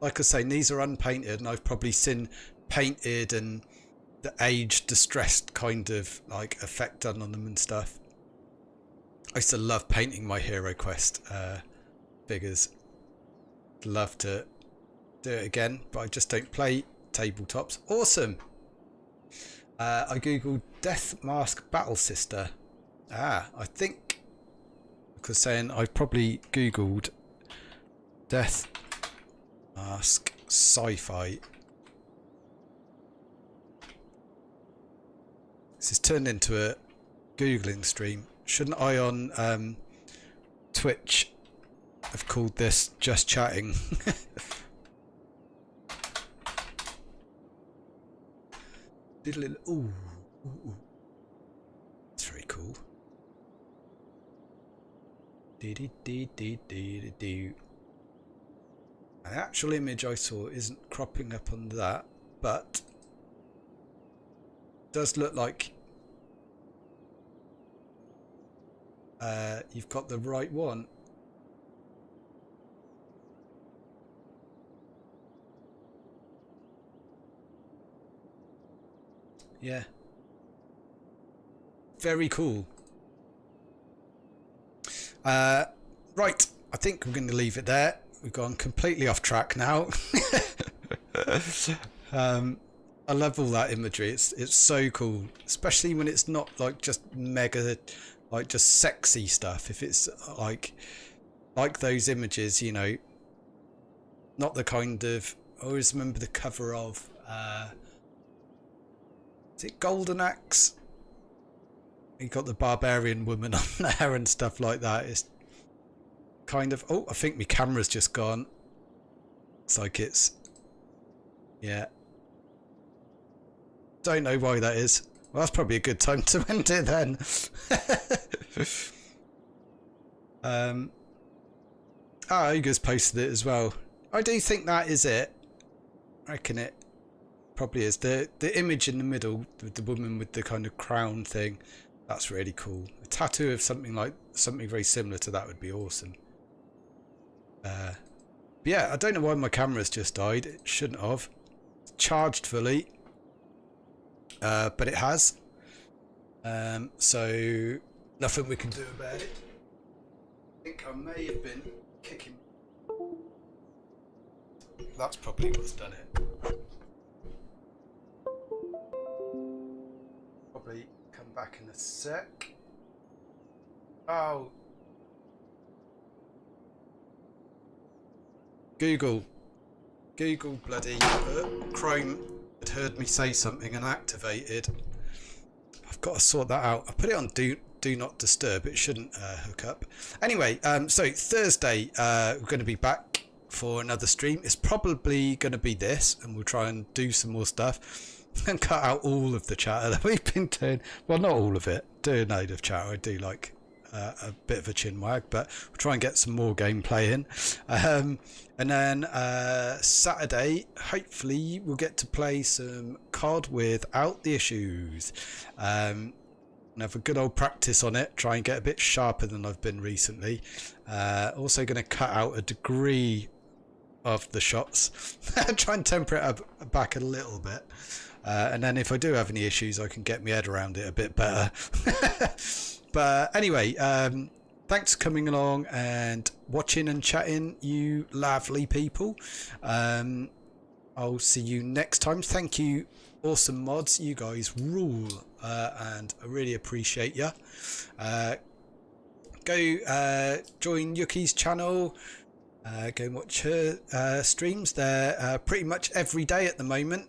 Like I say, these are unpainted, and I've probably seen painted and the age distressed kind of like effect done on them and stuff. I used to love painting my Hero Quest figures. Love to do it again, but I just don't play tabletops. Awesome. I googled Death Mask Battle Sister. I think, because saying I've probably googled Death Mask Sci-Fi. This has turned into a googling stream. Shouldn't I on Twitch have called this just chatting? Diddle. Ooh. Ooh. That's very cool. Do. The actual image I saw isn't cropping up on that, but it does look like you've got the right one. Yeah. Very cool. Right, I think we're going to leave it there. We've gone completely off track now. I love all that imagery. It's so cool, especially when it's not like just mega, like just sexy stuff. If it's like those images, you know, not the kind of. I always remember the cover of. Is it Golden Axe? You got the barbarian woman on there and stuff like that. It's kind of. Oh, I think my camera's just gone. It's like it's. Yeah. Don't know why that is. Well, that's probably a good time to end it then. Ogre's posted it as well. I do think that is it. I reckon it probably is. The image in the middle, the woman with the kind of crown thing, that's really cool. A tattoo of something very similar to that would be awesome. But yeah, I don't know why my camera's just died. It shouldn't have. It's charged fully. But it has. So nothing we can do about it. I think I may have been kicking. That's probably what's done it. Probably come back in a sec. Oh. Google bloody Chrome had heard me say something and activated. I've got to sort that out. I put it on do not disturb. It shouldn't hook up. Anyway, so Thursday we're going to be back for another stream. It's probably going to be this, and we'll try and do some more stuff and cut out all of the chatter that we've been doing. Well, not all of it. Do a load of chatter. I do like a bit of a chin wag, but we'll try and get some more gameplay in. And then Saturday, hopefully we'll get to play some COD without the issues. And have a good old practice on it, try and get a bit sharper than I've been recently. Also going to cut out a degree of the shots, try and temper it up back a little bit. And then if I do have any issues, I can get my head around it a bit better. But anyway, thanks for coming along and watching and chatting, you lovely people. I'll see you next time. Thank you, awesome mods. You guys rule, and I really appreciate you. Go join Yuki's channel. Go and watch her streams. They're pretty much every day at the moment.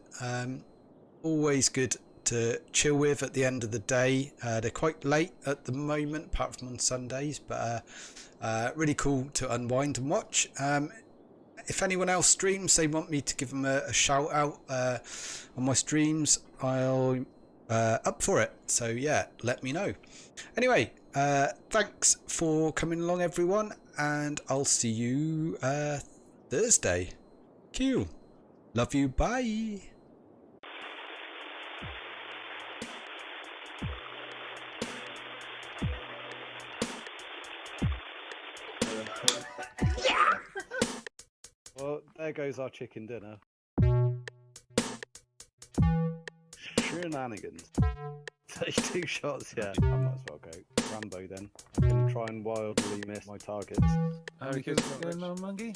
Always good to chill with at the end of the day. They're quite late at the moment, apart from on Sundays, but really cool to unwind and watch. If anyone else streams, they want me to give them a shout out on my streams, I'll up for it. So yeah, let me know. Anyway, thanks for coming along, everyone, and I'll see you Thursday. Cool. Love you. Bye. Well, there goes our chicken dinner. Shenanigans. 32 shots, yeah. I might as well go Rambo then. I can try and wildly miss my targets. How are you going on, Monkey?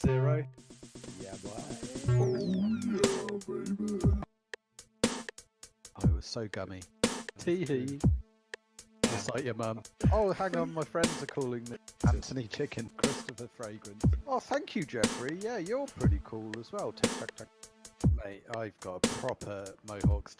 0. Yeah, boy. I was so gummy. Tee-hee. Just like your mum. Oh, hang on, my friends are calling me. Anthony Chicken, Christopher Fragrance. Oh, thank you, Jeffrey. Yeah, you're pretty cool as well. Tick, tack, tack. Mate, I've got a proper Mohawk